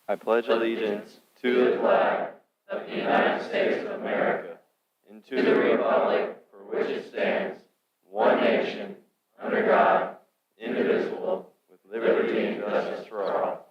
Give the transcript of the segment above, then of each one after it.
I pledge allegiance to the flag of the United States of America and to the republic for which it stands, one nation, under God, indivisible, with liberty and justice for all.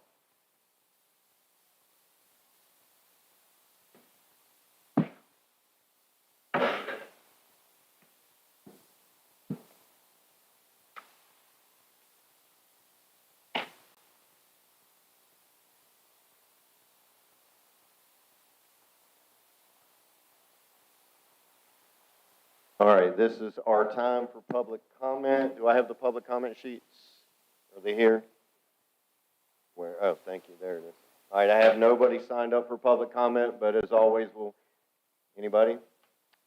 All right, this is our time for public comment. Do I have the public comment sheets? Are they here? Where? Oh, thank you. There it is. All right, I have nobody signed up for public comment, but as always, anybody?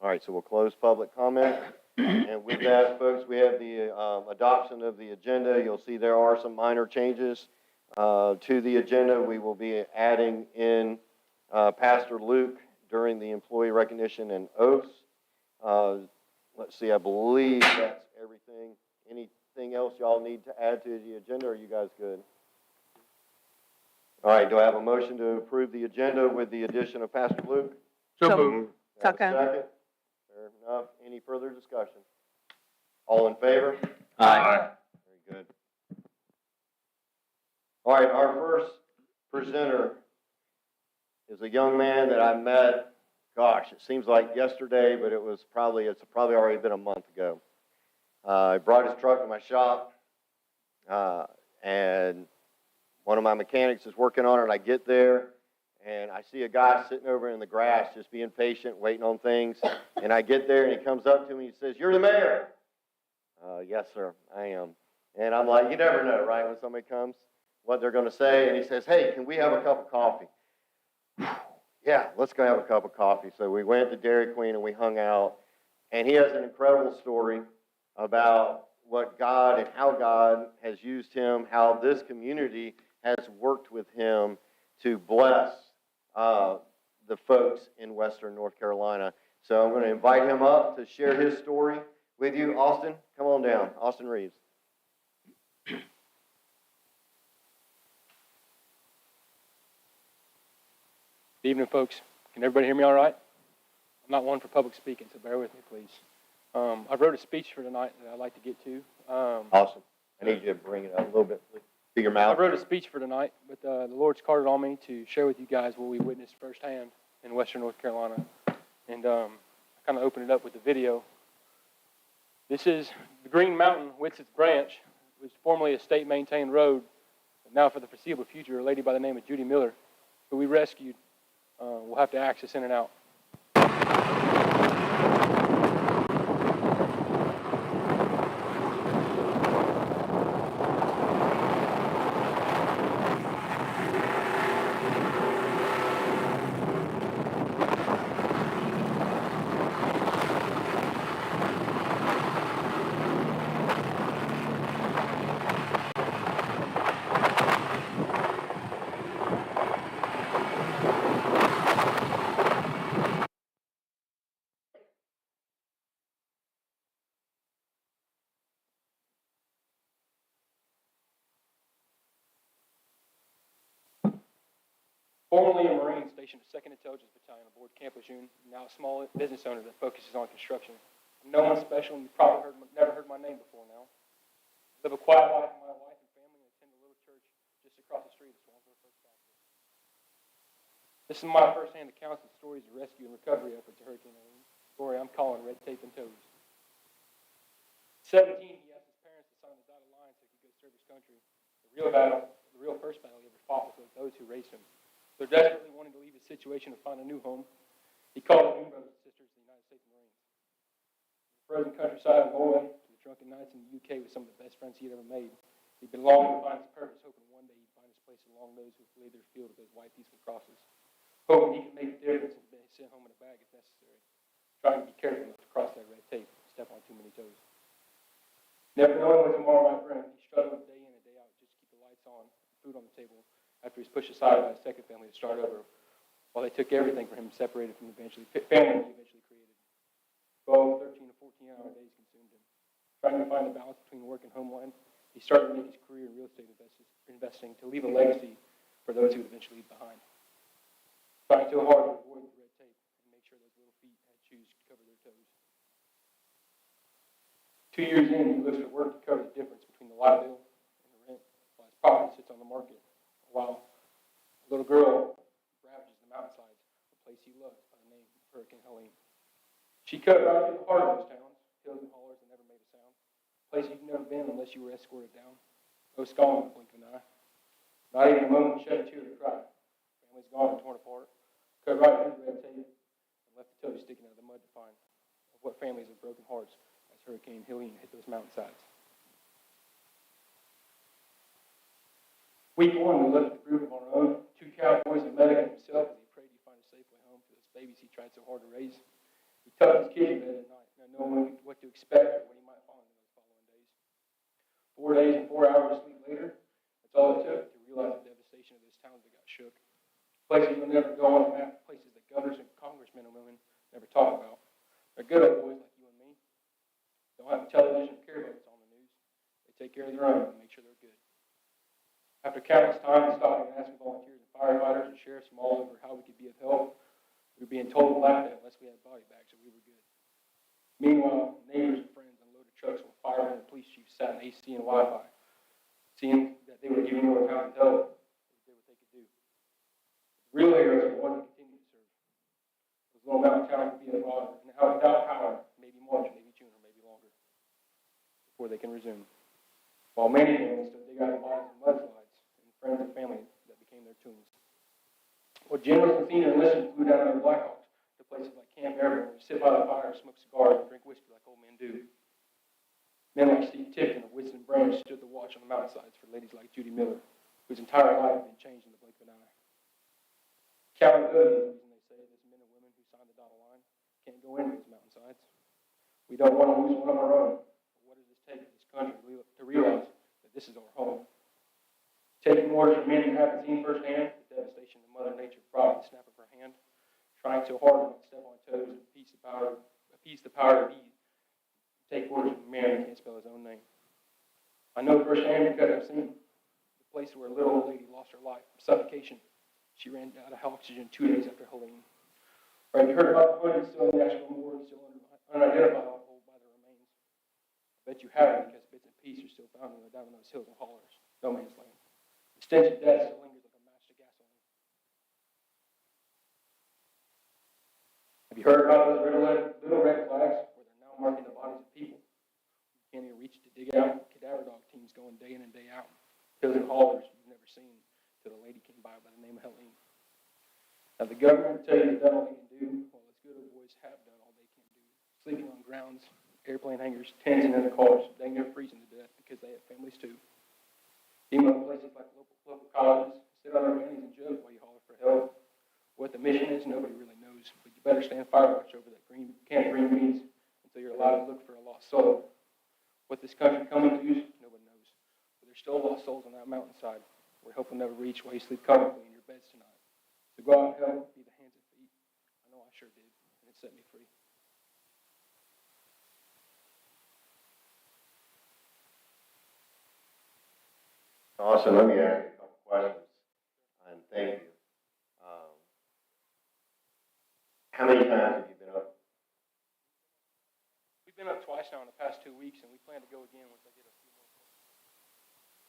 All right, so we'll close public comment. And with that, folks, we have the adoption of the agenda. You'll see there are some minor changes to the agenda. We will be adding in Pastor Luke during the employee recognition and oaths. Let's see, I believe that's everything. Anything else y'all need to add to the agenda, or are you guys good? All right, do I have a motion to approve the agenda with the addition of Pastor Luke? So moved. Second. Fair enough. Any further discussion? All in favor? Aye. Very good. All right, our first presenter is a young man that I met. Gosh, it seems like yesterday, but it's probably already been a month ago. I brought his truck to my shop, and one of my mechanics is working on it. I get there, and I see a guy sitting over in the grass just being patient, waiting on things. And I get there, and he comes up to me and he says, "You're the mayor." Yes, sir, I am. And I'm like, you never know, right, when somebody comes, what they're going to say. And he says, "Hey, can we have a cup of coffee?" Yeah, let's go have a cup of coffee. So we went to Dairy Queen and we hung out. And he has an incredible story about what God and how God has used him, how this community has worked with him to bless the folks in Western North Carolina. So I'm going to invite him up to share his story with you. Austin, come on down. Austin Reeves. Good evening, folks. Can everybody hear me all right? I'm not one for public speaking, so bear with me, please. I wrote a speech for tonight that I'd like to get to. Awesome. I need you to bring it up a little bit to your mouth. I wrote a speech for tonight, but the Lord's called it on me to share with you guys what we witnessed firsthand in Western North Carolina. And I kind of opened it up with the video. This is the Green Mountain Whitsett Branch, which was formerly a state-maintained road, but now for the foreseeable future, a lady by the name of Judy Miller, who we rescued, will have to access in and out. Formerly a Marine stationed at 2nd Intelligence Battalion aboard Camp Lejeune, now a small business owner that focuses on construction. I'm no one special, and you've probably never heard my name before now. I live a quiet life with my wife and family and attend a little church just across the street at Swansboro First Baptist. This is my first-hand accounts of stories of rescue and recovery efforts of Hurricane Irene. Story I'm calling Red Tape and Toes. At 17, he asked his parents to sign the dotted line so he could go serve his country. The real first battle he ever fought was with those who raised him. So desperately wanting to leave his situation and find a new home, he called his new brothers and sisters to the United States Marines. The frozen countryside of Norway to the drunken nights in the UK with some of the best friends he had ever made. He'd been longing to find his purpose, hoping one day he'd find his place along those who laid their field of those white peaceful crosses. Hoping he could make a difference and be sent home in a bag if necessary. Trying to be careful not to cross that red tape and step on too many toes. Never knowing what tomorrow might bring, he struggled day in and day out just to keep the lights on, food on the table, after he was pushed aside by his second family to start over, while they took everything from him and separated from the family he eventually created. 12, 13, and 14-hour days consumed him. Trying to find the balance between work and homeland, he started to make his career in real estate investing to leave a legacy for those who would eventually leave behind. Trying so hard to avoid the red tape and make sure those little feet had shoes to cover their toes. 2 years in, he looks for work to cover the difference between the light bill and the rent while his property sits on the market, while a little girl ravages the mountainsides, a place he loves by the name of Hurricane Helene. She cut right through the heart of those towns, hills and hollers that never made a sound, a place you've never been unless you were escorted down. No skull in the blink of an eye. Not even a moment to shed a tear to cry. Family's gone and torn apart, cut right through the red tape, and left the toes sticking out of the mud to find of what families of broken hearts as Hurricane Helene hit those mountainsides. Week 1, we left the group of our own, 2 cowboys and a medic himself as he prayed he'd find a safe way home for those babies he tried so hard to raise. He tucked his kids in bed at night, not knowing what to expect or what he might find in those following days. 4 days and 4 hours of sleep later, that's all it took to realize the devastation of those towns that got shook. Places you'll never go on the map, places that governors and congressmen and women never talk about. They're good old boys like you and me. Don't have television or care about what's on the news. They take care of their own and make sure they're good. After countless times stopping and asking volunteers and firefighters and sheriffs from all over how we could be of help, we were being told and laughed at unless we had body bags that we were good. Meanwhile, neighbors and friends unloaded trucks while firemen and police chiefs sat in AC and Wi-Fi, seeing that they were giving more account of help, they did what they could do. The real heroes were the ones that continued to serve. Those little mountain towns would be without power, maybe March, maybe June, or maybe longer, before they can resume. While many families still dig out the bodies in mudslides, and friends and family that became their tombs. Well, generals and senior enlistment flew down their Blackhawks to places like Camp Airborne, where you sit by the fire, smoke cigars, and drink whiskey like old men do. Men like Steve Tipton of Winston Branch stood the watch on the mountainsides for ladies like Judy Miller, whose entire life had been changed in the blink of an eye. Accountability is the reason they say those men and women who signed the dotted line can't go into these mountainsides. We don't want to lose one of our own. But what does this take for this country to realize that this is our home? Taking orders from men who haven't seen firsthand the devastation that Mother Nature brought at the snap of her hand, trying so hard to not step on toes and appease the power to be. Take orders from a man who can't spell his own name. I know firsthand because I've seen the place where a little old lady lost her life from suffocation. She ran out of oxygen 2 days after Helene. Or have you heard about the hundreds still in the National Morgue, still unidentified by their remains? I bet you haven't, because bits and pieces are still found down in those hills and hollers, no man's land. The stench of death still lingers like a match to gasoline. Have you heard about those little red flags where they're now marking the bodies of people? You can't even reach to dig out. Cadaver dog teams going day in and day out. Hills and hollers you've never seen till a lady came by the name of Helene. Now the government will tell you they've done all they can do. Well, those good old boys have done all they can do. Sleeping on grounds, airplane hangars, tents, and in their cars. Dang, they're freezing to death because they have families too. Even on places like local colleges, sit on their panties and jugs while you holler for help. What the mission is, nobody really knows. But you better stand fire watch over that can of green beans until you're allowed to look for a lost soul. What this country coming to, nobody knows. But there's still lost souls on that mountainside where help will never reach while you sleep comfortably in your beds tonight. So go out and help, be the hands and feet. I know I sure did, and it set me free. Awesome. Let me ask you a couple questions, and thank you. How many times have you been up? We've been up twice now in the past 2 weeks, and we plan to go again once I get a few more.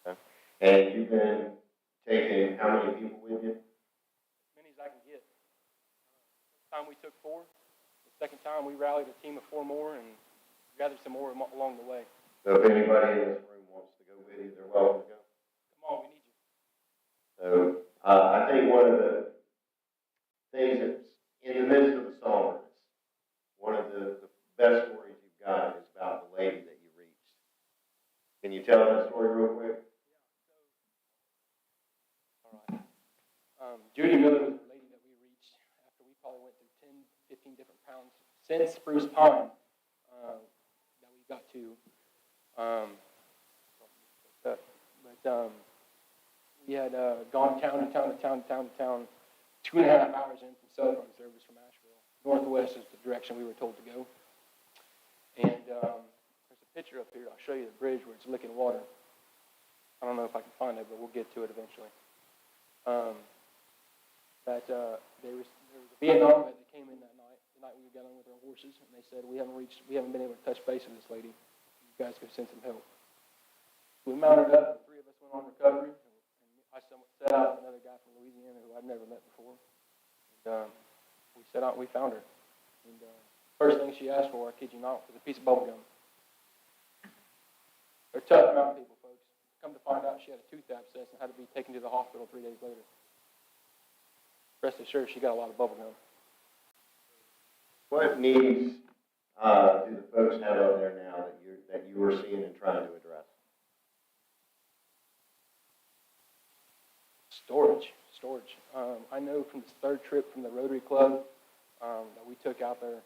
Okay. And you've been taking how many people with you? As many as I can get. First time we took 4. The second time we rallied a team of 4 more and gathered some more along the way. So if anybody in this room wants to go with you, they're welcome to go. Come on, we need you. So I think one of the things that's in the midst of the somberness, one of the best stories you've got is about the lady that you reached. Can you tell that story real quick? All right. Judy Miller was the lady that we reached after we probably went through 10, 15 different pounds since Spruce Pine that we got to. We had gone town to town, 2.5 hours in from cell phone service from Asheville. Northwest is the direction we were told to go. And there's a picture up here. I'll show you the bridge where it's licking water. I don't know if I can find it, but we'll get to it eventually. There was a Vietnam vet that came in that night, the night we got on with our horses, and they said, we haven't been able to touch base with this lady. You guys could send some help. We mounted up, the three of us went on recovery, and I set out with another guy from Louisiana who I'd never met before. And we set out and we found her. And first thing she asked for, I kid you not, was a piece of bubble gum. They're tough mountain people, folks. Come to find out, she had a tooth abscess and had to be taken to the hospital 3 days later. Rest assured, she got a lot of bubble gum. What needs do the folks have out there now that you are seeing and trying to address? Storage. I know from this third trip from the Rotary Club that we took out there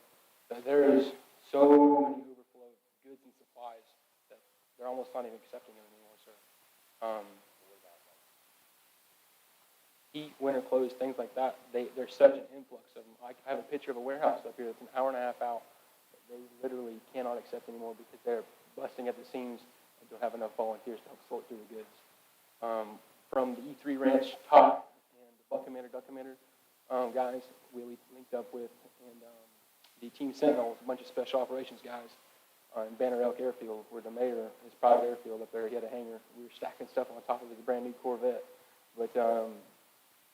that there is so many overflow of goods and supplies that they're almost not even accepting them anymore, sir. Heat, winter clothes, things like that, there's such an influx of them. I have a picture of a warehouse up here that's an hour and a half out that they literally cannot accept anymore because they're busting at the seams and don't have enough volunteers to help sort through the goods. From the E3 Ranch top and the Duck Commander guys we linked up with, and the Team Sentinels, a bunch of special operations guys in Banner Elk Airfield, where the mayor, his private airfield up there, he had a hangar. We were stacking stuff on top of his brand new Corvette, but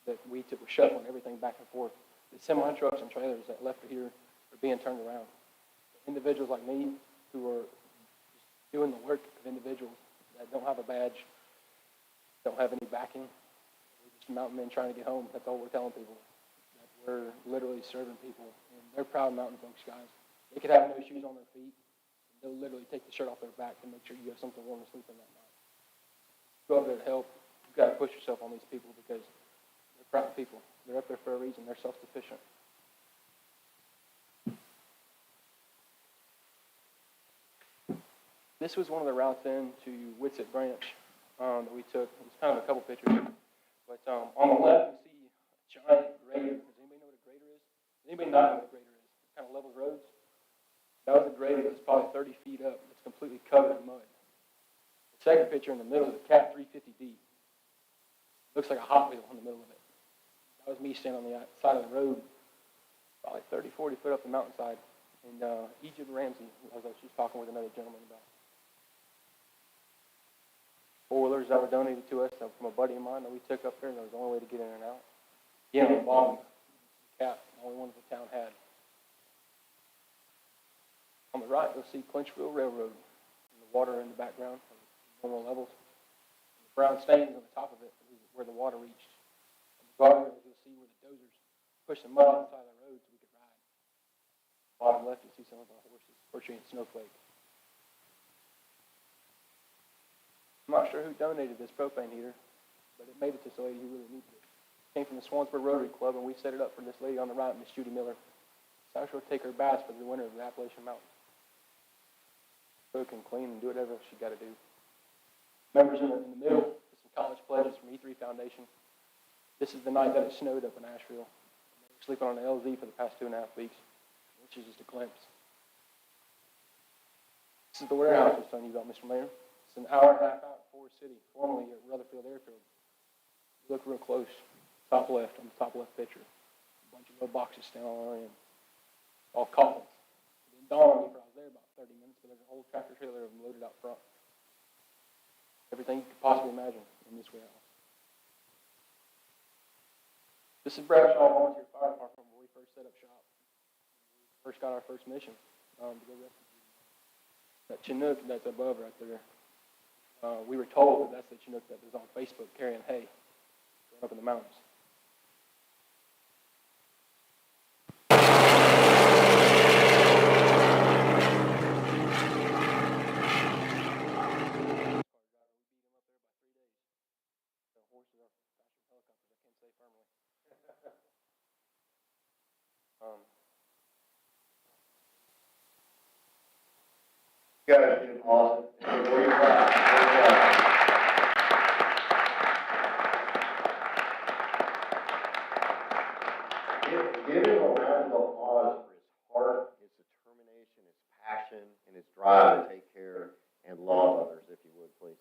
that we were shuttling everything back and forth. The semi-trucks and trailers that left here are being turned around. Individuals like me who are doing the work of individuals that don't have a badge, don't have any backing, we're just mountain men trying to get home. That's all we're telling people. That we're literally serving people, and they're proud mountain folks, guys. They could have no shoes on their feet, and they'll literally take the shirt off their back to make sure you have something warm to sleep in that night. Go up there to help. You've got to push yourself on these people because they're proud people. They're up there for a reason. They're self-sufficient. This was one of the routes into Witsit Branch that we took. It was kind of a couple pictures. But on the left, you see a giant grader. Does anybody know what a grader is? Does anybody not know what a grader is? It kind of levels roads. That was a grader that was probably 30 feet up. It's completely covered in mud. The second picture in the middle is a Cat 350D. Looks like a Hot Wheel in the middle of it. That was me standing on the side of the road, probably 30, 40 foot up the mountainside. And Egypt Ramsey, as I was just talking with another gentleman about. Four-wheelers that were donated to us from a buddy of mine that we took up there, and that was the only way to get in and out. Again, on the bottom, Cat, the only one that the town had. On the right, you'll see Clinchville Railroad, and the water in the background, normal levels. And the brown stains on the top of it is where the water reached. And the guardrails, you'll see where the dozers pushed the mud on the side of the road so we could ride. Bottom left, you'll see some of our horses, Orchard and Snowflake. I'm not sure who donated this propane heater, but it made it to this lady who really needed it. It came from the Swansburg Rotary Club, and we set it up for this lady on the right, Miss Judy Miller. So she'll take her baths for the winter of the Appalachian Mountains. Cook and clean and do whatever she got to do. Members in the middle, some college pledges from E3 Foundation. This is the night that it snowed up in Asheville. They were sleeping on an LZ for the past 2.5 weeks, which is just a glimpse. This is the warehouse I was telling you about, Mr. Mayor. It's an hour and a half out of Forest City, formerly at Rutherford Airfield. Look real close, top left, on the top left picture. A bunch of little boxes standing on our end, all coffins. It didn't dawn on me for I was there about 30 minutes, but there's an old tractor trailer of them loaded out front. Everything you could possibly imagine in this warehouse. This is Bradshaw Volunteer Fire Department where we first set up shop. We first got our first mission to go rescue people. That Chinook that's above right there, we were told that that's the Chinook that was on Facebook carrying hay going up in the mountains. You guys did awesome. Where you from? Give him a round of applause for his heart, his determination, his passion, and his drive to take care and love others, if you would, please.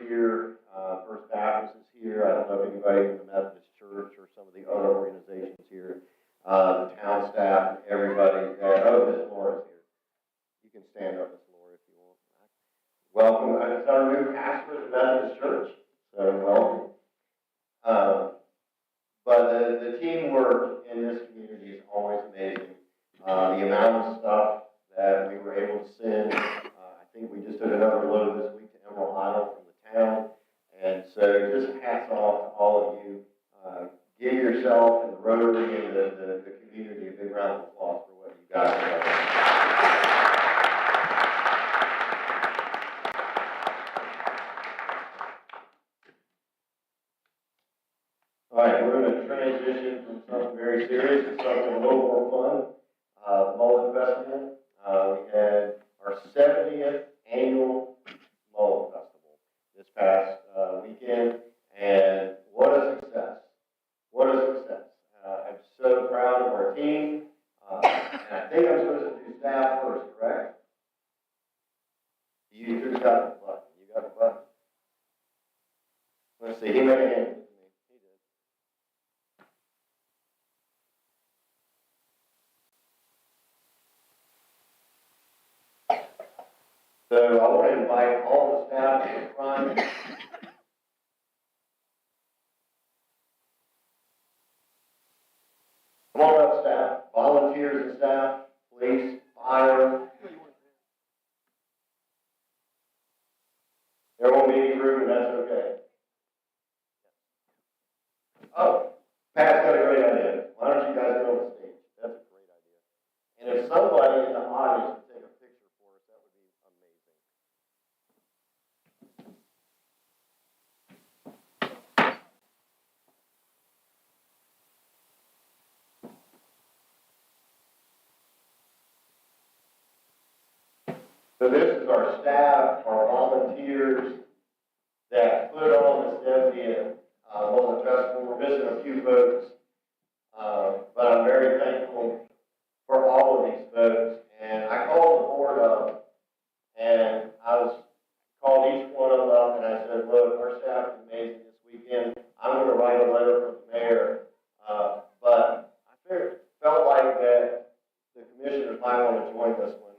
here. First Baptist is here. I don't know if anybody in the Methodist Church or some of the other organizations here. The town staff, everybody. Miss Laura's here. You can stand up, Miss Laura, if you want. Welcome. It's our new pastor of the Methodist Church, so welcome. But the teamwork in this community is always amazing. The amount of stuff that we were able to send. I think we just did another load this week to Emerald Isle from the town. And so just hats off to all of you. Give yourself and the Rotary and the community a big round of applause for what you guys have done. All right, we're going to transition from something very serious to something a little more fun. The Mullet Festival. We had our 70th annual Mullet Festival this past weekend, and what a success. What a success. I'm so proud of our team. And I think I'm supposed to do staff first, correct? You just got the button. You got the button. Let's see. He made a hand. So I want to invite all the staff to the front. Come on up, staff. Volunteers and staff, police, fire. There won't be any room, and that's okay. Oh, Pat's got a great idea. Why don't you guys get on the stage? That's a great idea. And if somebody in the audience would take a picture for us, that would be amazing. So this is our staff, our volunteers that put on the 70th Mullet Festival. We're missing a few folks, but I'm very thankful for all of these folks. And I called the board up, and called each one of them up, and I said, look, our staff is amazing this weekend. I'm going to write a letter from the mayor, but I felt like that the commissioners might want to join this one.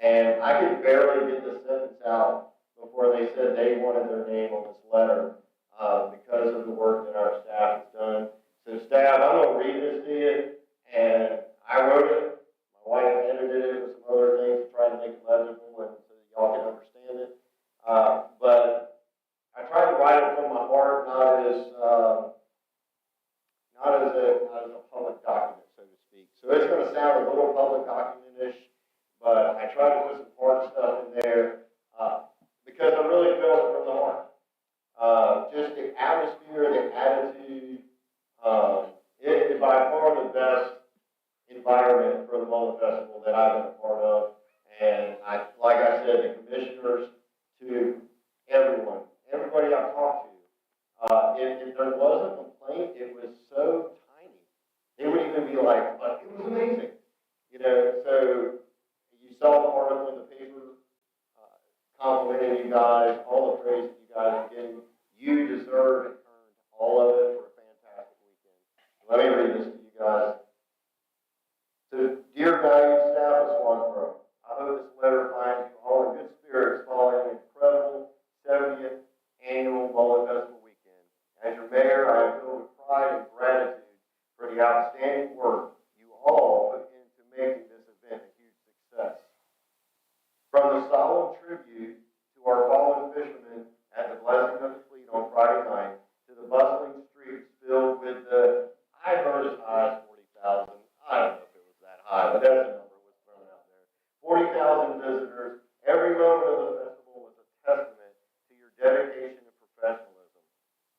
And I could barely get the sentence out before they said they wanted their name on this letter because of the work that our staff has done. So staff, I'm going to read this to you, and I wrote it. My wife edited it with some other things to try to make it legible and so that y'all can understand it. But I tried to write it from my heart, not as a public document, so to speak. So it's going to sound a little public document-ish, but I tried to put some hard stuff in there because I really felt it from the heart. Just the atmosphere, the attitude, it is by far the best environment for the Mullet Festival that I've been a part of. And like I said, the commissioners, to everybody I've talked to, if there was a complaint, it was so tiny. They would even be like, it was amazing. So you saw the article in the paper complimenting you guys, all the praise that you guys are getting. You deserve and earned all of it for a fantastic weekend. Let me read this to you guys. So, dear valued staff of Swansboro, I hope this letter finds you all in good spirits following an incredible 70th annual Mullet Festival weekend. As your mayor, I am filled with pride and gratitude for the outstanding work you all put into making this event a huge success. From the solemn tribute to our fallen fishermen at the Blessing of the Fleet on Friday night, to the bustling streets filled with I heard as high as 40,000. I don't know if it was that high, but that's the number that was thrown out there. 40,000 visitors. Every moment of the festival was a testament to your dedication and professionalism.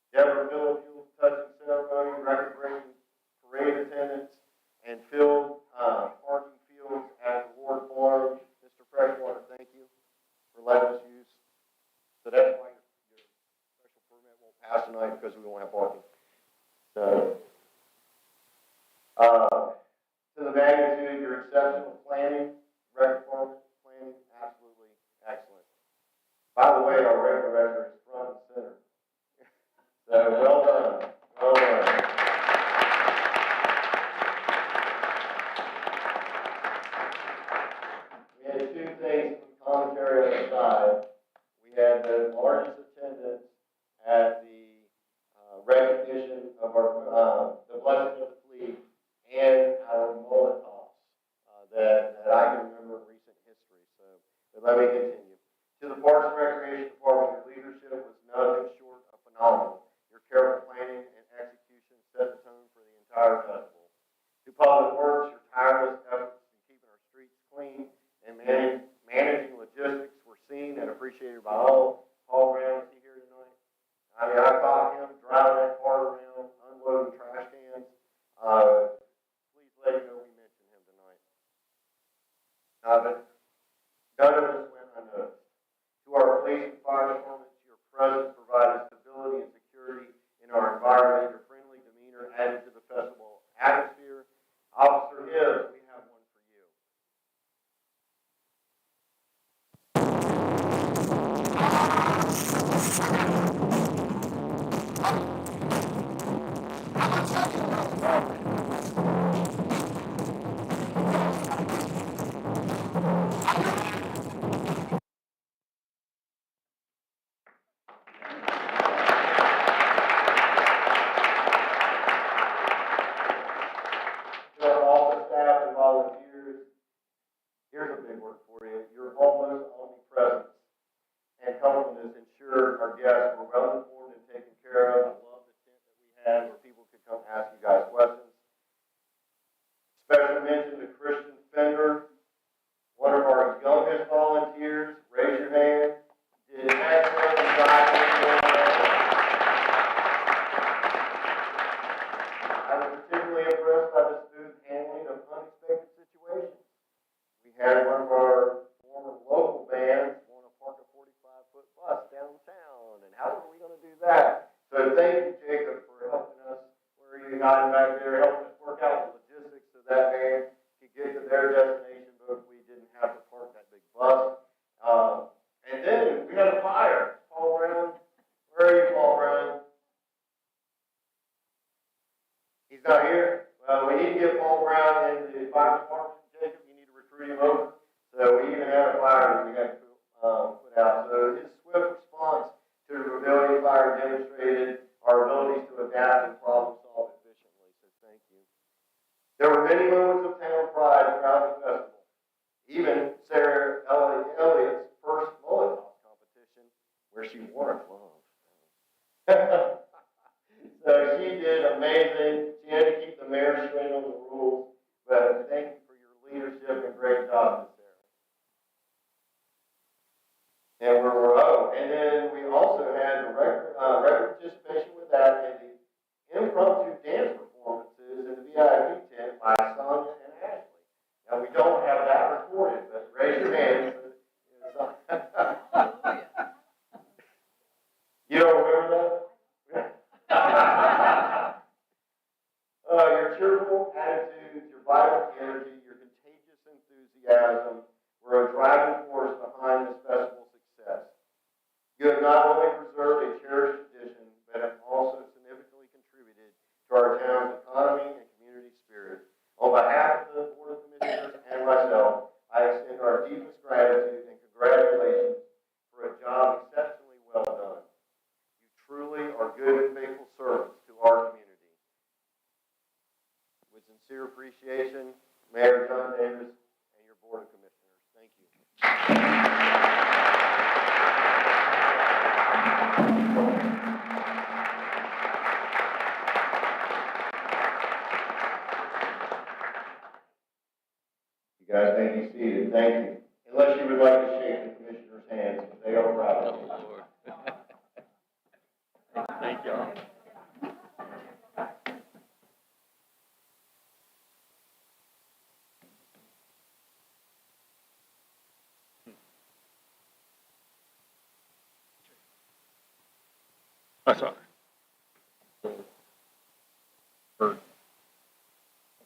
Deborah Phillips's touching ceremony, record-breaking parade attendance, and filled parking fields at the Ward Farm. Mr. Freshwater, thank you for letting us use. So that's why your special permit won't pass tonight, because we won't have parking. So, to the magnitude, your exceptional planning, record farm planning, absolutely excellent. By the way, our record director is front and the blessing of the fleet, and our mullet toss that I can remember in recent history. So, but let me continue. To the Parks and Recreation Department, your leadership was nothing short of phenomenal. Your careful planning and execution set the tone for the entire festival. To Public Works, your tireless efforts in keeping our streets clean and managing logistics were seen and appreciated by all. Paul Brown, is he here tonight? I mean, I caught him driving that car around, unloading trash cans. Please let him know we mentioned him tonight. But none of this went unnoticed. To our police and fire departments, your presence provided stability and security in our environment. Your friendly demeanor added to the festival atmosphere. Officer Hibbs, we have one for you. To our office staff and volunteers, here's a big word for you. Your almost omnipresence and helpfulness ensured our guests were well informed and taken care of. I love the tent that we had where people could come ask you guys questions. Special mention to Christian Fender, one of our youngest volunteers. Raise your hand. Did excellent in driving. I was particularly impressed by the smooth handling of unexpected situations. We had one of our former local bands want to park a 45-foot bus downtown, and how are we going to do that? So thank you, Jacob, for helping us. Where are you guys back there, helping us work out the logistics so that band could get to their destination, but we didn't have to park that big bus. And then we had a fire. Paul Brown, where are you, Paul Brown? He's not here. Well, we need to get Paul Brown in the fire department. Jacob, you need to recruit him over. So we even had a fire that we had to put out. So his swift response to the rebellion fire demonstrated our abilities to adapt and problem solve efficiently. So thank you. There were many moments of town pride throughout the festival. Even Sarah Elliott's first mullet toss competition, where she wore a glove. So she did amazing. She had to keep the mayor straight on the rules. But thank you for your leadership and great job, Miss Sarah. And and then we also had the record participation with that and the impromptu dance performances in the VIP tent by Sonia and Ashley. Now we don't have that recorded, but raise your hands. You don't remember that? Your cheerful attitudes, your vibrant energy, your contagious enthusiasm were a driving force behind this festival's success. You have not only preserved a cherished tradition, but have also significantly contributed to our town's economy and community spirit. On behalf of the Board of Commissioners and myself, I extend our deepest gratitude and congratulations for a job exceptionally well done. You truly are good and faithful servants to our community. With sincere appreciation, Mayor John Davis and your Board of Commissioners. Thank you. You guys may be seated. Thank you. Unless you would like to shake the commissioners' hands, they are proud of you. Lord. Thank y'all. That's all right.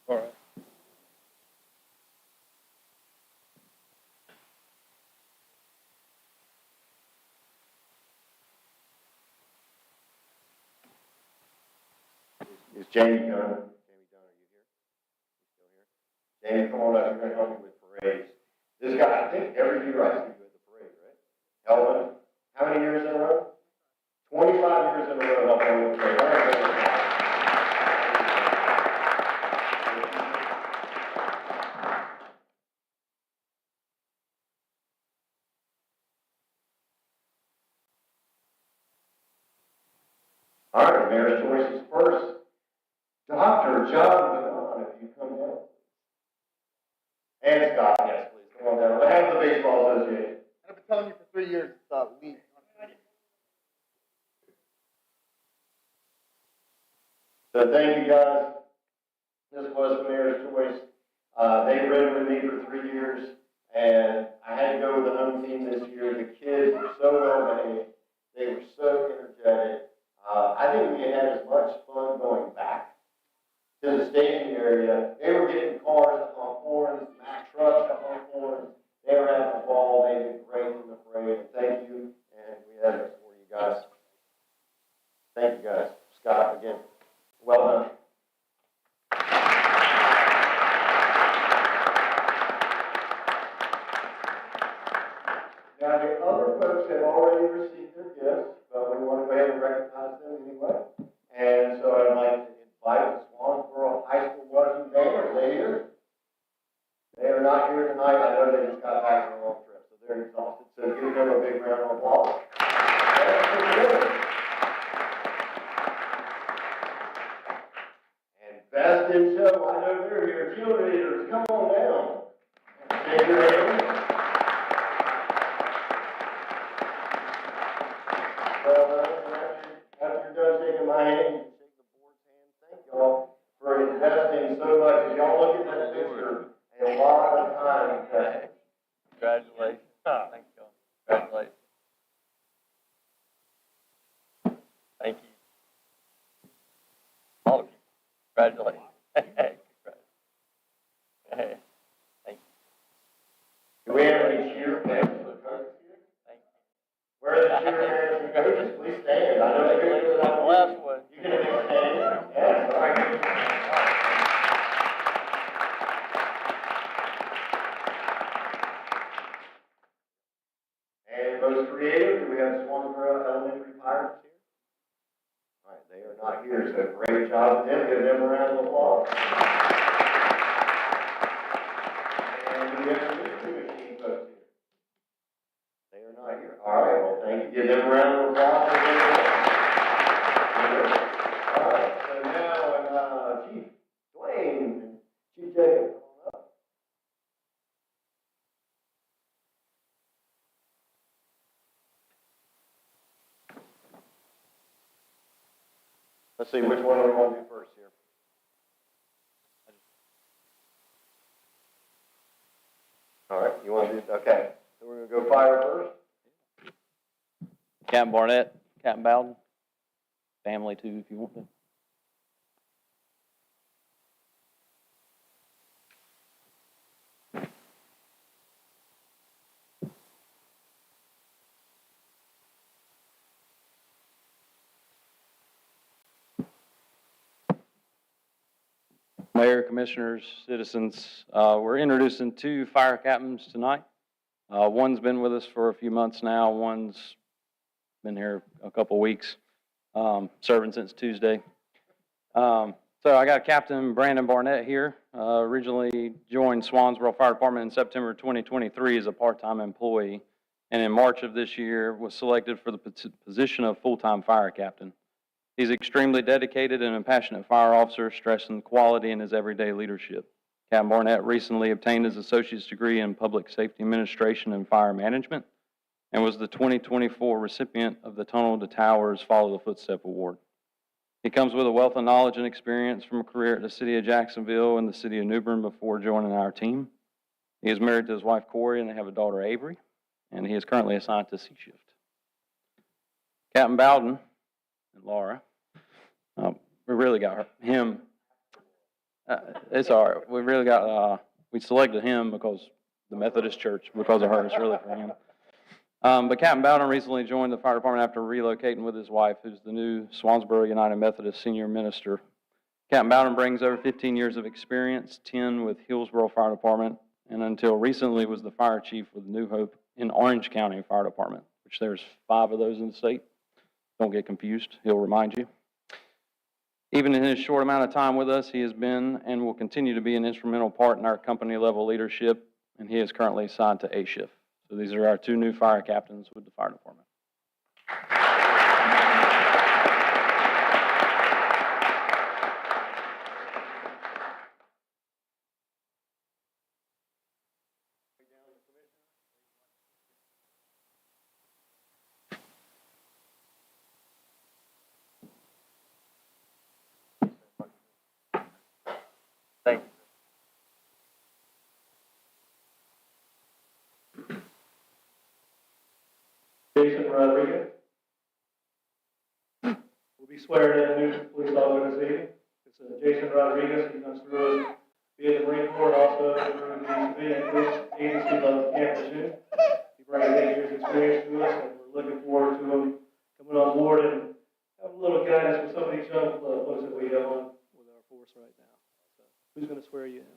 All right. Is Jamie Dunn? Jamie Dunn, are you here? You still here? Jamie, come on up. You're going to help me with parades. This guy, I think every year I see you at the parade, right? Elvin, how many years in a row? 25 years in a row helping with the parade. All right, Mayor's choices first. Dr. John John, if you come down. And Scott, yes, please, come on down. I have the Baseball Association. I've been telling you for 3 years, leave. So thank you guys. This was the Mayor's choice. They ran with me for 3 years, and I had to go with the home team this year. The kids were so well behaved. They were so energetic. I think we had as much fun going back to the staging area. They were getting cars to honk horns, Mack trucks to honk horns. They were having a ball. They did great in the parade. Thank you, and we had it for you guys. Thank you guys. Scott, again, well done. Now, the other folks have already received their gifts, but we want to go ahead and recognize them anyway. And so I'd like to invite the Swansboro High School marching band. Are they here? They are not here tonight. I know they just got back from a long trip, so they're exhausted. So give them a big round of applause. And best in show, I know they're here. Cheerleaders, come on down. Take your hand. Well, after you're done shaking my hand, you can shake the board's hand. Thank y'all for investing so much. As y'all look at that picture, a lot of time invested. Congratulations. Thank you. Congratulations. Thank you. All of you. Congratulations. Hey. Thank you. Do we have any cheer fans for the coaches here? Thank you. Where are the cheer fans for the coaches? Please stand. I know they're going to do that. The last one. You can stand. Yes, all right. And most creative, do we have Swansboro Elementary Pirates here? All right, they are not here, so great job to them. Give them a round of applause. And do we have some mystery machine folks here? They are not here. All right, well, thank you. Give them a round of applause. All right, so now, Chief Dwayne and Chief Jacob, come on up. Let's see, which one do we want to do first here? All right, you want to do, okay. So we're going to go fire first. Captain Barnett, Captain Bowden, family too, if you want to. Mayor, commissioners, citizens, we're introducing 2 fire captains tonight. One's been with us for a few months now. One's been here a couple weeks, serving since Tuesday. So I got Captain Brandon Barnett here. Originally joined Swansboro Fire Department in September 2023 as a part-time employee, and in March of this year was selected for the position of full-time fire captain. He's extremely dedicated and a passionate fire officer, stressing quality in his everyday leadership. Captain Barnett recently obtained his associate's degree in public safety administration and fire management, and was the 2024 recipient of the Tunnel to Towers Follow the Footstep Award. He comes with a wealth of knowledge and experience from a career at the city of Jacksonville and the city of New Bern before joining our team. He is married to his wife, Corey, and they have a daughter, Avery, and he is currently assigned to C shift. Captain Bowden and Laura, we really got him. It's all right. We really got, we selected him because the Methodist Church, because of her, it's really for him. But Captain Bowden recently joined the fire department after relocating with his wife, who's the new Swansboro United Methodist senior minister. Captain Bowden brings over 15 years of experience, 10 with Hillsboro Fire Department, and until recently was the fire chief with New Hope in Orange County Fire Department, which there's 5 of those in the state. Don't get confused, he'll remind you. Even in his short amount of time with us, he has been and will continue to be an instrumental part in our company level leadership, and he is currently assigned to A shift. So these are our 2 new fire captains with the fire department. Thank you. Jason Rodriguez. Will be swearing in a new police officer this evening. It's Jason Rodriguez. He comes through us via the Marine Corps, also through the civilian police agency of Camp Lejeune. He brings 8 years experience to us, and we're looking forward to him coming on board and having a little guidance with some of these young folks that we have on with our force right now. So, who's going to swear you in?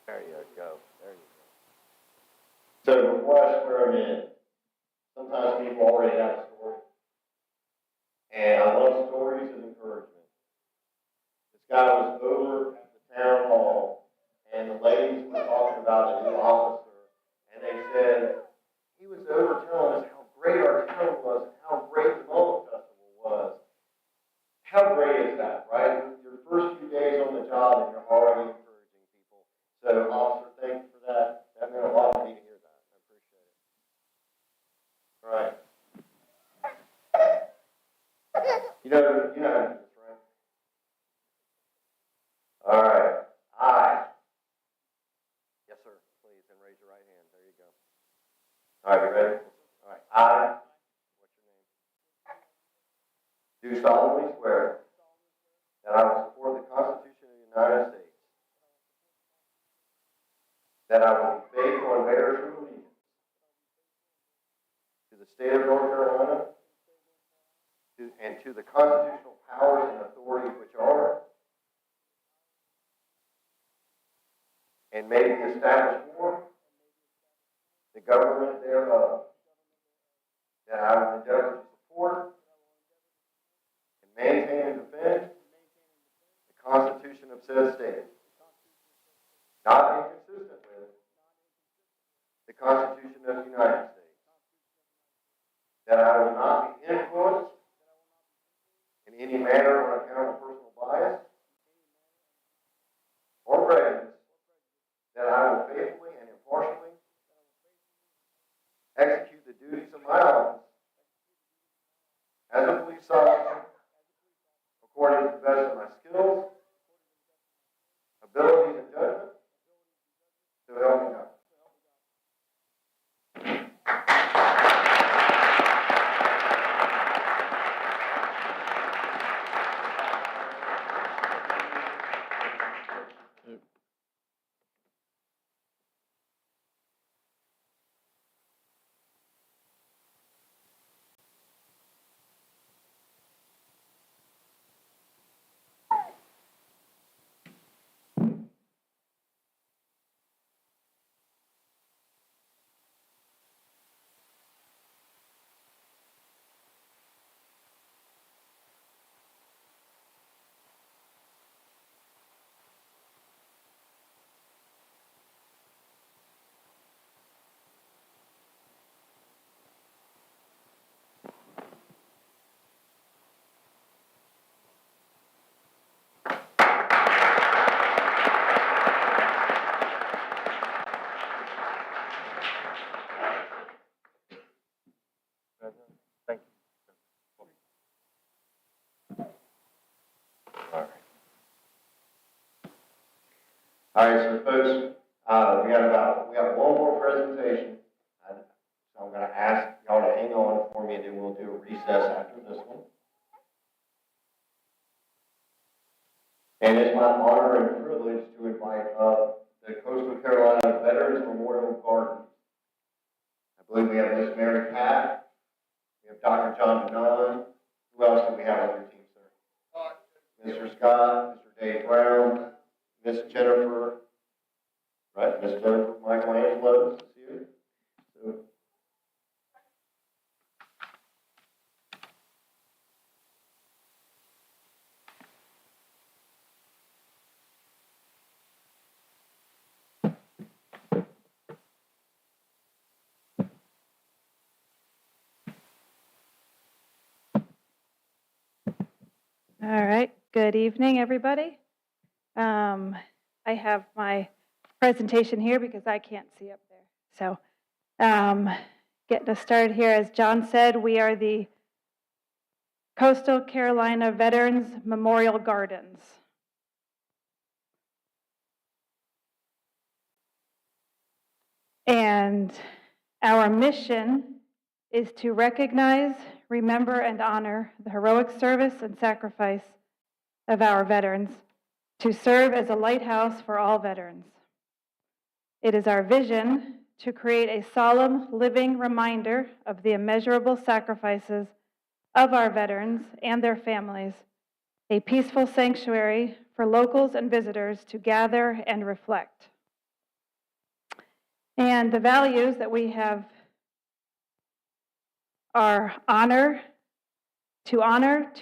There you go. There you go. So before I swear him in, sometimes people already have a story. And I love stories of encouragement. This guy was over at the town hall, and the ladies were talking about a new officer, and they said, he was over telling us how great our town was and how great the Mullet Festival was. How great is that, right? Your first few days on the job and you're already encouraging people. So, officer, thank you for that. That meant a lot to me to hear that. I appreciate it. All right. You know how to do this, right? All right. I. Yes, sir. Please, and raise your right hand. There you go. All right, you ready? All right. I. What's your name? Do solemnly swear that I will support the Constitution of the United States. That I will be faithful and bear true allegiance to the state of North Carolina and to the constitutional powers and authorities which are and may be established for the government thereof. That I will endeavor to support and maintain and defend the Constitution of said state, not inconsistent with the Constitution of the United States. That I will not be influenced in any manner on account of personal bias or prejudice. That I will faithfully and impartially execute the duties of my office as a police officer according to the best of my skills, abilities, and judgment. So help me God. Thank you. All right, so folks, we have one more presentation. So I'm going to ask y'all to hang on for me, and then we'll do a recess after this one. And it's my honor and privilege to invite up the Coastal Carolina Veterans Memorial Gardens. I believe we have Miss Mary Pat, we have Dr. John Denon. Who else do we have on your team, sir? Mr. Scott, Mr. Dave Brown, Miss Jennifer, right? Miss Jennifer Michelangelo is here. So, All right, good evening, everybody. I have my presentation here because I can't see up there. So getting us started here, as John said, we are the Coastal Carolina Veterans Memorial Gardens. And our mission is to recognize, remember, and honor the heroic service and sacrifice of our veterans, to serve as a lighthouse for all veterans. It is our vision to create a solemn, living reminder of the immeasurable sacrifices of our veterans and their families, a peaceful sanctuary for locals and visitors to gather and reflect. And the values that we have are honor, to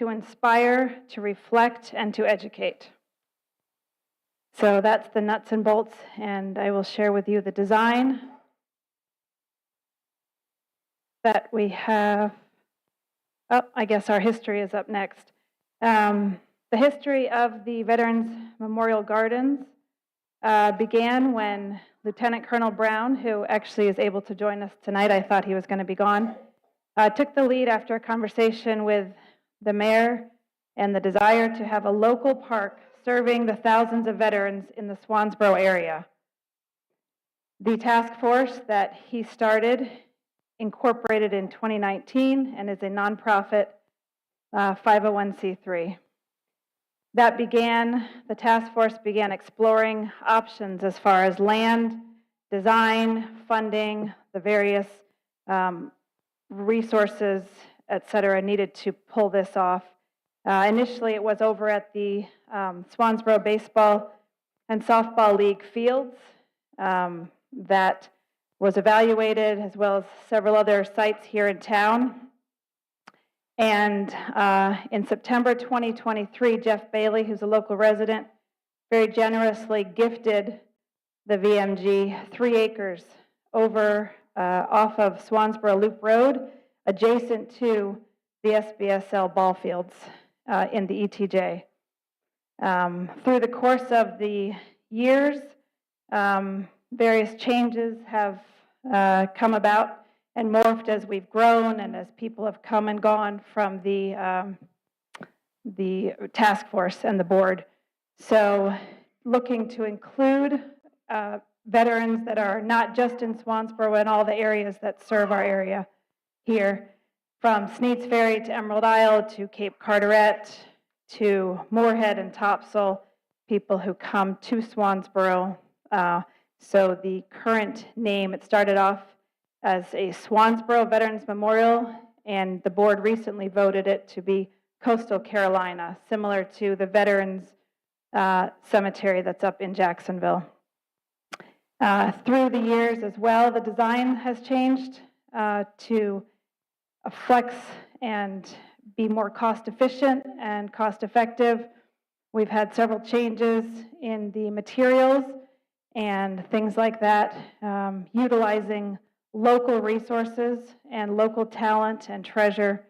inspire, to reflect, and to educate. So that's the nuts and bolts, and I will share with you the design that we have. Oh, I guess our history is up next. The history of the Veterans Memorial Gardens began when Lieutenant Colonel Brown, who actually is able to join us tonight, I thought he was going to be gone, took the lead after a conversation with the mayor and the desire to have a local park serving the thousands of veterans in the Swansboro area. The task force that he started incorporated in 2019 and is a nonprofit 501c3. The task force began exploring options as far as land, design, funding, the various resources, et cetera, needed to pull this off. Initially, it was over at the Swansboro Baseball and Softball League fields that was evaluated, as well as several other sites here in town. And in September 2023, Jeff Bailey, who's a local resident, very generously gifted the VMG 3 acres over off of Swansboro Loop Road, adjacent to the SBSL ball fields in the ETJ. Through the course of the years, various changes have come about and morphed as we've grown and as people have come and gone from the task force and the board. So looking to include veterans that are not just in Swansboro and all the areas that serve our area here, from Sneads Ferry to Emerald Isle to Cape Carteret to Moorhead and Topsail, people who come to Swansboro. So the current name, it started off as a Swansboro Veterans Memorial, and the board recently voted it to be Coastal Carolina, similar to the Veterans Cemetery that's up in Jacksonville. Through the years as well, the design has changed to flex and be more cost efficient and cost effective. We've had several changes in the materials and things like that, utilizing local resources and local talent and treasure.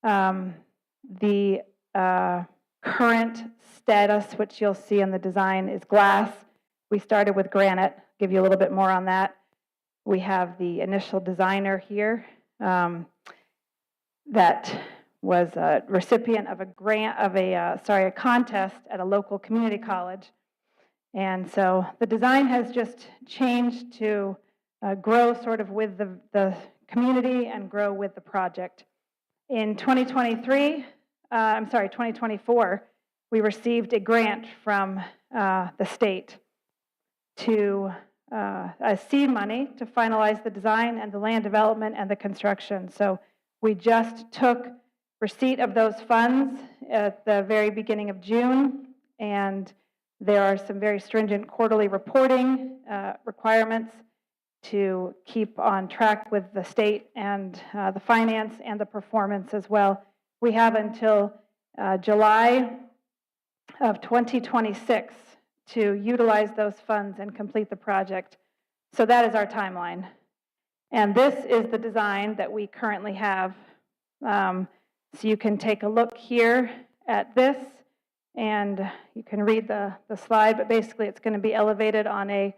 The current status, which you'll see in the design, is glass. We started with granite. Give you a little bit more on that. We have the initial designer here that was a recipient of a contest at a local community college. And so the design has just changed to grow sort of with the community and grow with the project. In 2024, we received a grant from the state to seed money to finalize the design and the land development and the construction. So we just took receipt of those funds at the very beginning of June, and there are some very stringent quarterly reporting requirements to keep on track with the state and the finance and the performance as well. We have until July of 2026 to utilize those funds and complete the project. So that is our timeline. And this is the design that we currently have. So you can take a look here at this, and you can read the slide, but basically it's going to be elevated on a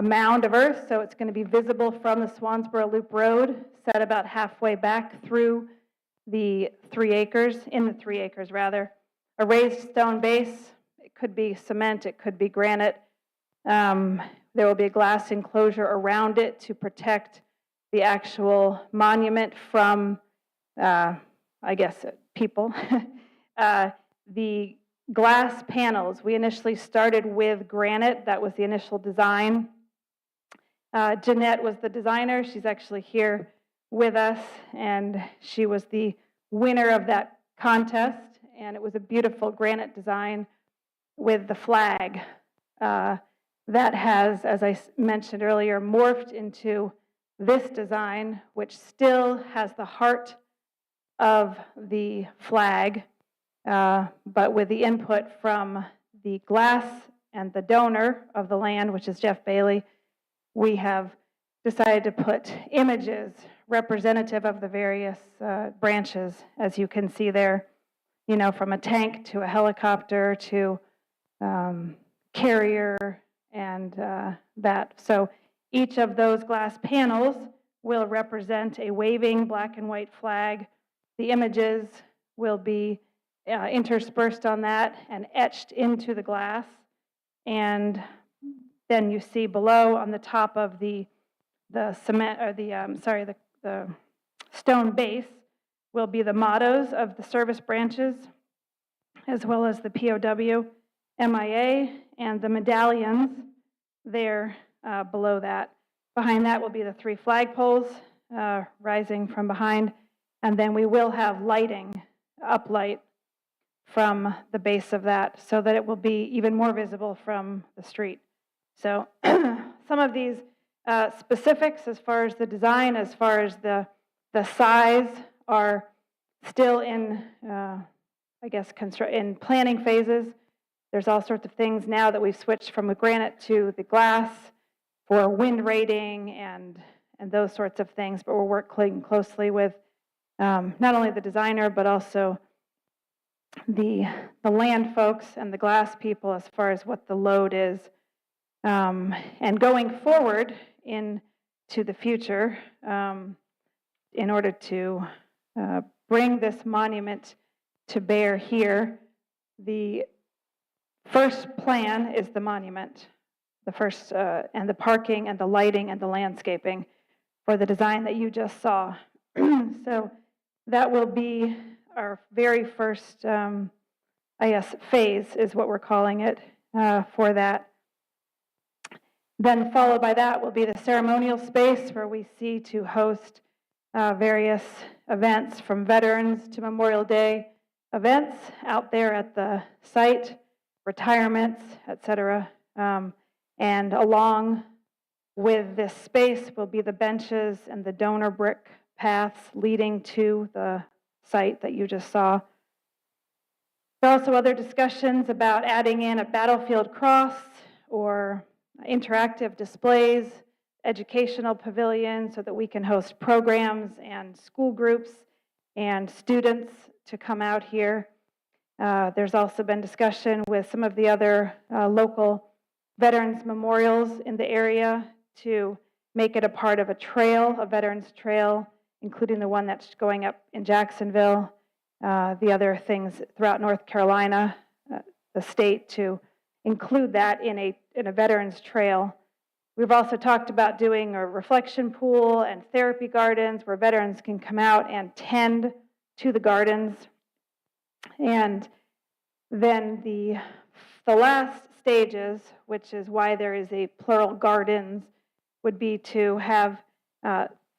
mound of earth, so it's going to be visible from the Swansboro Loop Road, set about halfway back through the 3 acres, in the 3 acres rather. A raised stone base, it could be cement, it could be granite. There will be a glass enclosure around it to protect the actual monument from, I guess, people. The glass panels, we initially started with granite. That was the initial design. Jeanette was the designer. She's actually here with us, and she was the winner of that contest, and it was a beautiful granite design with the flag. That has, as I mentioned earlier, morphed into this design, which still has the heart of the flag, but with the input from the glass and the donor of the land, which is Jeff Bailey, we have decided to put images representative of the various branches, as you can see there, you know, from a tank to a helicopter to carrier and that. So each of those glass panels will represent a waving black and white flag. The images will be interspersed on that and etched into the glass. And then you see below on the top of the cement, or the stone base will be the mottos of the service branches, as well as the POW, MIA, and the medallions there below that. Behind that will be the 3 flagpoles rising from behind, and then we will have lighting, uplight, from the base of that so that it will be even more visible from the street. So some of these specifics as far as the design, as far as the size, are still in, I guess, in planning phases. There's all sorts of things now that we've switched from the granite to the glass for wind rating and those sorts of things, but we're working closely with not only the designer, but also the land folks and the glass people as far as what the load is. And going forward into the future, in order to bring this monument to bear here, the first plan is the monument, the first, and the parking and the lighting and the landscaping for the design that you just saw. So that will be our very first, phase is what we're calling it for that. Then followed by that will be the ceremonial space where we see to host various events from Veterans to Memorial Day events out there at the site, retirements, etc. And along with this space will be the benches and the donor brick paths leading to the site that you just saw. There are also other discussions about adding in a battlefield cross or interactive displays, educational pavilion so that we can host programs and school groups and students to come out here. There's also been discussion with some of the other local veterans memorials in the area to make it a part of a trail, a veterans trail, including the one that's going up in Jacksonville, the other things throughout North Carolina, the state, to include that in a veterans trail. We've also talked about doing a reflection pool and therapy gardens where veterans can come out and tend to the gardens. And then the last stages, which is why there is a plural gardens, would be to have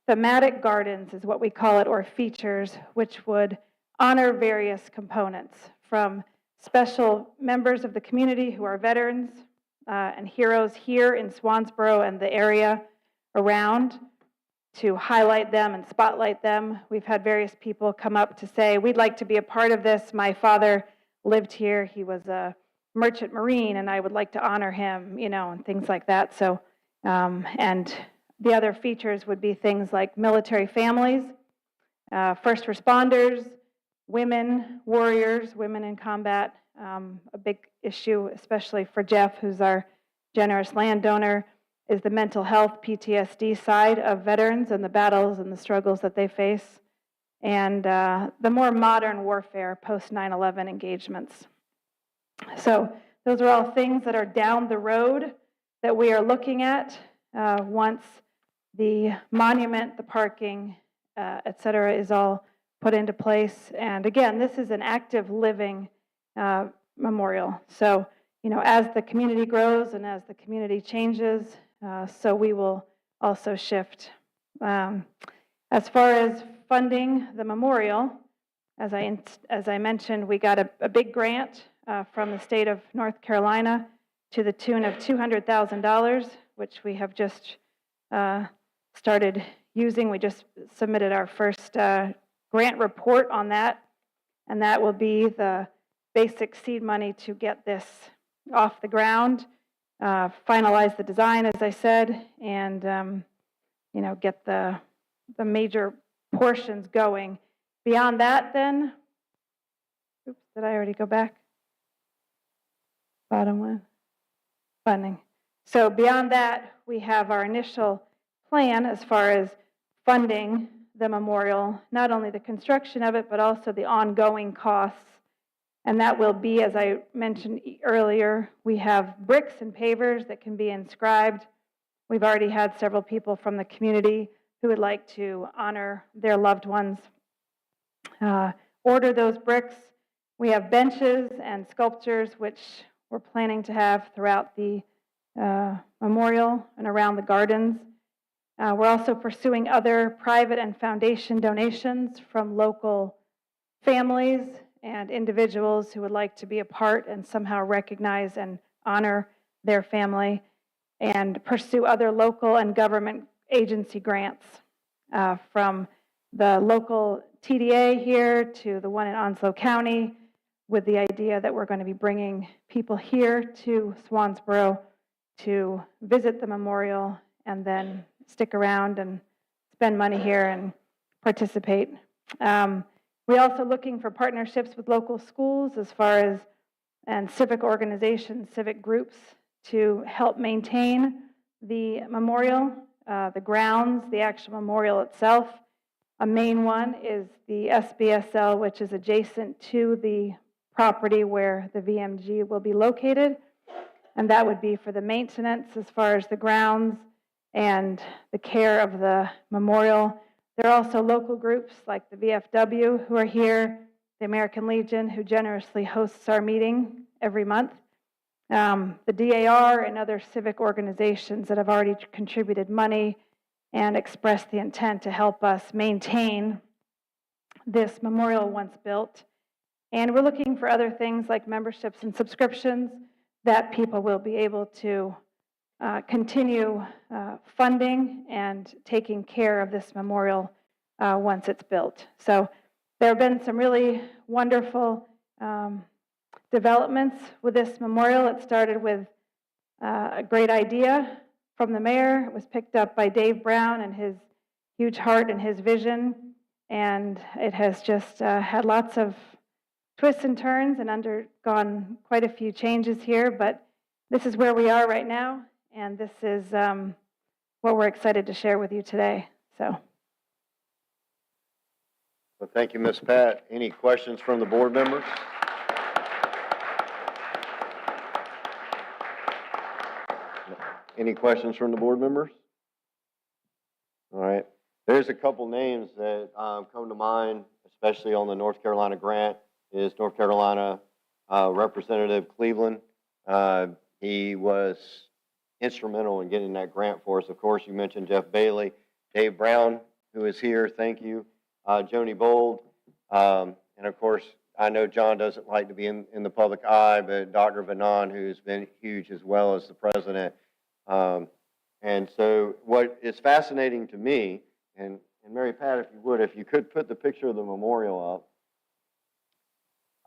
thematic gardens, is what we call it, or features, which would honor various components from special members of the community who are veterans and heroes here in Swansboro and the area around, to highlight them and spotlight them. We've had various people come up to say, we'd like to be a part of this. My father lived here. He was a merchant marine, and I would like to honor him, and things like that. So, and the other features would be things like military families, first responders, women warriors, women in combat, a big issue, especially for Jeff, who's our generous landowner, is the mental health PTSD side of veterans and the battles and the struggles that they face, and the more modern warfare post 9/11 engagements. So those are all things that are down the road that we are looking at once the monument, the parking, et cetera, is all put into place. And again, this is an active living memorial. So, as the community grows and as the community changes, so we will also shift. As far as funding the memorial, as I mentioned, we got a big grant from the state of North Carolina to the tune of $200,000, which we have just started using. We just submitted our first grant report on that, and that will be the basic seed money to get this off the ground, finalize the design, as I said, and get the major portions going. Beyond that, then, oops, did I already go back? Bottom one, funding. So beyond that, we have our initial plan as far as funding the memorial, not only the construction of it, but also the ongoing costs. And that will be, as I mentioned earlier, we have bricks and pavers that can be inscribed. We've already had several people from the community who would like to honor their loved ones order those bricks. We have benches and sculptures, which we're planning to have throughout the memorial and around the gardens. We're also pursuing other private and foundation donations from local families and individuals who would like to be a part and somehow recognize and honor their family, and pursue other local and government agency grants from the local TDA here to the one in Onslow County, with the idea that we're going to be bringing people here to Swansboro to visit the memorial and then stick around and spend money here and participate. We're also looking for partnerships with local schools as far as and civic organizations, civic groups to help maintain the memorial, the grounds, the actual memorial itself. A main one is the SBSL, which is adjacent to the property where the VMG will be located, and that would be for the maintenance as far as the grounds and the care of the memorial. There are also local groups like the VFW who are here, the American Legion, who generously hosts our meeting every month, the DAR and other civic organizations that have already contributed money and expressed the intent to help us maintain this memorial once built. And we're looking for other things like memberships and subscriptions that people will be able to continue funding and taking care of this memorial once it's built. So there have been some really wonderful developments with this memorial. It started with a great idea from the mayor. It was picked up by Dave Brown and his huge heart and his vision, and it has just had lots of twists and turns and undergone quite a few changes here, but this is where we are right now, and this is what we're excited to share with you today. So, Well, thank you, Ms. Pat. Any questions from the board members? Any questions from the board members? All right. There's a couple names that come to mind, especially on the North Carolina grant, is North Carolina Representative Cleveland. He was instrumental in getting that grant for us. Of course, you mentioned Jeff Bailey, Dave Brown, who is here, thank you, Joni Bold, and of course, I know John doesn't like to be in the public eye, but Dr. Vanan, who's been huge as well as the president. And so what is fascinating to me, and Mary Pat, if you would, if you could put the picture of the memorial up,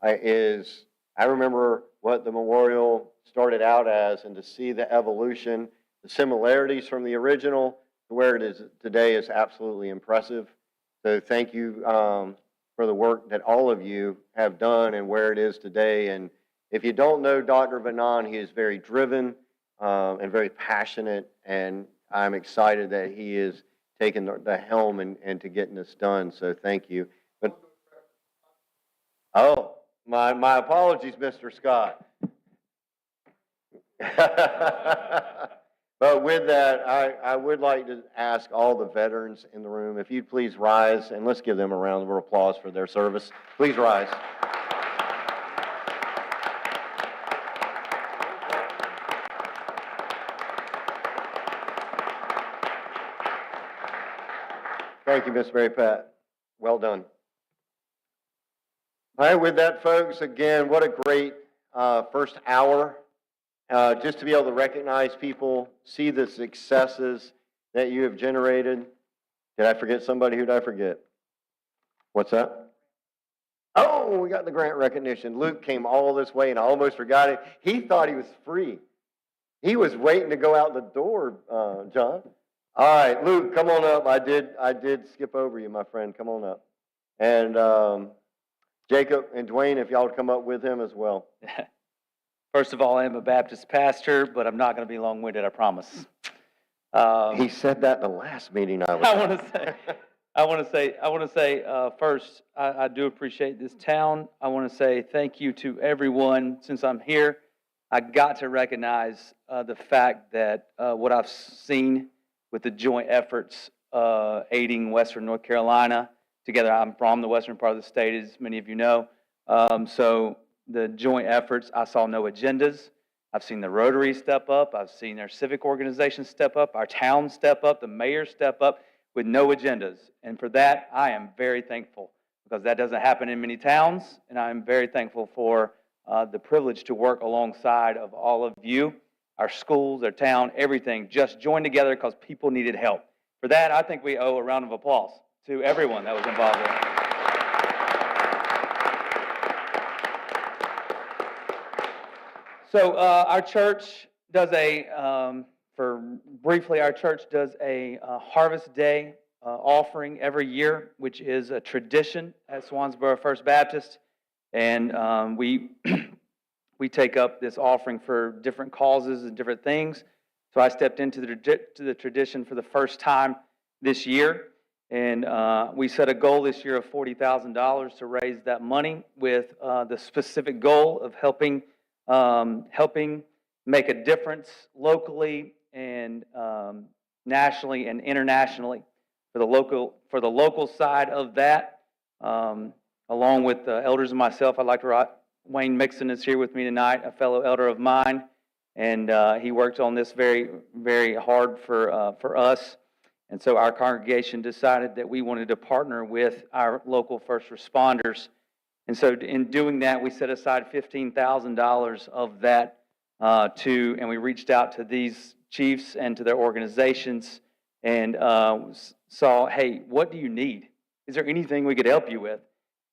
I remember what the memorial started out as, and to see the evolution, the similarities from the original to where it is today is absolutely impressive. So thank you for the work that all of you have done and where it is today. And if you don't know Dr. Vanan, he is very driven and very passionate, and I'm excited that he is taking the helm and to getting this done. So thank you. But oh, my apologies, Mr. Scott. But with that, I would like to ask all the veterans in the room, if you'd please rise, and let's give them a round of applause for their service. Please rise. Thank you, Miss Mary Pat. Well done. All right, with that, folks, again, what a great first hour. Just to be able to recognize people, see the successes that you have generated. Did I forget somebody? Who did I forget? What's that? Oh, we got the grant recognition. Luke came all this way, and I almost forgot it. He thought he was free. He was waiting to go out the door, John. All right, Luke, come on up. I did skip over you, my friend. Come on up. And Jacob and Dwayne, if y'all would come up with him as well. First of all, I am a Baptist pastor, but I'm not going to be long-winded, I promise. He said that in the last meeting I was at. I want to say first, I do appreciate this town. I want to say thank you to everyone. Since I'm here, I got to recognize the fact that what I've seen with the joint efforts aiding Western North Carolina together. I'm from the western part of the state, as many of you know. So the joint efforts, I saw no agendas. I've seen the Rotary step up. I've seen our civic organizations step up, our town step up, the mayor step up with no agendas. And for that, I am very thankful, because that doesn't happen in many towns. And I'm very thankful for the privilege to work alongside of all of you, our schools, our town, everything, just joined together because people needed help. For that, I think we owe a round of applause to everyone that was involved in it. So our church does our church does a Harvest Day offering every year, which is a tradition at Swansboro First Baptist. And we take up this offering for different causes and different things. So I stepped into the tradition for the first time this year. And we set a goal this year of $40,000 to raise that money, with the specific goal of helping make a difference locally and nationally and internationally. For the local side of that, along with the elders and myself, I'd like to Wayne Mixon is here with me tonight, a fellow elder of mine, and he worked on this very, very hard for us. And so our congregation decided that we wanted to partner with our local first responders. And so in doing that, we set aside $15,000 of that and we reached out to these chiefs and to their organizations and saw, hey, what do you need? Is there anything we could help you with?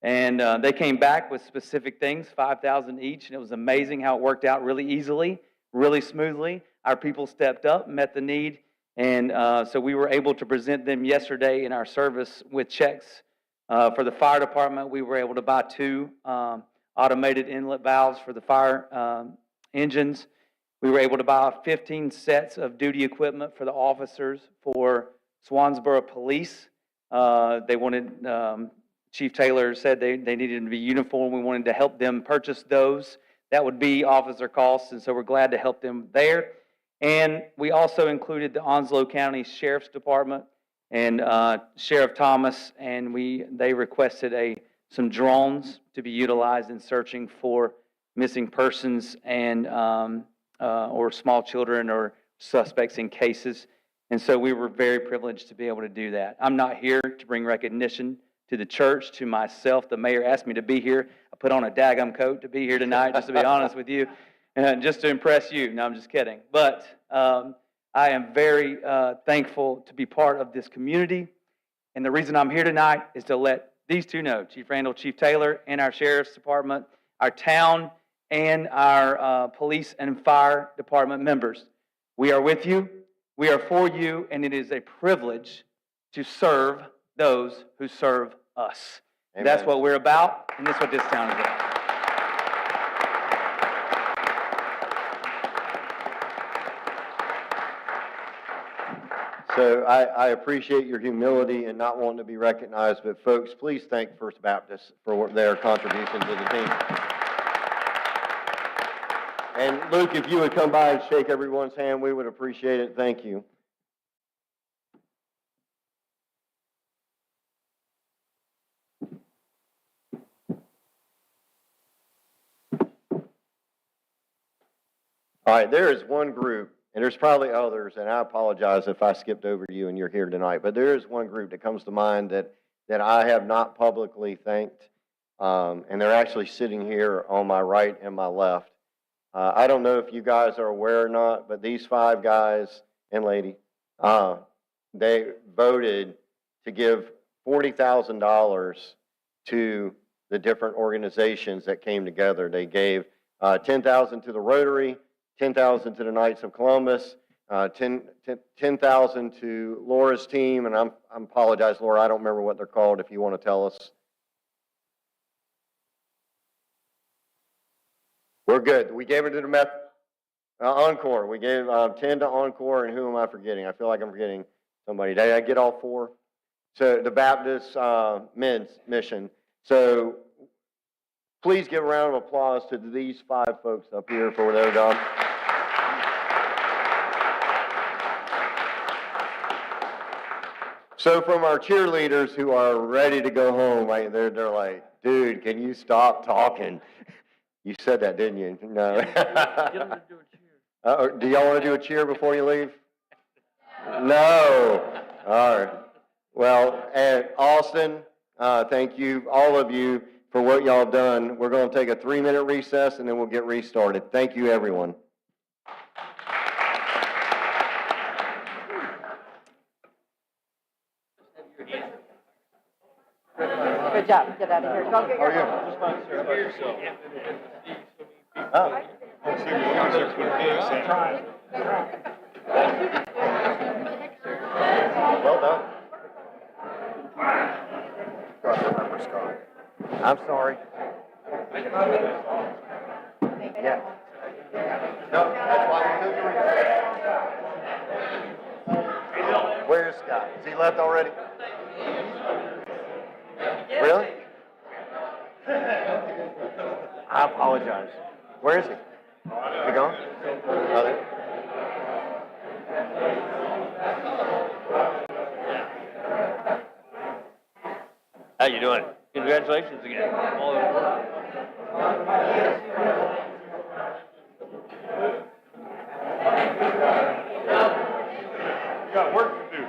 And they came back with specific things, $5,000 each, and it was amazing how it worked out really easily, really smoothly. Our people stepped up, met the need, and so we were able to present them yesterday in our service with checks. For the fire department, we were able to buy 2 automated inlet valves for the fire engines. We were able to buy 15 sets of duty equipment for the officers for Swansboro Police. They wanted, Chief Taylor said they needed to be uniform. We wanted to help them purchase those. That would be officer costs, and so we're glad to help them there. And we also included the Onslow County Sheriff's Department and Sheriff Thomas, and they requested some drones to be utilized in searching for missing persons and or small children or suspects in cases. And so we were very privileged to be able to do that. I'm not here to bring recognition to the church, to myself. The mayor asked me to be here. I put on a daggum coat to be here tonight, just to be honest with you, and just to impress you. No, I'm just kidding. But I am very thankful to be part of this community. And the reason I'm here tonight is to let these 2 know, Chief Randall, Chief Taylor, and our Sheriff's Department, our town, and our police and fire department members. We are with you. We are for you, and it is a privilege to serve those who serve us. That's Amen. what we're about, and that's what this town is about. So I appreciate your humility and not wanting to be recognized, but folks, please thank First Baptist for their contribution to the team. And Luke, if you would come by and shake everyone's hand, we would appreciate it. Thank you. All right, there is one group, and there's probably others, and I apologize if I skipped over you and you're here tonight, but there is one group that comes to mind that I have not publicly thanked, and they're actually sitting here on my right and my left. I don't know if you guys are aware or not, but these 5 guys and lady, they voted to give $40,000 to the different organizations that came together. They gave $10,000 to the Rotary, $10,000 to the Knights of Columbus, $10,000 to Laura's team, and I apologize, Laura, I don't remember what they're called. If you want to tell us. We're good. We gave it to the Encore. We gave 10 to Encore, and who am I forgetting? I feel like I'm forgetting somebody. Did I get all 4? So the Baptist Men's Mission. So please give a round of applause to these 5 folks up here for their job. So from our cheerleaders who are ready to go home, right, they're like, dude, can you stop talking? You said that, didn't you? No. Get them to do a cheer. Do y'all want to do a cheer before you leave? No. All right. Well, and Austin, thank you, all of you, for what y'all have done. We're going to take a 3-minute recess, and then we'll get restarted. Thank you, everyone. Good job. Get out of here. Go get your. How are you? Just fine, sir. How about yourself? Oh. Well done. I'm sorry. Yeah. No, that's why we took the recess. Where's Scott? Is he left already? Really? I apologize. Where is he? He gone? Oh, there. How you doing? Congratulations again. All over. You got work to do.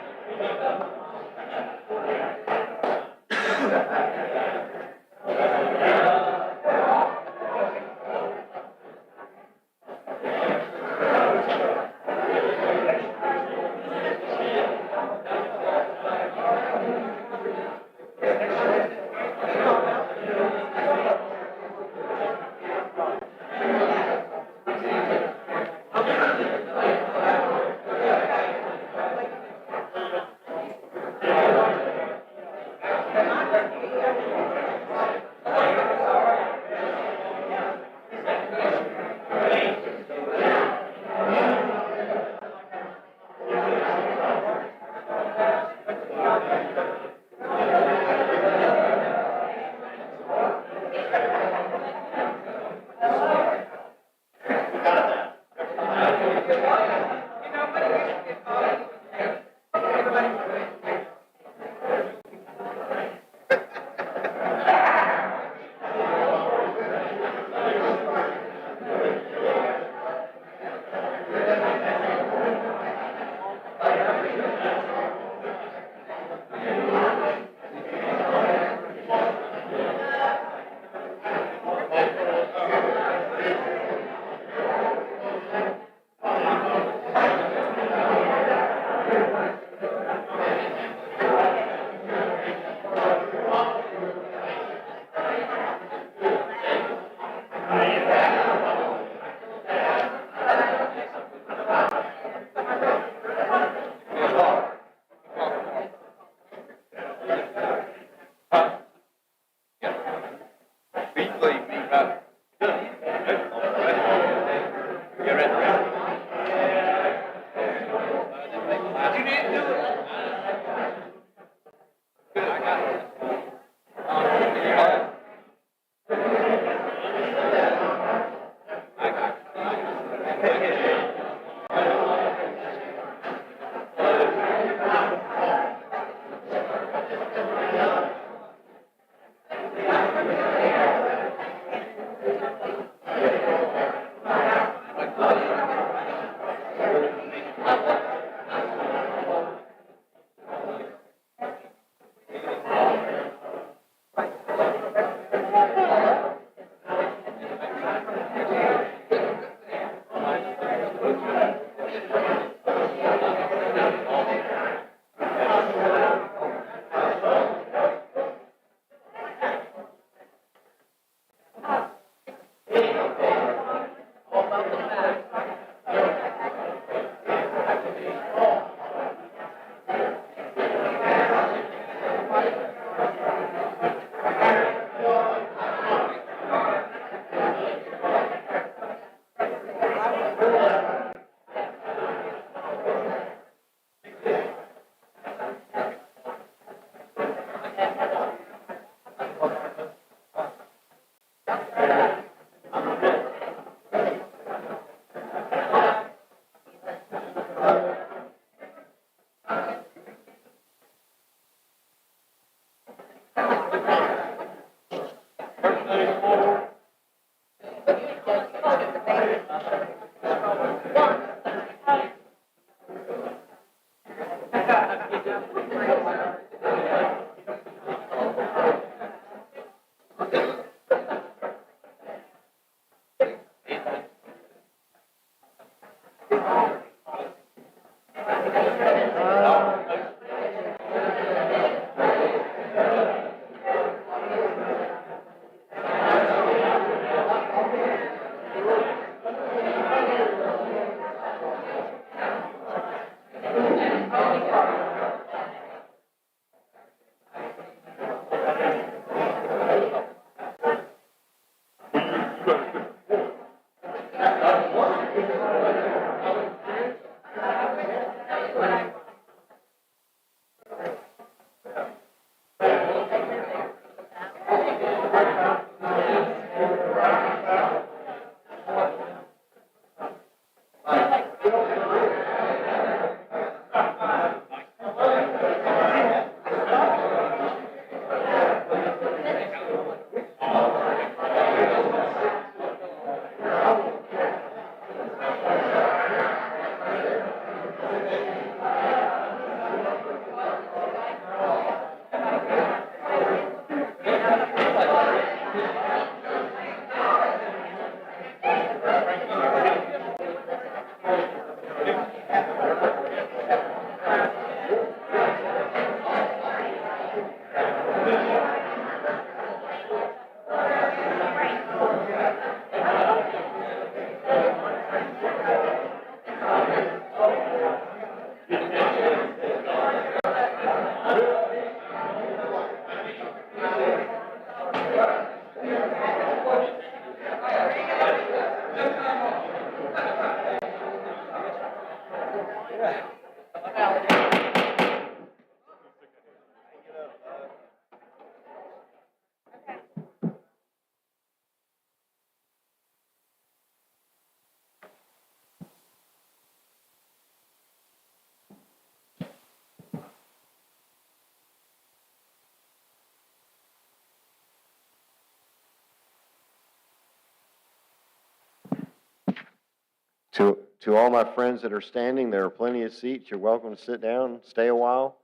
To all my friends that are standing, there are plenty of seats. You're welcome to sit down, stay a while.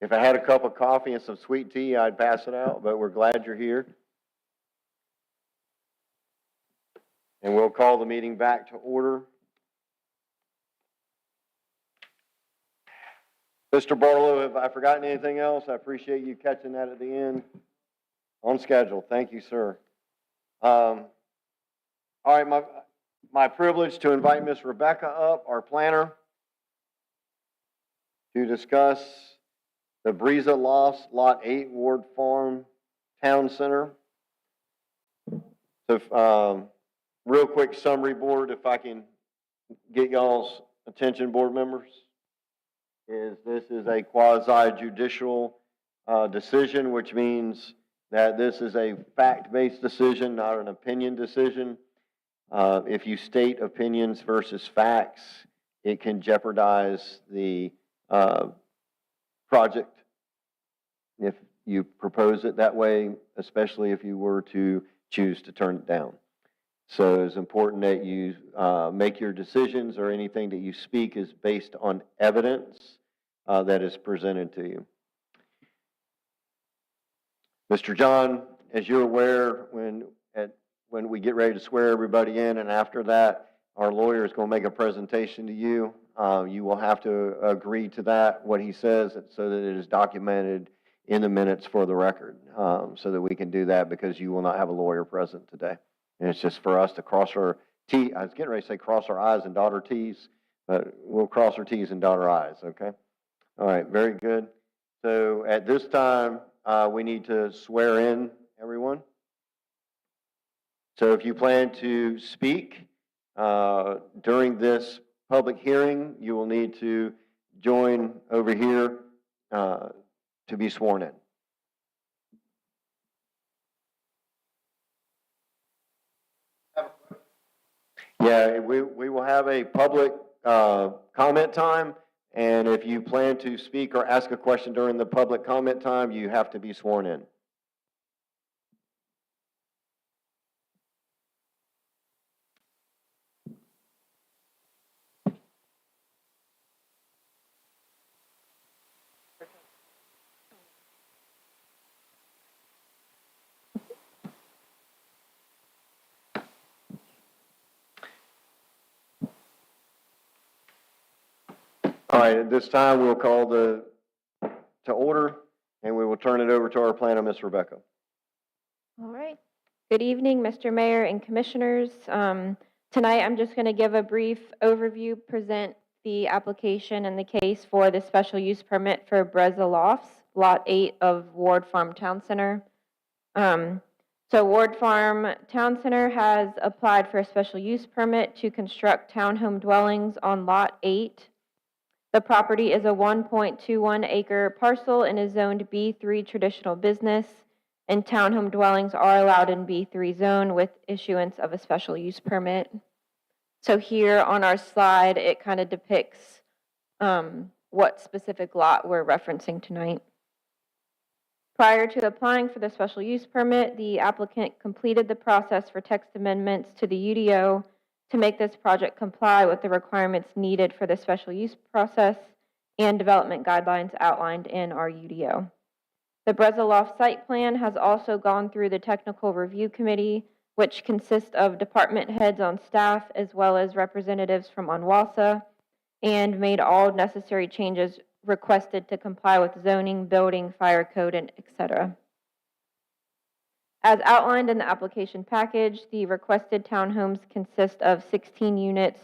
If I had a cup of coffee and some sweet tea, I'd pass it out, but we're glad you're here. And we'll call the meeting back to order. Mr. Barlow, have I forgotten anything else? I appreciate you catching that at the end. On schedule. Thank you, sir. All right, my privilege to invite Miss Rebecca up, our planner, to discuss the Breeza Lofts, Lot 8, Ward Farm, Town Center. So, real quick summary, board, if I can get y'all's attention, board members, this is a quasi-judicial decision, which means that this is a fact-based decision, not an opinion decision. If you state opinions versus facts, it can jeopardize the project if you propose it that way, especially if you were to choose to turn it down. So it's important that you make your decisions, or anything that you speak is based on evidence that is presented to you. Mr. John, as you're aware, when we get ready to swear everybody in, and after that, our lawyer is going to make a presentation to you. You will have to agree to that, what he says, so that it is documented in the minutes for the record, so that we can do that, because you will not have a lawyer present today. And it's just for us to cross our T. I was getting ready to say cross our I's and dot our T's, but we'll cross our T's and dot our I's, okay? All right, very good. So at this time, we need to swear in everyone. So if you plan to speak during this public hearing, you will need to join over here to be sworn in. Yeah, we will have a public comment time, and if you plan to speak or ask a question during the public comment time, you have to be sworn in. All right, at this time, we'll call to order, and we will turn it over to our planner, Ms. Rebecca. All right. Good evening, Mr. Mayor and Commissioners. Tonight, I'm just going to give a brief overview, present the application and the case for the special use permit for Breeza Lofts, Lot 8 of Ward Farm Town Center. So Ward Farm Town Center has applied for a special use permit to construct townhome dwellings on Lot 8. The property is a 1.21 acre parcel and is zoned B3 traditional business, and townhome dwellings are allowed in B3 zone with issuance of a special use permit. So here on our slide, it kind of depicts what specific lot we're referencing tonight. Prior to applying for the special use permit, the applicant completed the process for text amendments to the UDO to make this project comply with the requirements needed for the special use process and development guidelines outlined in our UDO. The Breeza Loft site plan has also gone through the technical review committee, which consists of department heads on staff as well as representatives from ONWASA, and made all necessary changes requested to comply with zoning, building, fire code, and etc. As outlined in the application package, the requested townhomes consist of 16 units,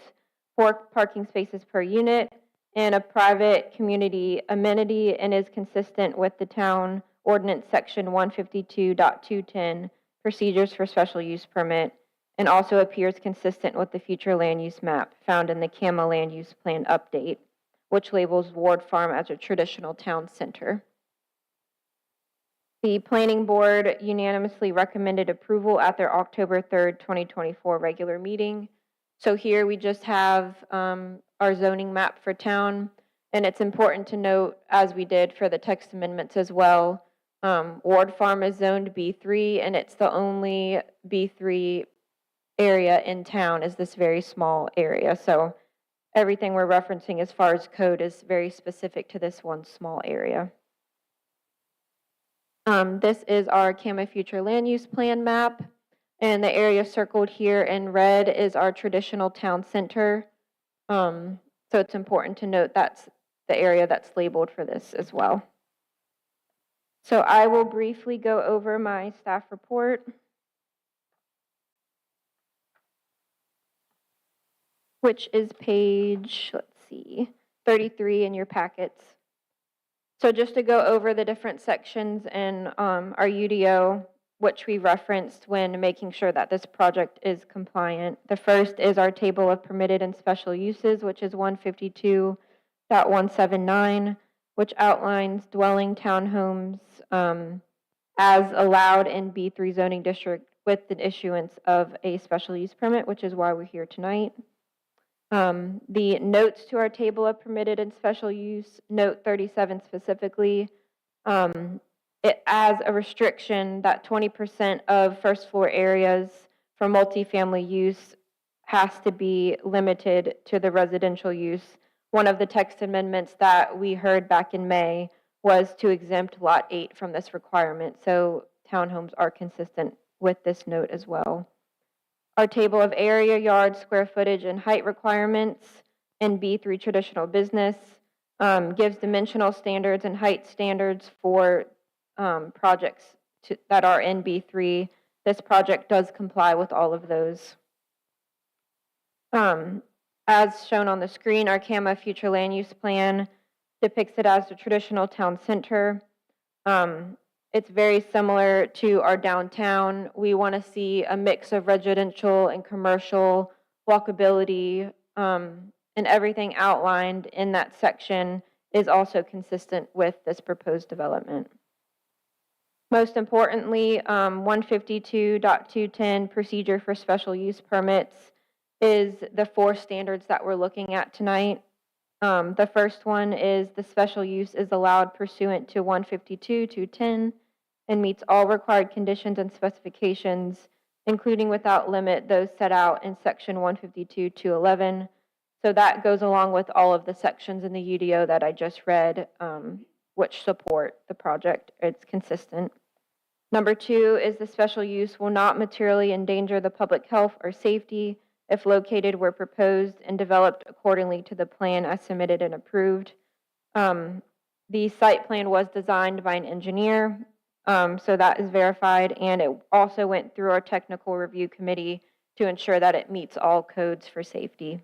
4 parking spaces per unit, and a private community amenity, and is consistent with the town ordinance section 152.210, procedures for special use permit, and also appears consistent with the future land use map found in the CAMA land use plan update, which labels Ward Farm as a traditional town center. The Planning Board unanimously recommended approval at their October 3rd, 2024 regular meeting. So here we just have our zoning map for town, and it's important to note, as we did for the text amendments as well, Ward Farm is zoned B3, and it's the only B3 area in town is this very small area. So everything we're referencing as far as code is very specific to this one small area. This is our CAMA future land use plan map, and the area circled here in red is our traditional town center. So it's important to note that's the area that's labeled for this as well. So I will briefly go over my staff report, which is page, let's see, 33 in your packets. So just to go over the different sections in our UDO, which we referenced when making sure that this project is compliant. The first is our table of permitted and special uses, which is 152.179, which outlines dwelling townhomes as allowed in B3 zoning district with the issuance of a special use permit, which is why we're here tonight. The notes to our table of permitted and special use, note 37 specifically, it as a restriction that 20% of first floor areas for multifamily use has to be limited to the residential use. One of the text amendments that we heard back in May was to exempt Lot 8 from this requirement, so townhomes are consistent with this note as well. Our table of area, yard, square footage, and height requirements in B3 traditional business gives dimensional standards and height standards for projects that are in B3. This project does comply with all of those. As shown on the screen, our CAMA future land use plan depicts it as a traditional town center. It's very similar to our downtown. We want to see a mix of residential and commercial walkability, and everything outlined in that section is also consistent with this proposed development. Most importantly, 152.210 procedure for special use permits is the 4 standards that we're looking at tonight. The first one is the special use is allowed pursuant to 152.210 and meets all required conditions and specifications, including without limit those set out in section 152.211. So that goes along with all of the sections in the UDO that I just read, which support the project. It's consistent. Number 2 is the special use will not materially endanger the public health or safety if located where proposed and developed accordingly to the plan as submitted and approved. The site plan was designed by an engineer, so that is verified, and it also went through our technical review committee to ensure that it meets all codes for safety.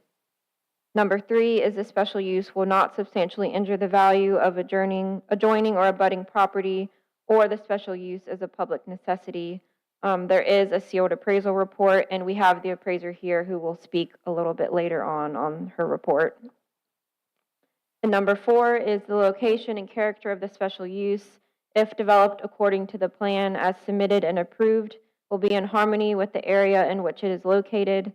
Number 3 is the special use will not substantially injure the value of adjoining or abutting property, or the special use is a public necessity. There is a sealed appraisal report, and we have the appraiser here who will speak a little bit later on her report. And number 4 is the location and character of the special use, if developed according to the plan as submitted and approved, will be in harmony with the area in which it is located.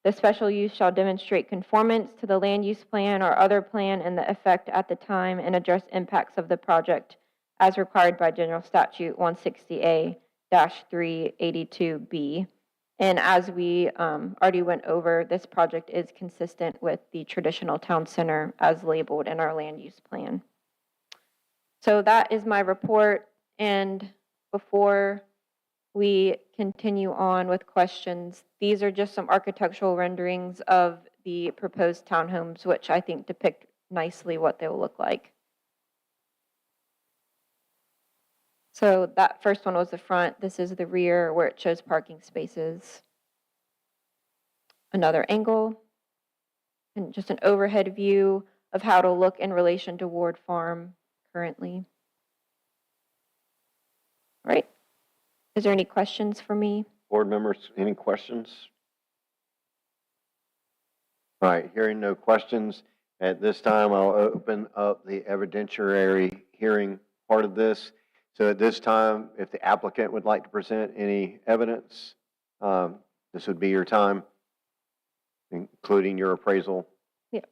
The special use shall demonstrate conformance to the land use plan or other plan in the effect at the time and address impacts of the project as required by General Statute 160A-382B. And as we already went over, this project is consistent with the traditional town center as labeled in our land use plan. So that is my report, and before we continue on with questions, these are just some architectural renderings of the proposed townhomes, which I think depict nicely what they will look like. So that first one was the front. This is the rear where it shows parking spaces. Another angle, and just an overhead view of how to look in relation to Ward Farm currently. All right. Is there any questions for me? Board members, any questions? All right, hearing no questions, at this time I'll open up the evidentiary hearing part of this. So at this time, if the applicant would like to present any evidence, this would be your time, including your appraisal. Yeah.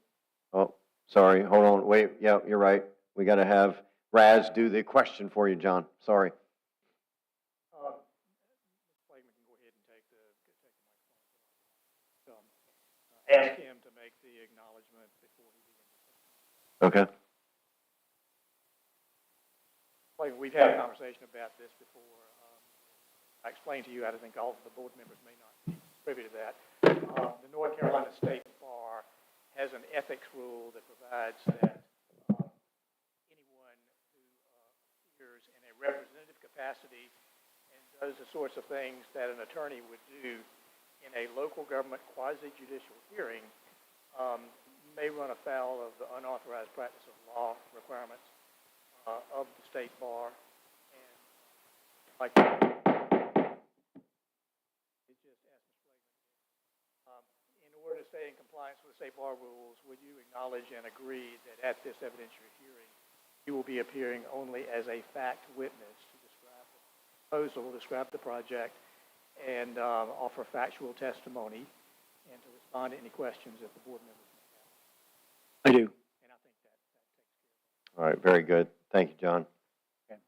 Oh, sorry, hold on, wait, yeah, you're right. We got to have Raz do the question for you, John, sorry. Okay. Like, we've had a conversation about this before. I explained to you, I think all of the board members may not be privy to that. The North Carolina State Bar has an ethics rule that provides that anyone who appears in a representative capacity and does the sorts of things that an attorney would do in a local government quasi-judicial hearing may run afoul of the unauthorized practice of law requirements of the state bar. And like it just asked Ms. Flagrant, in order to stay in compliance with the state bar rules, would you acknowledge and agree that at this evidentiary hearing, you will be appearing only as a fact witness to describe the proposal, describe the project, and offer factual testimony, and to respond to any questions that the board members may have? I do. And I think that takes care of it. All right, very good. Thank you, John. Okay.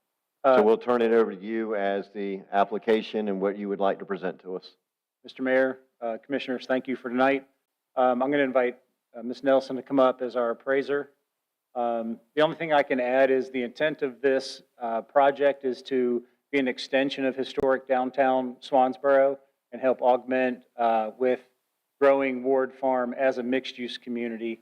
So we'll turn it over to you as the application and what you would like to present to us. Mr. Mayor, Commissioners, thank you for tonight. I'm going to invite Ms. Nelson to come up as our appraiser. The only thing I can add is the intent of this project is to be an extension of historic downtown Swansboro and help augment with growing Ward Farm as a mixed-use community.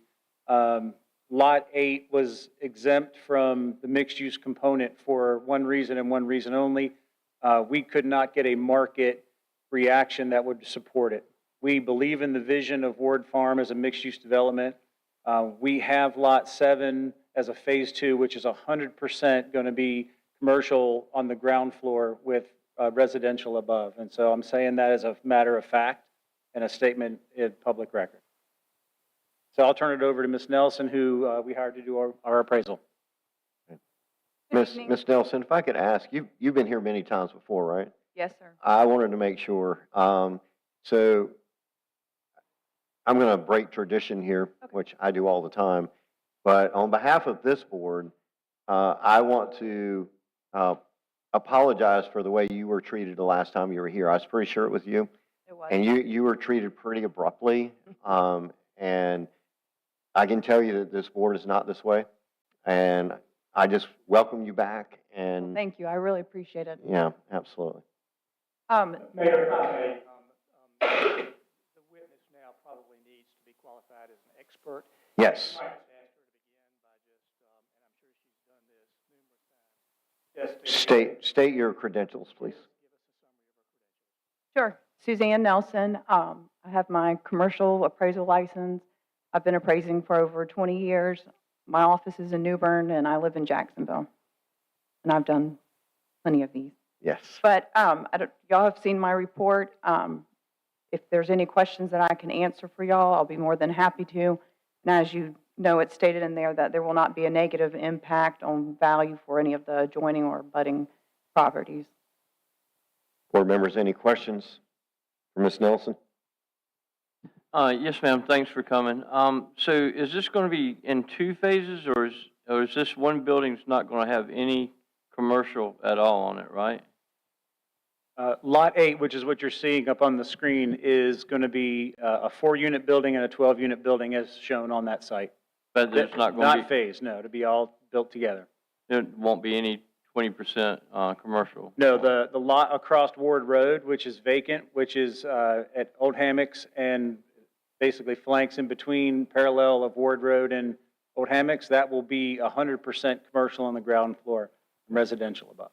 Lot 8 was exempt from the mixed-use component for one reason and one reason only. We could not get a market reaction that would support it. We believe in the vision of Ward Farm as a mixed-use development. We have Lot 7 as a Phase 2, which is 100% going to be commercial on the ground floor with residential above. And so I'm saying that as a matter of fact and a statement in public record. So I'll turn it over to Ms. Nelson, who we hired to do our appraisal. Ms. Nelson, if I could ask, you've been here many times before, right? Yes, sir. I wanted to make sure. So I'm going to break tradition here, which I do all the time. But on behalf of this board, I want to apologize for the way you were treated the last time you were here. I was pretty sure it was you. It was. And you were treated pretty abruptly. And I can tell you that this board is not this way. And I just welcome you back. And Thank you. I really appreciate it. yeah, absolutely. Mayor, if I may, the witness now probably needs to be qualified as an expert. Yes. I might just ask her to begin by just, and I'm sure she's done this numerous times, just to State your credentials, please. give us a summary of her credentials. Sure. Suzanne Nelson. I have my commercial appraisal license. I've been appraising for over 20 years. My office is in New Bern, and I live in Jacksonville. And I've done plenty of these. Yes. But y'all have seen my report. If there's any questions that I can answer for y'all, I'll be more than happy to. And as you know, it's stated in there that there will not be a negative impact on value for any of the adjoining or abutting properties. Board members, any questions for Ms. Nelson? Yes, ma'am. Thanks for coming. So is this going to be in two phases, or is this one building's not going to have any commercial at all on it, right? Lot 8, which is what you're seeing up on the screen, is going to be a 4-unit building and a 12-unit building as shown on that site. But there's not going to be... Not phased, no, to be all built together. There won't be any 20% commercial? No, the lot across Ward Road, which is vacant, which is at Old Hammocks and basically flanks in between, parallel of Ward Road and Old Hammocks, that will be 100% commercial on the ground floor, residential above.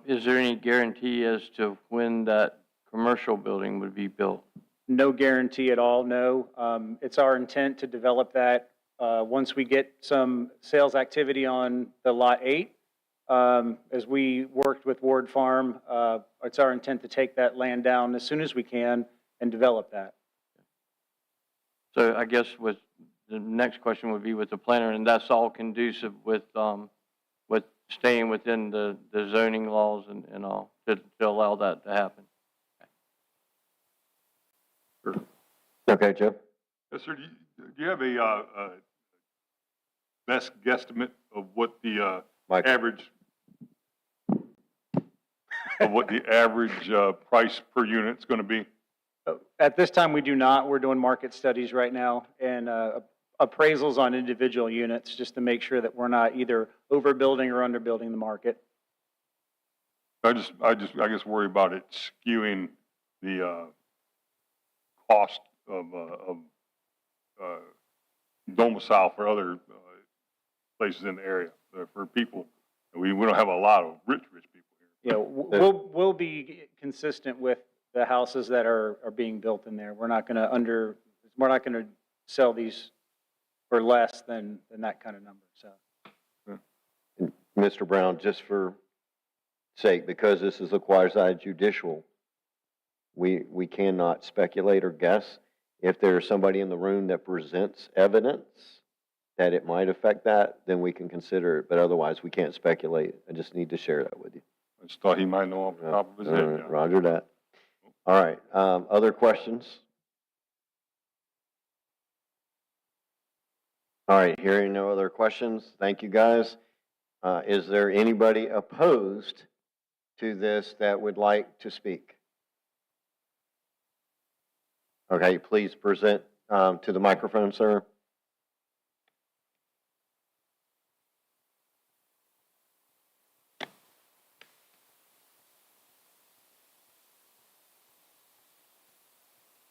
Is there any guarantee as to when that commercial building would be built? No guarantee at all, no. It's our intent to develop that once we get some sales activity on the Lot 8. As we worked with Ward Farm, it's our intent to take that land down as soon as we can and develop that. So I guess with the next question would be with the planner, and that's all conducive with staying within the zoning laws and all to allow that to happen. Okay, Joe? Yes, sir. Do you have a best guesstimate of what the Mike. average price per unit is going to be? At this time, we do not. We're doing market studies right now, and appraisals on individual units, just to make sure that we're not either overbuilding or underbuilding the market. I guess worry about it skewing the, cost of domicile for other, places in the area, for people. We don't have a lot of rich people here. Yeah, we'll be consistent with the houses that are being built in there. We're not gonna sell these for less than that kind of number, so. Mr. Brown, just for sake, because this is a quasi judicial, we cannot speculate or guess. If there's somebody in the room that presents evidence that it might affect that, then we can consider it, but otherwise we can't speculate. I just need to share that with you. I just thought he might know off the top of his head. Yeah. Roger that. All right, other questions? All right, hearing no other questions, thank you guys. Is there anybody opposed to this that would like to speak? Okay, please present to the microphone, sir.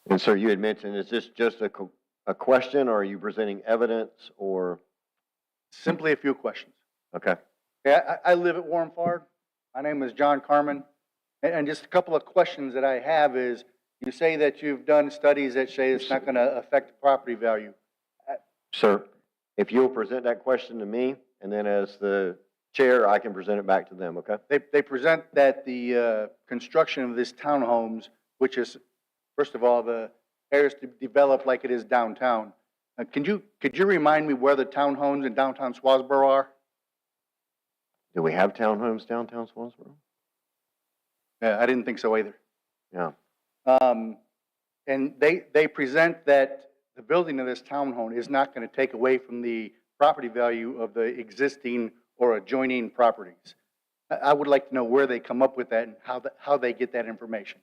And sir, you had mentioned, is this just a question, or are you presenting evidence, or? Simply a few questions. Okay. Yeah, I live at Warren Farm. My name is John Carmen. And just a couple of questions that I have is, you say that you've done studies that say it's not going to affect the property value. Sir, if you'll present that question to me, and then as the chair, I can present it back to them, okay? They present that the construction of this townhomes, which is, first of all, the areas to develop like it is downtown. Could you remind me where the townhomes in downtown Swasboro are? Do we have townhomes downtown Swansboro? Yeah, I didn't think so either. Yeah. And they present that the building of this townhome is not going to take away from the property value of the existing or adjoining properties. I would like to know where they come up with that and how they get that information.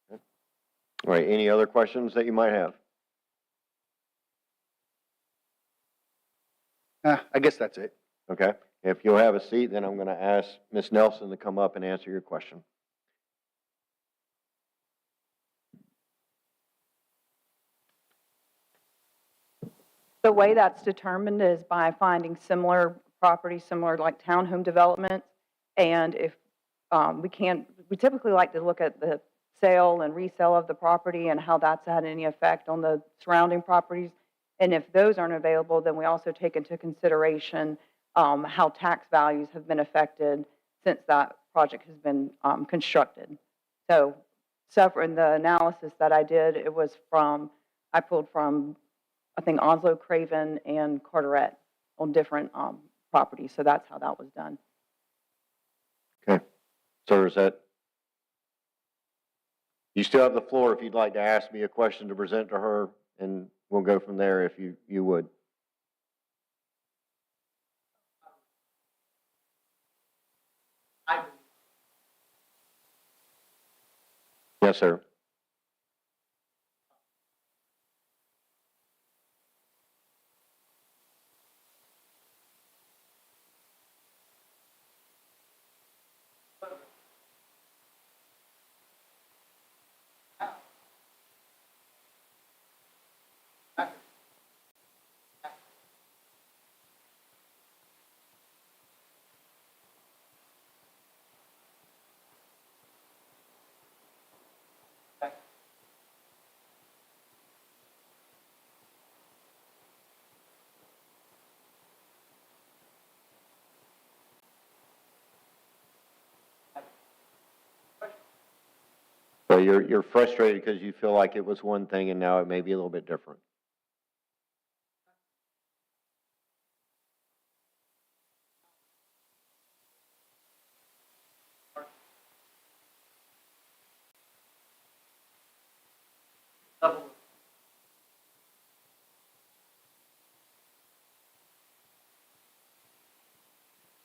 All right, any other questions that you might have? I guess that's it. Okay, if you'll have a seat, then I'm going to ask Ms. Nelson to come up and answer your question. The way that's determined is by finding similar properties, similar like townhome developments. And if we typically like to look at the sale and resale of the property and how that's had any effect on the surrounding properties. And if those aren't available, then we also take into consideration how tax values have been affected since that project has been constructed. So in the analysis that I did, I pulled from, I think, Onslow, Craven, and Carteret on different properties. So that's how that was done. Okay. Sir, you still have the floor if you'd like to ask me a question to present to her, and we'll go from there if you would. Yes, sir. So you're frustrated because you feel like it was one thing and now it may be a little bit different.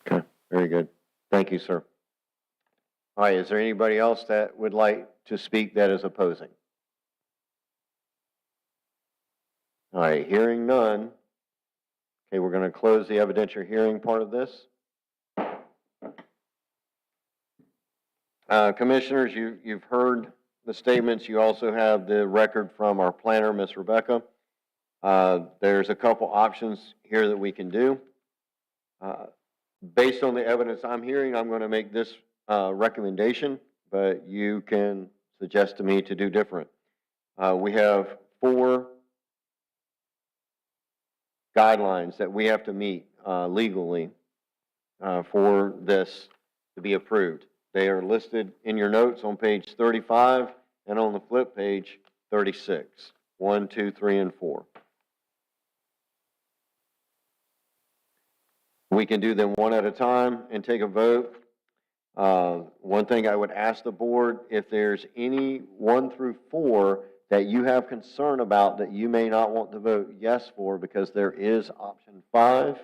Okay, very good. Thank you, sir. All right, is there anybody else that would like to speak that is opposing? All right, hearing none. Okay, we're going to close the evidentiary hearing part of this. Commissioners, you've heard the statements. You also have the record from our planner, Ms. Rebecca. There's a couple options here that we can do. Based on the evidence I'm hearing, I'm going to make this recommendation, but you can suggest to me to do different. We have 4 guidelines that we have to meet legally for this to be approved. They are listed in your notes on page 35 and on the flip page 36. 1, 2, 3, and 4. We can do them one at a time and take a vote. One thing I would ask the board, if there's any 1 through 4 that you have concern about that you may not want to vote yes for, because there is option 5,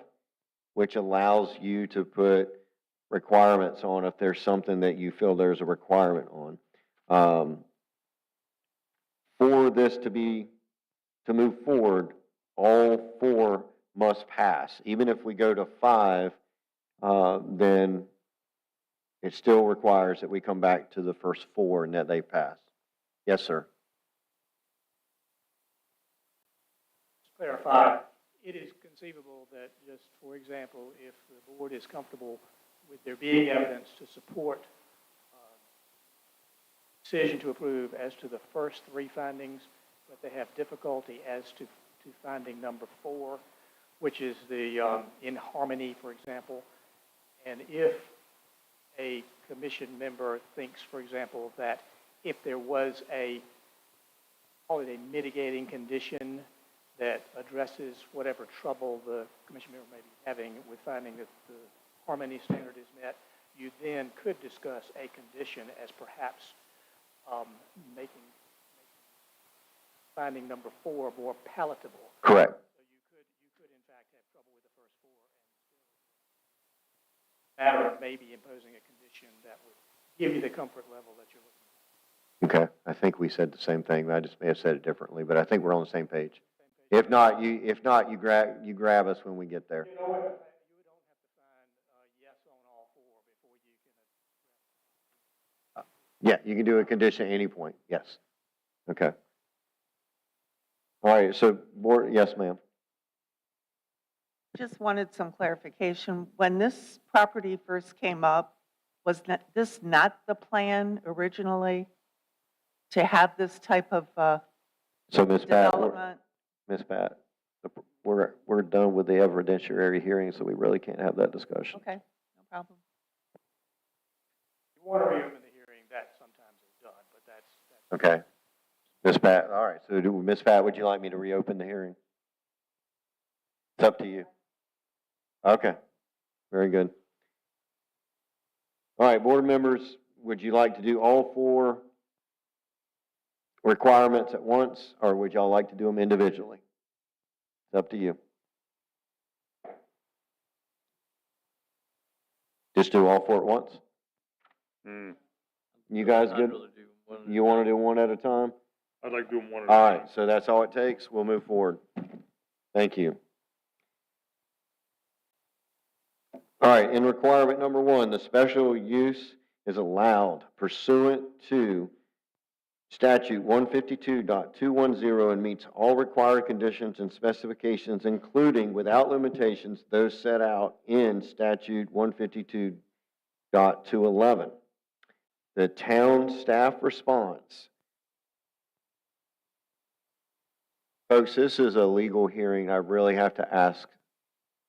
which allows you to put requirements on if there's something that you feel there's a requirement on. For this to move forward, all 4 must pass. Even if we go to 5, then it still requires that we come back to the first 4 and that they pass. Yes, sir. To clarify, it is conceivable that just, for example, if the board is comfortable with there being evidence to support decision to approve as to the first 3 findings, but they have difficulty as to finding number 4, which is the in harmony, for example. And if a commission member thinks, for example, that if there was call it a mitigating condition that addresses whatever trouble the commission member may be having with finding that the harmony standard is met, you then could discuss a condition as perhaps making finding number 4 more palatable. Correct. So you could in fact have trouble with the first 4 and matter of maybe imposing a condition that would give you the comfort level that you're looking for. Okay, I think we said the same thing. I just may have said it differently, but I think we're on the same page. If not, you grab us when we get there. You don't have to find yes on all 4 before you can. Yeah, you can do a condition at any point. Yes. Okay. All right. So, board. Yes, ma'am. Just wanted some clarification. When this property first came up, was this not the plan originally to have this type of So, Ms. Pat, development? Ms. Pat, we're done with the evidentiary hearing, so we really can't have that discussion. Okay, no problem. You want to reopen the hearing, that sometimes is done, but that's Okay. Ms. Pat, all right. So, Ms. Pat, would you like me to reopen the hearing? It's up to you. Okay. Very good. All right, board members, would you like to do all 4 requirements at once, or would y'all like to do them individually? It's up to you. Just do all 4 at once? You guys good? You want to do one at a time? I'd like to do them one at a time. All right, so that's all it takes. We'll move forward. Thank you. All right, in requirement number 1, the special use is allowed pursuant to Statute 152.210 and meets all required conditions and specifications, including without limitations those set out in Statute 152.211. The town staff response. Folks, this is a legal hearing. I really have to ask.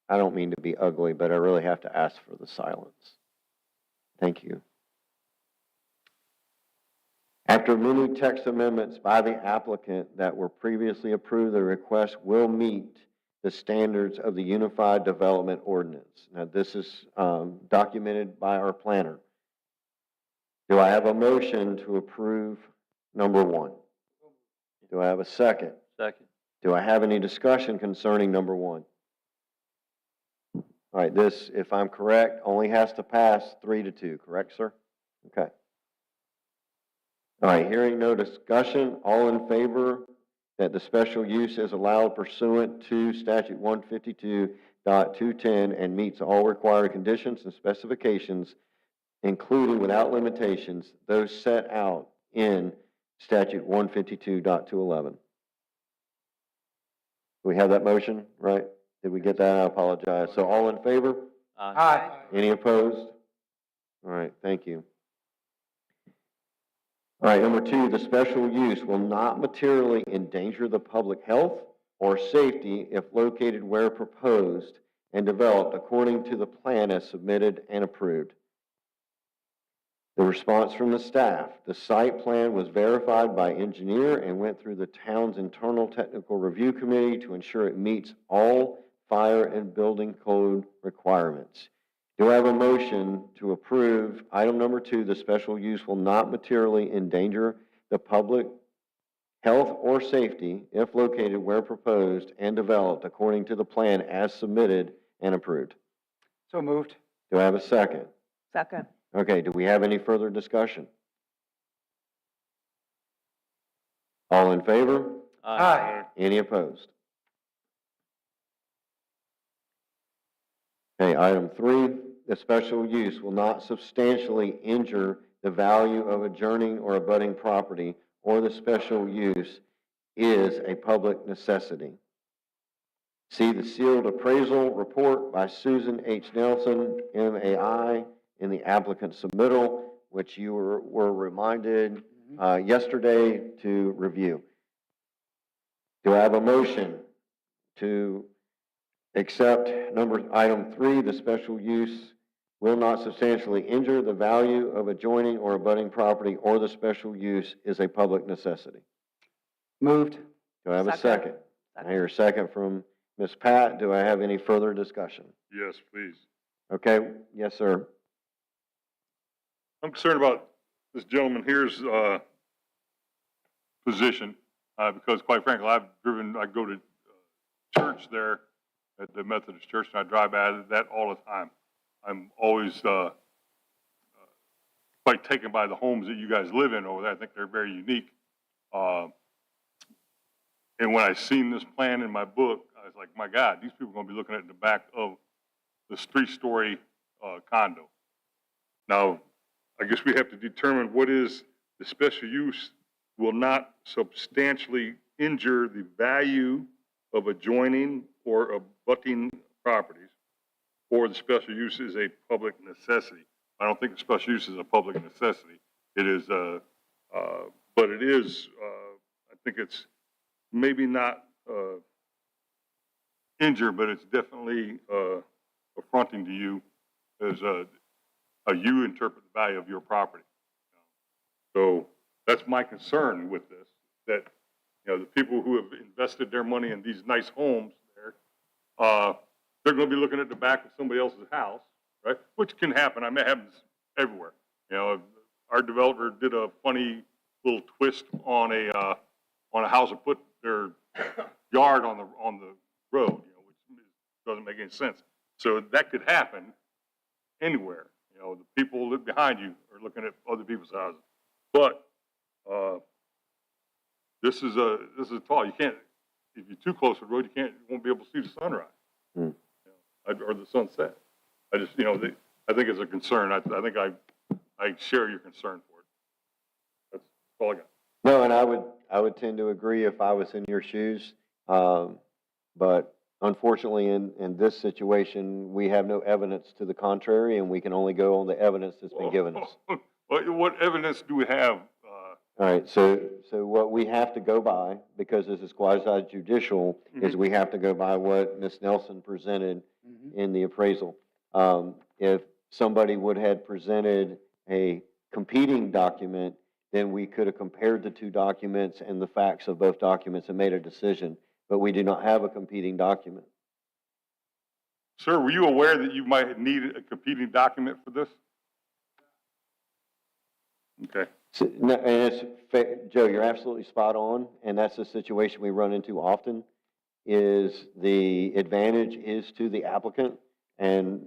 I don't mean to be ugly, but I really have to ask for the silence. Thank you. After many text amendments by the applicant that were previously approved, the request will meet the standards of the Unified Development Ordinance. Now, this is documented by our planner. Do I have a motion to approve number 1? Do I have a second? Second. Do I have any discussion concerning number 1? All right, this, if I'm correct, only has to pass 3-2, correct, sir? Okay. All right, hearing no discussion, all in favor that the special use is allowed pursuant to statute 152.210 and meets all required conditions and specifications, including without limitations those set out in statute 152.211. We have that motion, right? Did we get that? I apologize. So all in favor? Aye. Any opposed? All right, thank you. All right, number 2, the special use will not materially endanger the public health or safety if located where proposed and developed according to the plan as submitted and approved. The response from the staff: the site plan was verified by engineer and went through the town's internal technical review committee to ensure it meets all fire and building code requirements. Do I have a motion to approve item number 2, the special use will not materially endanger the public health or safety if located where proposed and developed according to the plan as submitted and approved? So moved. Do I have a second? Second. Okay, do we have any further discussion? All in favor? Aye. Any opposed? Okay, item 3, the special use will not substantially injure the value of adjoining or abutting property, or the special use is a public necessity. See the sealed appraisal report by Susan H. Nelson, MAI, in the applicant's submittal, which you were reminded yesterday to review. Do I have a motion to accept item 3, the special use will not substantially injure the value of adjoining or abutting property, or the special use is a public necessity? Moved. Do I have a Second. second? I hear a second from Ms. Pat. Do I have any further discussion? Yes, please. Okay, yes, sir. I'm concerned about this gentleman here's position, because quite frankly, I go to church there at the Methodist Church, and I drive by that all the time. I'm always quite taken by the homes that you guys live in over there. I think they're very unique. And when I seen this plan in my book, I was like, my God, these people are going to be looking at the back of this 3-story condo. Now, I guess we have to determine what is the special use will not substantially injure the value of adjoining or abutting properties, or the special use is a public necessity. I don't think the special use is a public necessity. It is, but it is, I think it's maybe not injure, but it's definitely affronting to you as how you interpret the value of your property. So that's my concern with this, that, you know, the people who have invested their money in these nice homes there, they're going to be looking at the back of somebody else's house, right? Which can happen. I mean, it happens everywhere. You know, our developer did a funny little twist on a house and put their yard on the road, you know, which doesn't make any sense. So that could happen anywhere. You know, the people who live behind you are looking at other people's houses. But this is tall. You can't, if you're too close to the road, you won't be able to see the sunrise. You know, or the sunset. I just, you know, I think it's a concern. I think I share your concern for it. That's all I got. No, and I would tend to agree if I was in your shoes. But unfortunately, in this situation, we have no evidence to the contrary, and we can only go on the evidence that's been given us. What evidence do we have? All right, so what we have to go by, because this is quasi-judicial, is we have to go by what Ms. Nelson presented in the appraisal. If somebody would have presented a competing document, then we could have compared the 2 documents and the facts of both documents and made a decision. But we do not have a competing document. Sir, were you aware that you might need a competing document for this? Okay. So, no, and it's Joe, you're absolutely spot on, and that's the situation we run into often, is the advantage is to the applicant, and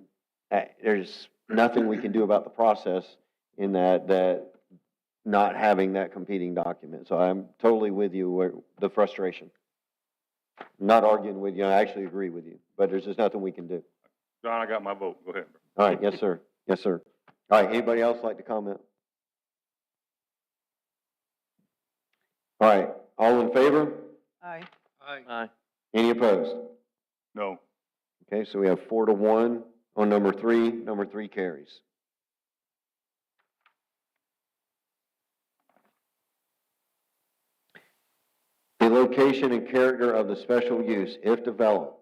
there's nothing we can do about the process in that not having that competing document. So I'm totally with you where the frustration. Not arguing with you, I actually agree with you, but there's just nothing we can do. John, I got my vote. Go ahead. All right, yes, sir. Yes, sir. All right, anybody else like to comment? All right, all in favor? Aye. Aye. Any opposed? No. Okay, so we have 4-1 on number 3. Number 3 carries. The location and character of the special use, if developed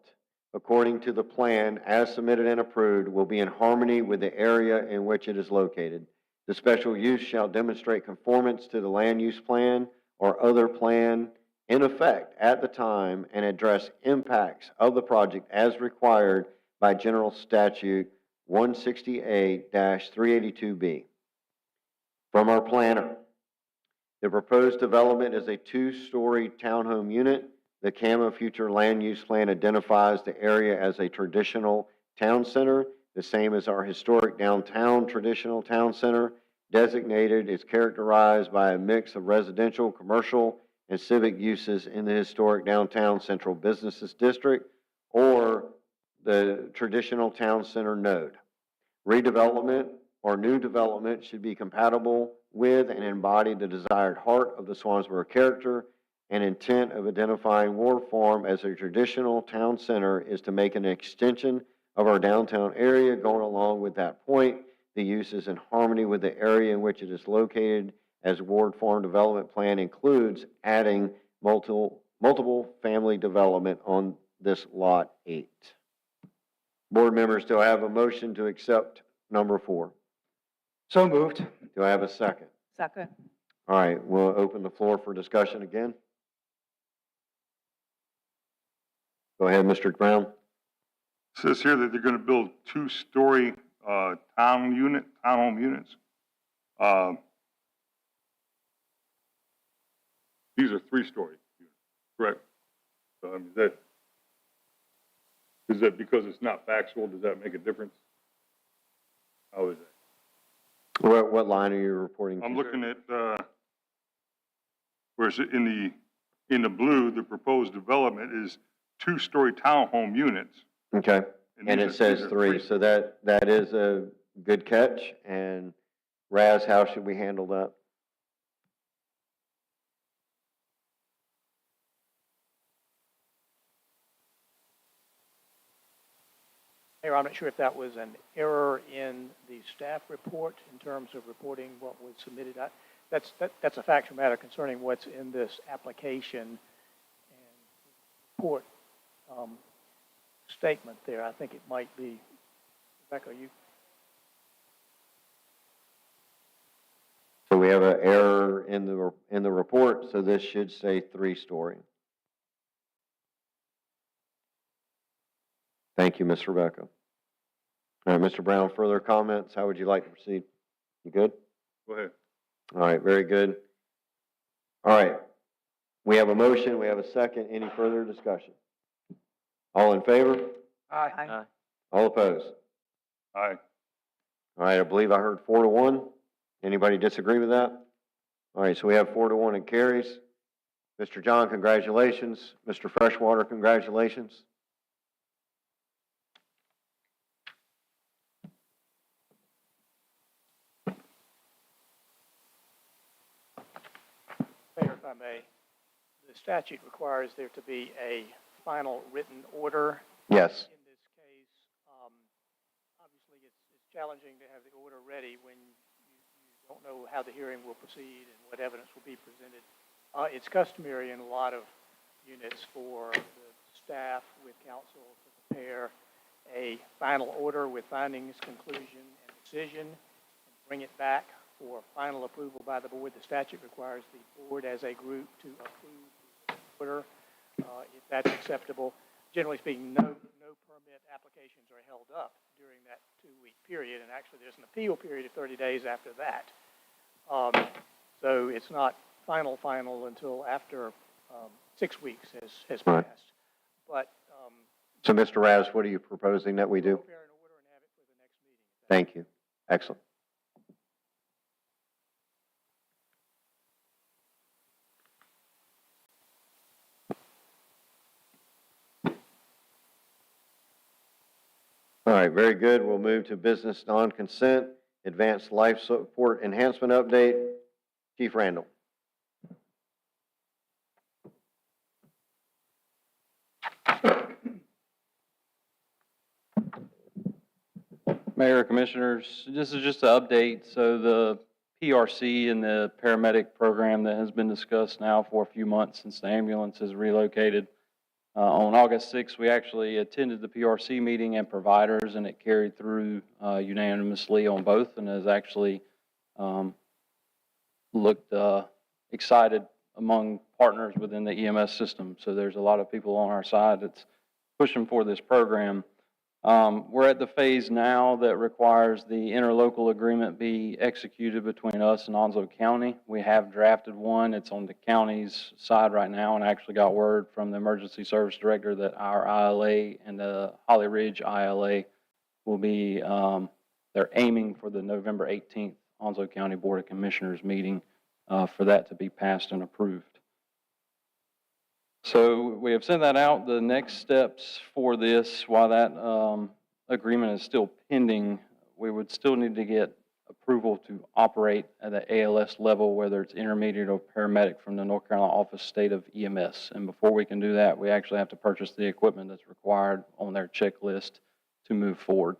according to the plan as submitted and approved, will be in harmony with the area in which it is located. The special use shall demonstrate conformance to the land use plan or other plan in effect at the time and address impacts of the project as required by General Statute 168-382B. From our planner, the proposed development is a 2-story townhome unit. The CAMA future land use plan identifies the area as a traditional town center, the same as our historic downtown traditional town center. Designated is characterized by a mix of residential, commercial, and civic uses in the historic downtown central businesses district or the traditional town center node. Redevelopment or new development should be compatible with and embody the desired heart of the Swansboro character and intent of identifying Ward Farm as a traditional town center is to make an extension of our downtown area. Going along with that point, the use is in harmony with the area in which it is located, as Ward Farm Development Plan includes adding multiple family development on this Lot 8. Board members, do I have a motion to accept number 4? So moved. Do I have a second? Second. All right, we'll open the floor for discussion again. Go ahead, Mr. Brown. It says here that they're going to build 2-story townhome units. These are 3-story units, correct? So, I mean, is that because it's not factual? Does that make a difference? How is that? What line are you reporting to? I'm looking at where it's in the blue, the proposed development is 2-story townhome units. Okay, and it these says are 3, so that is a good catch. And Raz, how should we handle that? Mayor, I'm not sure if that was an error in the staff report in terms of reporting what was submitted. That's a factual matter concerning what's in this application and report statement there. I think it might be, Rebecca, you? So we have an error in the report, so this should say 3-story. Thank you, Ms. Rebecca. All right, Mr. Brown, further comments? How would you like to proceed? You good? Go ahead. All right, very good. All right, we have a motion, we have a second. Any further discussion? All in favor? Aye. Aye. All opposed? Aye. All right, I believe I heard 4-1. Anybody disagree with that? All right, so we have 4-1 and carries. Mr. John, congratulations. Mr. Freshwater, congratulations. Mayor, if I may, the statute requires there to be a final written order. Yes. In this case, obviously, it's challenging to have the order ready when you don't know how the hearing will proceed and what evidence will be presented. It's customary in a lot of units for the staff with counsel to prepare a final order with findings, conclusion, and decision, and bring it back for final approval by the board. The statute requires the board as a group to approve the order, if that's acceptable. Generally speaking, no permit applications are held up during that 2-week period, and actually there's an appeal period of 30 days after that. So it's not final until after 6 weeks has Right. passed. But So, Mr. Raz, what are you proposing that we do? prepare an order and have it for the next meeting. Thank you. Excellent. All right, very good. We'll move to business non-consent, advanced life support enhancement update. Chief Randall. Mayor, Commissioners, this is just an update. So the PRC and the paramedic program that has been discussed now for a few months since the ambulance is relocated. On August 6th, we actually attended the PRC meeting and providers, and it carried through unanimously on both, and has actually looked excited among partners within the EMS system. So there's a lot of people on our side that's pushing for this program. We're at the phase now that requires the interlocal agreement be executed between us and Onslow County. We have drafted one. It's on the county's side right now, and I actually got word from the emergency service director that our ILA and the Holly Ridge ILA will be, they're aiming for the November 18th Onslow County Board of Commissioners meeting for that to be passed and approved. So we have sent that out. The next steps for this, while that agreement is still pending, we would still need to get approval to operate at the ALS level, whether it's intermediate or paramedic from the North Carolina Office State of EMS. And before we can do that, we actually have to purchase the equipment that's required on their checklist to move forward.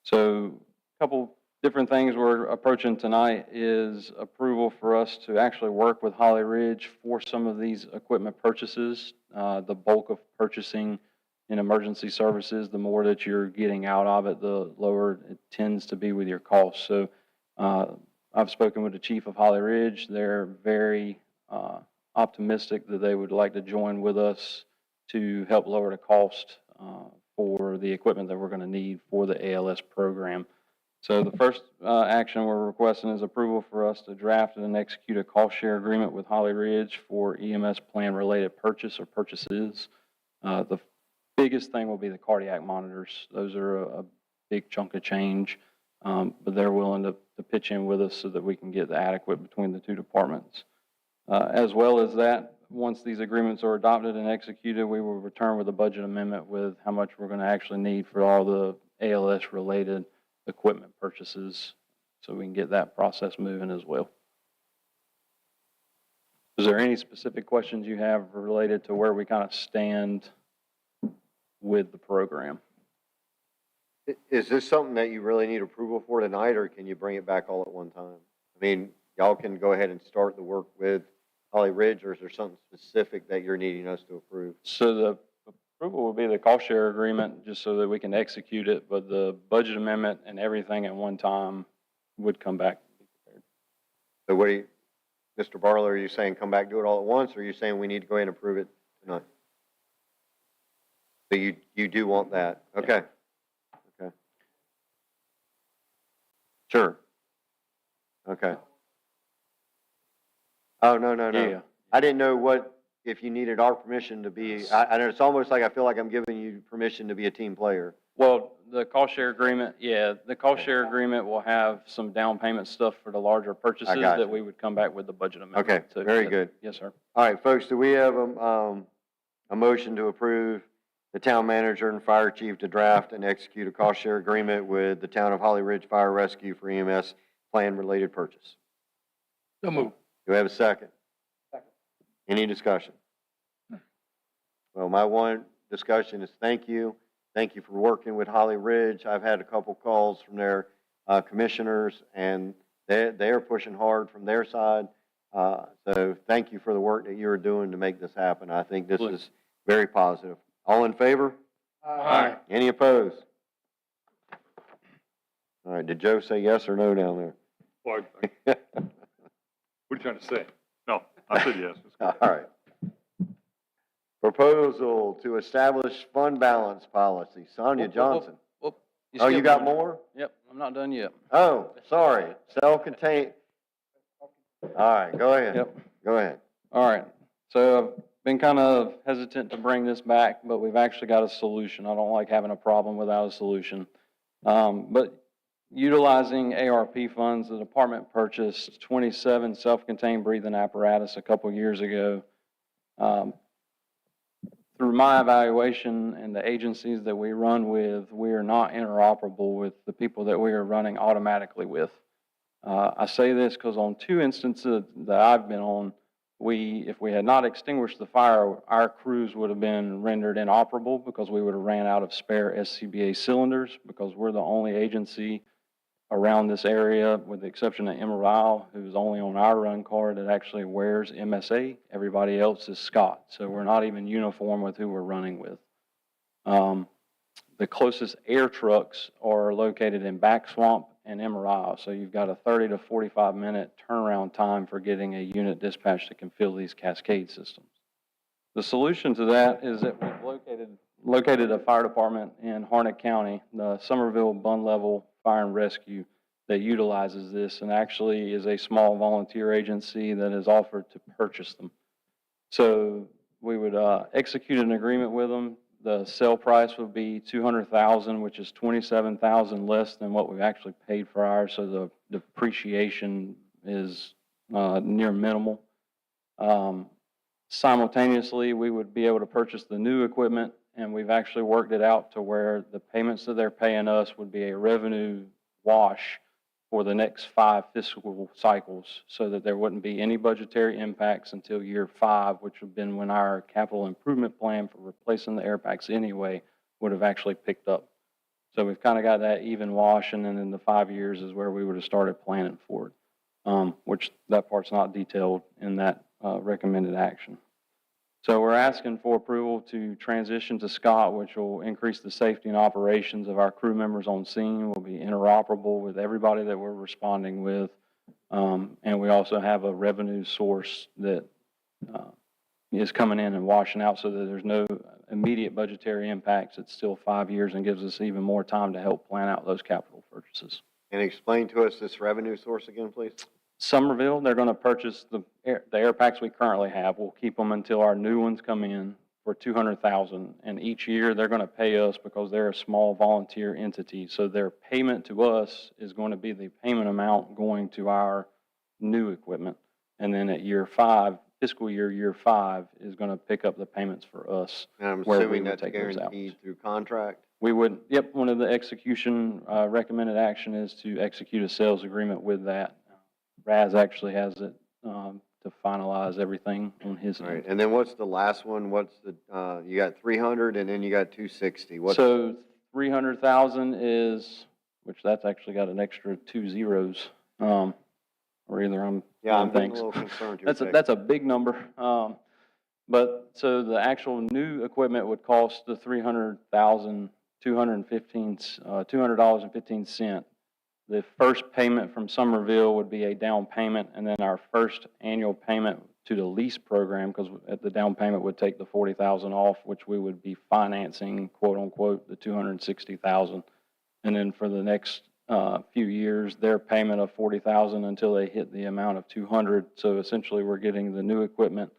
So a couple different things we're approaching tonight is approval for us to actually work with Holly Ridge for some of these equipment purchases. The bulk of purchasing in emergency services, the more that you're getting out of it, the lower it tends to be with your costs. So I've spoken with the chief of Holly Ridge. They're very optimistic that they would like to join with us to help lower the cost for the equipment that we're going to need for the ALS program. So the first action we're requesting is approval for us to draft and execute a cost share agreement with Holly Ridge for EMS plan related purchase or purchases. The biggest thing will be the cardiac monitors. Those are a big chunk of change, but they're willing to pitch in with us so that we can get the adequate between the two departments. As well as that, once these agreements are adopted and executed, we will return with a budget amendment with how much we're going to actually need for all the ALS related equipment purchases, so we can get that process moving as well. Is there any specific questions you have related to where we kind of stand with the program? Is this something that you really need approval for tonight, or can you bring it back all at one time? I mean, y'all can go ahead and start the work with Holly Ridge, or is there something specific that you're needing us to approve? So the approval will be the cost share agreement, just so that we can execute it, but the budget amendment and everything at one time would come back. So what do you, Mr. Barlow, are you saying come back, do it all at once, or are you saying we need to go ahead and approve it tonight? So you do want that? Okay. Okay. Sure. Okay. Oh, no. Yeah. I didn't know if you needed our permission to be, I know it's almost like I feel like I'm giving you permission to be a team player. Well, the cost share agreement, the cost share agreement will have some down payment stuff for the larger purchases that we would come back with the budget amendment. Okay, So, very good. Yes, sir. All right, folks, do we have a motion to approve the town manager and fire chief to draft and execute a cost share agreement with the town of Holly Ridge Fire Rescue for EMS plan related purchase? So moved. Do we have a second? Second. Any discussion? Well, my one discussion is thank you. Thank you for working with Holly Ridge. I've had a couple calls from their commissioners, and they are pushing hard from their side. So thank you for the work that you are doing to make this happen. I think this is very positive. All in favor? Aye. Any opposed? All right, did Joe say yes or no down there? Well, what are you trying to say? No, I said yes. All right. Proposal to establish fund balance policy. Sonia Johnson. Oh, you got more? Yep, I'm not done yet. Oh, sorry. Self-contained. All right, go ahead. Yep. Go ahead. All right. So I've been kind of hesitant to bring this back, but we've actually got a solution. I don't like having a problem without a solution. But utilizing ARP funds, the department purchased 27 self-contained breathing apparatus a couple years ago. through my evaluation and the agencies that we run with, we are not interoperable with the people that we are running automatically with. I say this because on 2 instances that I've been on, if we had not extinguished the fire, our crews would have been rendered inoperable because we would have ran out of spare SCBA cylinders, because we're the only agency around this area, with the exception of Emerald, who's only on our run card, that actually wears MSA. Everybody else is Scott. So we're not even uniform with who we're running with. The closest air trucks are located in Back Swamp and Emerald. So you've got a 30 to 45-minute turnaround time for getting a unit dispatched that can fill these cascade systems. The solution to that is that we've located a fire department in Harnett County, the Somerville Bund Level Fire and Rescue, that utilizes this and actually is a small volunteer agency that has offered to purchase them. So we would execute an agreement with them. The sale price would be $200,000, which is $27,000 less than what we've actually paid for ours. So the depreciation is near minimal. Simultaneously, we would be able to purchase the new equipment, and we've actually worked it out to where the payments that they're paying us would be a revenue wash for the next 5 fiscal cycles, so that there wouldn't be any budgetary impacts until year 5, which would have been when our capital improvement plan for replacing the air packs anyway would have actually picked up. So we've kind of got that even wash, and then in the 5 years is where we would have started planning for it, which that part's not detailed in that recommended action. So we're asking for approval to transition to Scott, which will increase the safety and operations of our crew members on scene. We'll be interoperable with everybody that we're responding with. And we also have a revenue source that is coming in and washing out, so that there's no immediate budgetary impacts. It's still 5 years and gives us even more time to help plan out those capital purchases. And explain to us this revenue source again, please. Somerville, they're going to purchase the air packs we currently have. We'll keep them until our new ones come in for $200,000. And each year they're going to pay us because they're a small volunteer entity. So their payment to us is going to be the payment amount going to our new equipment. And then at year 5, fiscal year 5 is going to pick up the payments for us. And I'm where we assuming would that's take those out. guaranteed through contract? We would, yep, one of the execution recommended action is to execute a sales agreement with that. Raz actually has it to finalize everything on his All end. right, and then what's the last one? What's the, you got 300 and then you got 260. What's So 300,000 is, which that's actually got an extra 2 zeros, or either I'm yeah, I'm doing getting a things. little concerned here. That's a big number. But so the actual new equipment would cost the $200,215. The first payment from Somerville would be a down payment, and then our first annual payment to the lease program, because the down payment would take the $40,000 off, which we would be financing, quote unquote, the $260,000. And then for the next few years, their payment of $40,000 until they hit the amount of $200,000. So essentially, we're getting the new equipment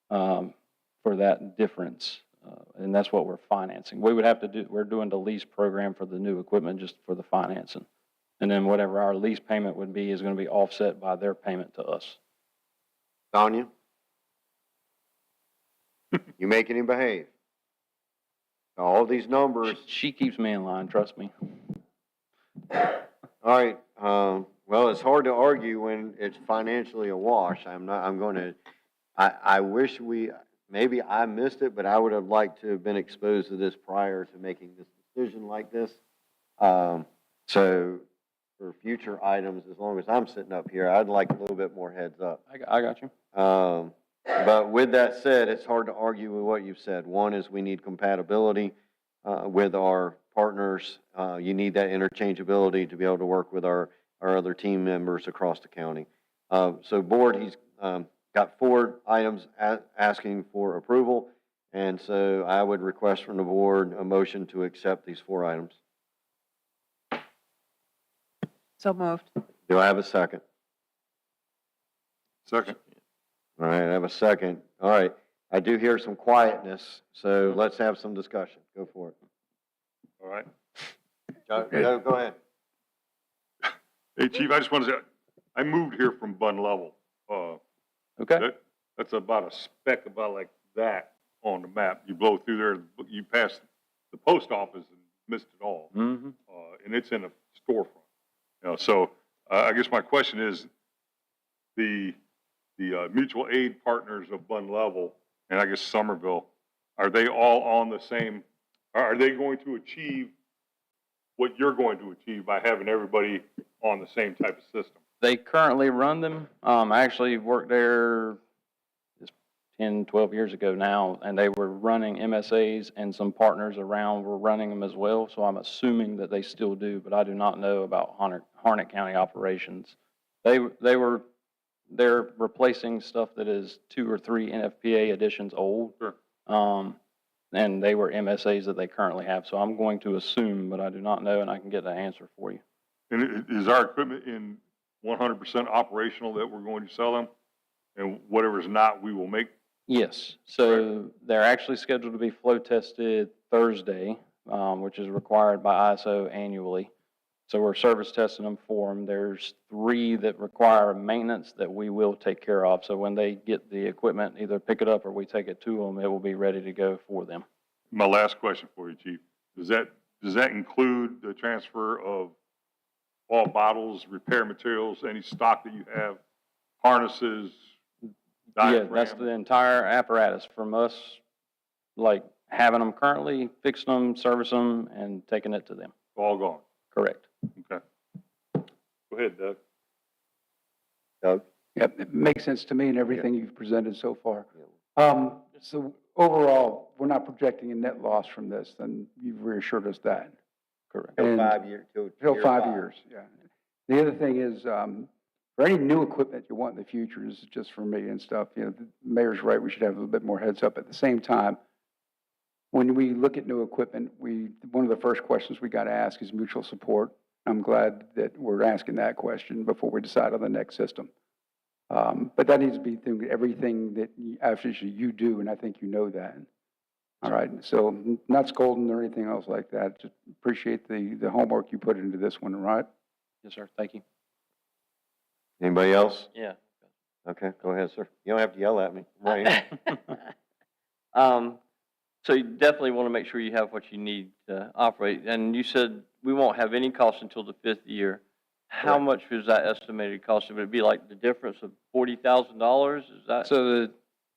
for that difference, and that's what we're financing. We would have to do. We're doing the lease program for the new equipment just for the financing. And then whatever our lease payment would be is going to be offset by their payment to us. Tanya? You making him behave? All these numbers. She keeps me in line, trust me. All right, well, it's hard to argue when it's financially a wash. I wish maybe I missed it, but I would have liked to have been exposed to this prior to making this decision like this. So for future items, as long as I'm sitting up here, I'd like a little bit more heads up. I got you. But with that said, it's hard to argue with what you've said. One is we need compatibility with our partners. You need that interchangeability to be able to work with our other team members across the county. So board, he's got 4 items asking for approval. And so I would request from the board a motion to accept these 4 items. So moved. Do I have a second? Second. All right, I have a second. All right, I do hear some quietness, so let's have some discussion. Go for it. All right. Go ahead. Hey, Chief, I just want to say, I moved here from Bund Level. Okay. That's about a speck about like that. on the map. You blow through there, you pass the post office and missed it all. Mm-hmm. And it's in a storefront. You know, so I guess my question is, the mutual aid partners of Bun Level, and I guess Somerville, are they all on the same, are they going to achieve what you're going to achieve by having everybody on the same type of system? They currently run them. I actually worked there 10, 12 years ago now, and they were running MSAs, and some partners around were running them as well. So I'm assuming that they still do, but I do not know about Harnett County operations. They're replacing stuff that is 2 or 3 NFPA editions old. Sure. And they were MSAs that they currently have. So I'm going to assume, but I do not know, and I can get the answer for you. And is our equipment in 100% operational that we're going to sell them? And whatever's not, we will make? Yes. So they're actually scheduled to be flow tested Thursday, which is required by ISO annually. So we're service testing them for them. There's 3 that require maintenance that we will take care of. So when they get the equipment, either pick it up or we take it to them, it will be ready to go for them. My last question for you, Chief. Does that include the transfer of all bottles, repair materials, any stock that you have, harnesses, diaphragm? Yeah, that's the entire apparatus from us, like having them currently, fixing them, servicing them, and taking it to them. All gone? Correct. Okay. Go ahead, Doug. Doug? Yep, it makes sense to me and everything you've presented so far. So overall, we're not projecting a net loss from this, and you've reassured us that. Correct. Till And- 5 years. Till 5 years, yeah. The other thing is, for any new equipment you want in the future, this is just for me and stuff, you know, the mayor's right, we should have a little bit more heads up. At the same time, when we look at new equipment, one of the first questions we got to ask is mutual support. I'm glad that we're asking that question before we decide on the next system. But that needs to be through everything that you do, and I think you know that. All right, so not scolding or anything else like that. Just appreciate the homework you put into this one, all right? Yes, sir. Thank you. Anybody else? Yeah. Okay, go ahead, sir. You don't have to yell at me. I'm right here. So you definitely want to make sure you have what you need to operate. And you said we won't have any cost until the 5th year. How Correct. much was that estimated cost? Would it be like the difference of $40,000? Is that? So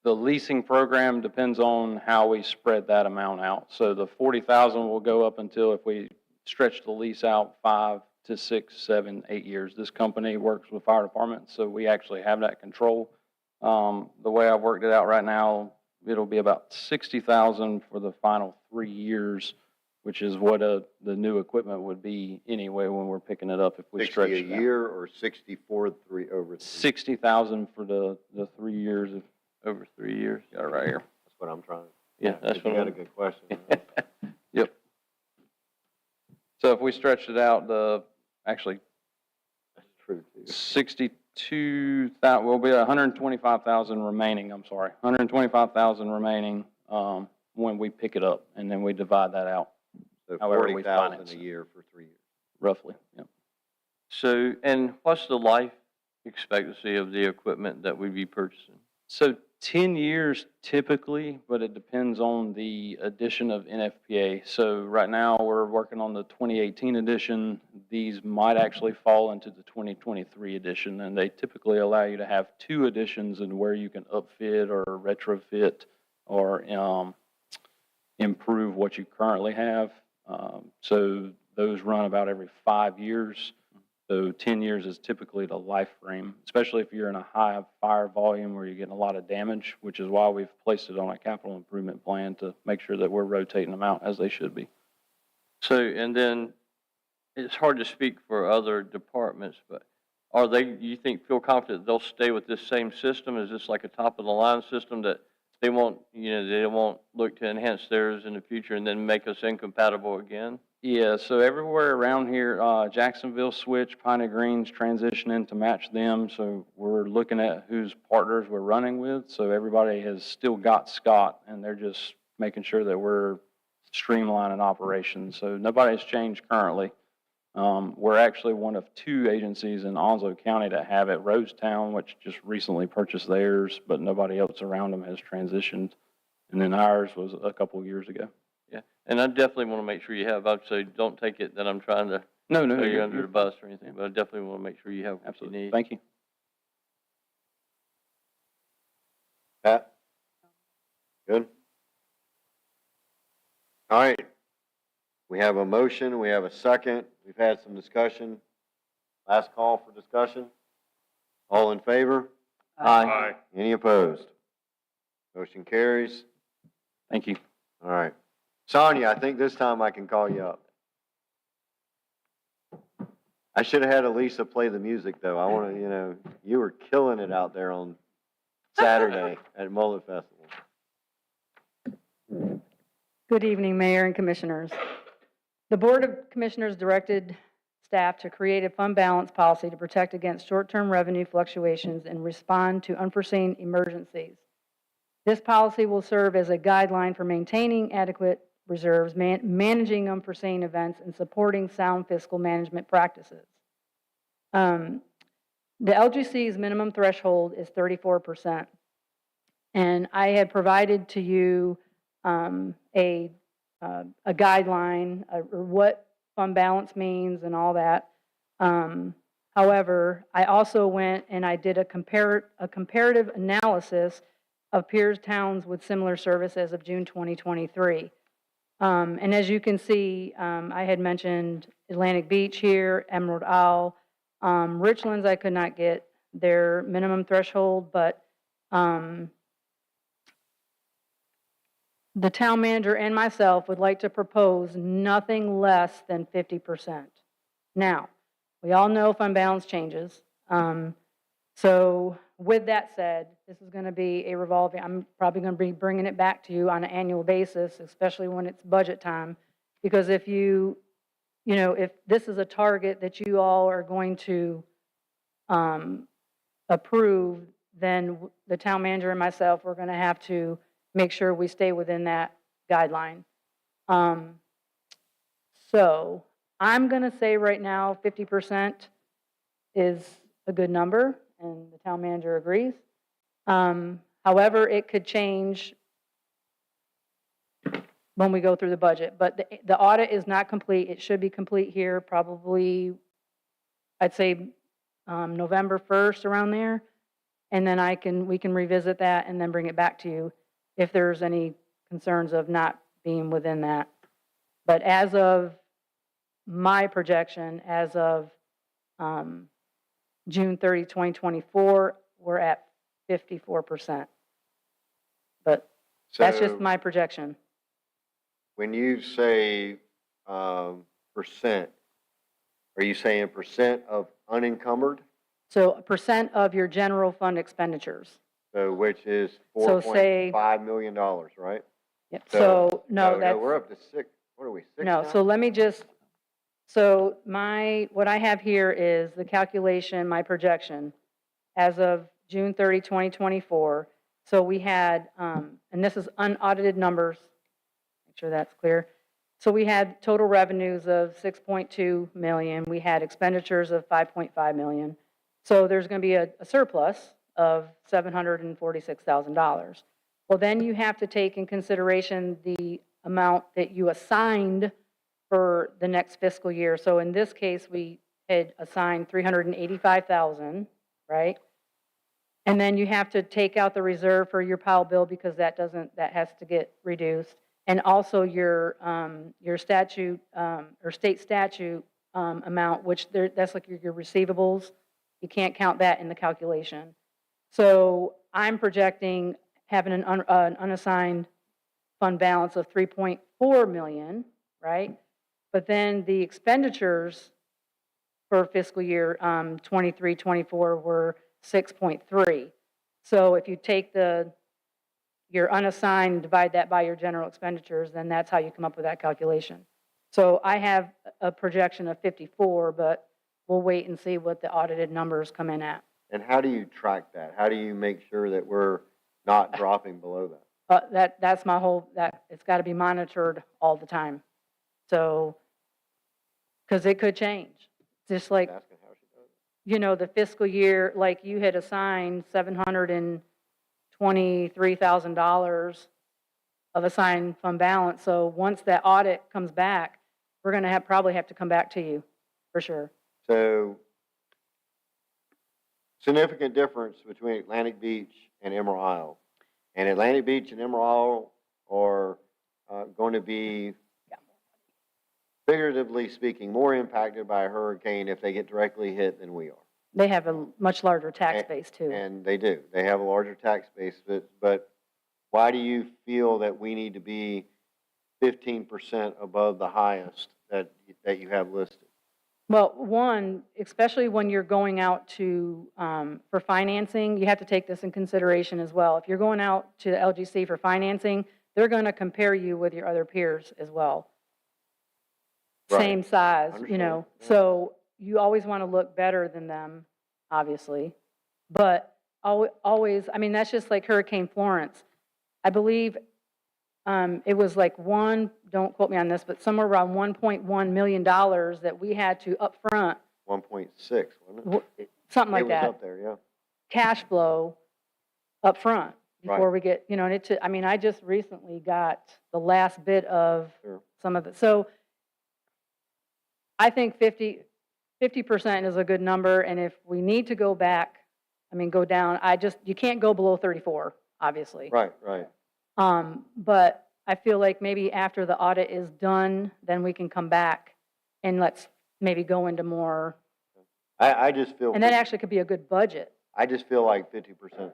the leasing program depends on how we spread that amount out. So the 40,000 will go up until, if we stretch the lease out 5 to 6, 7, 8 years. This company works with fire departments, so we actually have that control. The way I've worked it out right now, it'll be about 60,000 for the final 3 years, which is what the new equipment would be anyway when we're picking it up if we 60 stretch a it out. year or 64 over 3? 60,000 for the 3 years. Over 3 years. Got it right here. That's what I'm trying. Yeah, that's You what got a I'm. good question. Yep. So if we stretched it out, actually That's true, too. 62,000, will be 125,000 remaining, I'm sorry, 125,000 remaining, when we pick it up, and then we divide that out, So however we 40,000 finance a it. year for 3 years. roughly, yep. So, and what's the life expectancy of the equipment that we'd be purchasing? So 10 years typically, but it depends on the addition of NFPA. So right now, we're working on the 2018 edition. These might actually fall into the 2023 edition, and they typically allow you to have 2 editions in where you can upfit or retrofit or improve what you currently have. So those run about every 5 years. So 10 years is typically the life frame, especially if you're in a high fire volume where you're getting a lot of damage, which is why we've placed it on a capital improvement plan to make sure that we're rotating them out as they should be. So, and then it's hard to speak for other departments, but are they, you think, feel confident they'll stay with this same system? Is this like a top of the line system that they won't, they won't look to enhance theirs in the future and then make us incompatible again? Yeah, so everywhere around here, Jacksonville switch, Piney Green's transitioning to match them. So we're looking at whose partners we're running with. So everybody has still got Scott, and they're just making sure that we're streamlining operations. So nobody's changed currently. We're actually one of 2 agencies in Onslow County that have it. Rosetown, which just recently purchased theirs, but nobody else around them has transitioned. And then ours was a couple of years ago. Yeah, and I definitely want to make sure you have, so don't take it that I'm trying to No, no, throw you you're, under the bus or anything, but I definitely want to make sure you have what you absolutely. need. Thank you. Pat? Good? All right. We have a motion, we have a second, we've had some discussion. Last call for discussion. All in favor? Aye. Any opposed? Motion carries. Thank you. All right. Sonia, I think this time I can call you up. I should have had Elisa play the music, though. I want to, you were killing it out there on Saturday at Mullet Festival. Good evening, Mayor and Commissioners. The Board of Commissioners directed staff to create a fund balance policy to protect against short-term revenue fluctuations and respond to unforeseen emergencies. This policy will serve as a guideline for maintaining adequate reserves, managing unforeseen events, and supporting sound fiscal management practices. The LGC's minimum threshold is 34%. And I had provided to you a guideline, or what fund balance means and all that. However, I also went and I did a comparative analysis of peers towns with similar service as of June 2023. And as you can see, I had mentioned Atlantic Beach here, Emerald Isle. Richlands, I could not get their minimum threshold, but the town manager and myself would like to propose nothing less than 50%. Now, we all know fund balance changes. So with that said, this is going to be a revolving, I'm probably going to be bringing it back to you on an annual basis, especially when it's budget time. Because if if this is a target that you all are going to approve, then the town manager and myself, we're going to have to make sure we stay within that guideline. So I'm going to say right now 50% is a good number, and the town manager agrees. However, it could change when we go through the budget. But the audit is not complete. It should be complete here probably, I'd say, November 1st, around there. And then we can revisit that and then bring it back to you if there's any concerns of not being within that. But as of my projection, as of June 30, 2024, we're at 54%. But that's just my projection. When you say percent, are you saying percent of unencumbered? So a percent of your general fund expenditures. So which is So say- $4.5 million, right? Yep. So no, that's. We're up to 6. What are we, 6 No, now? so let me just, so what I have here is the calculation, my projection, as of June 30, 2024. So we had, and this is unaudited numbers, make sure that's clear. So we had total revenues of 6.2 million. We had expenditures of 5.5 million. So there's going to be a surplus of $746,000. Well, then you have to take in consideration the amount that you assigned for the next fiscal year. So in this case, we had assigned $385,000, right? And then you have to take out the reserve for your Powell bill because that has to get reduced. And also your statute, or state statute amount, which that's like your receivables. You can't count that in the calculation. So I'm projecting having an unassigned fund balance of 3.4 million, right? But then the expenditures for fiscal year 23, 24 were 6.3. So if you take your unassigned, divide that by your general expenditures, then that's how you come up with that calculation. So I have a projection of 54, but we'll wait and see what the audited numbers come in at. And how do you track that? How do you make sure that we're not dropping below that? That's my whole, it's got to be monitored all the time. So, because it could change. Just like, Asking how she does it. the fiscal year, like you had assigned $723,000 of assigned fund balance. So once that audit comes back, we're going to probably have to come back to you, for sure. So, significant difference between Atlantic Beach and Emerald Isle. And Atlantic Beach and Emerald Isle are going to be, figuratively speaking, more impacted by a hurricane if they get directly hit than we are. They have a much larger tax base, too. And they do. They have a larger tax base, but why do you feel that we need to be 15% above the highest that you have listed? Well, one, especially when you're going out to, for financing, you have to take this in consideration as well. If you're going out to the LGC for financing, they're going to compare you with your other peers as well. Right. Same size, you Understand. know. Yeah. So you always want to look better than them, obviously. But always, I mean, that's just like Hurricane Florence. I believe it was like don't quote me on this, but somewhere around $1.1 million that we had to upfront, 1.6, wasn't it? something like It that. was up there, yeah. Cash flow upfront before Right. we get, you know, and I mean, I just recently got the last bit of Sure. some of it. So I think 50% is a good number, and if we need to go back, I mean, go down, you can't go below 34, obviously. Right, right. But I feel like maybe after the audit is done, then we can come back and let's maybe go into more, I just feel. and that actually could be a good budget. I just feel like 50% is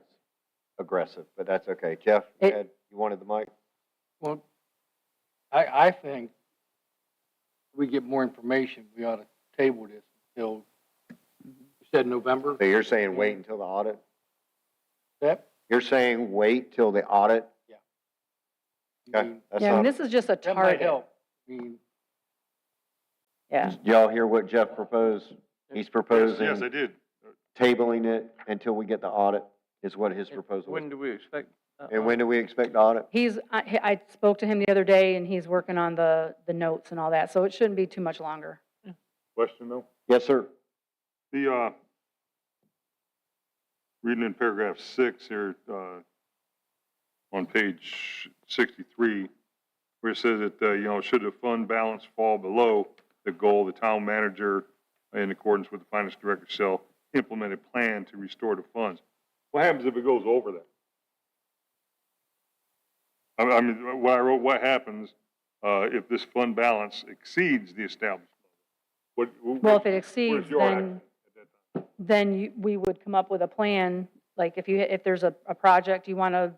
aggressive, but that's okay. Jeff, you wanted the mic? Well, I think we get more information, we ought to table this until, you said November? So you're saying wait until the audit? That, You're saying wait till the audit? Yeah. Okay, that's Yeah, I mean, not, this is just a that might target. help. I mean, Yeah. did y'all hear what Jeff proposed? He's proposing Yes, I did. tabling it until we get the audit, is what his proposal When is. do we expect? And when do we expect the audit? I spoke to him the other day, and he's working on the notes and all that, so it shouldn't be too much longer. Question though? Yes, sir. The, reading in paragraph 6 here, on page 63, where it says that, you know, should the fund balance fall below the goal, the town manager, in accordance with the finance director, shall implement a plan to restore the funds. What happens if it goes over that? I mean, what I wrote, what happens, if this fund balance exceeds the established level? Well, if it exceeds, where's your action at that time? then we would come up with a plan, like if there's a project you want to,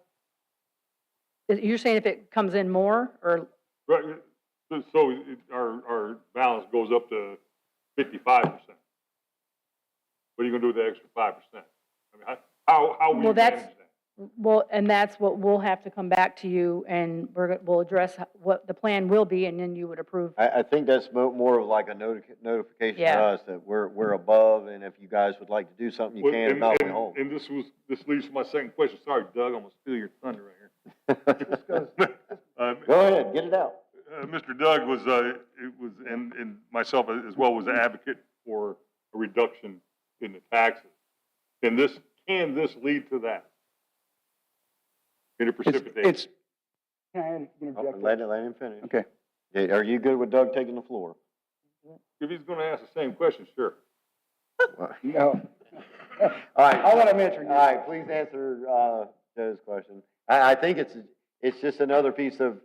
you're saying if it comes in more, or, Right, so our balance goes up to 55%. What are you gonna do with the extra 5%? I mean, how will you Well, manage that? well, and that's what we'll have to come back to you, and we'll address what the plan will be, and then you would approve. I think that's more of like a notification to Yeah. us that we're above, and if you guys would like to do something, you Well, can, if not, we won't. And this leads to my second question. Sorry, Doug, I'm gonna steal your thunder right here. Go ahead, get it out. Mr. Doug and myself as well, was an advocate for a reduction in the taxes. Can this lead to that? Can it precipitate? It's, can I interject? Let him finish. Okay. Yeah, are you good with Doug taking the floor? If he's gonna ask the same question, sure. No. All right. I'll let him answer. All right, please answer Joe's question. I think it's just another piece of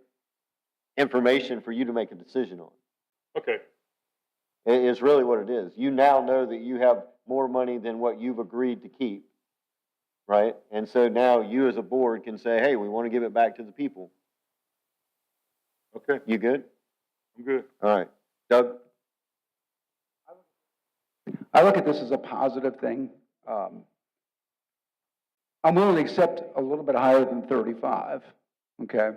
information for you to make a decision on. Okay. It's really what it is. You now know that you have more money than what you've agreed to keep, right? And so now you as a board can say, hey, we want to give it back to the people. Okay. You good? I'm good. All right. Doug? I look at this as a positive thing. I'm willing to accept a little bit higher than 35, okay?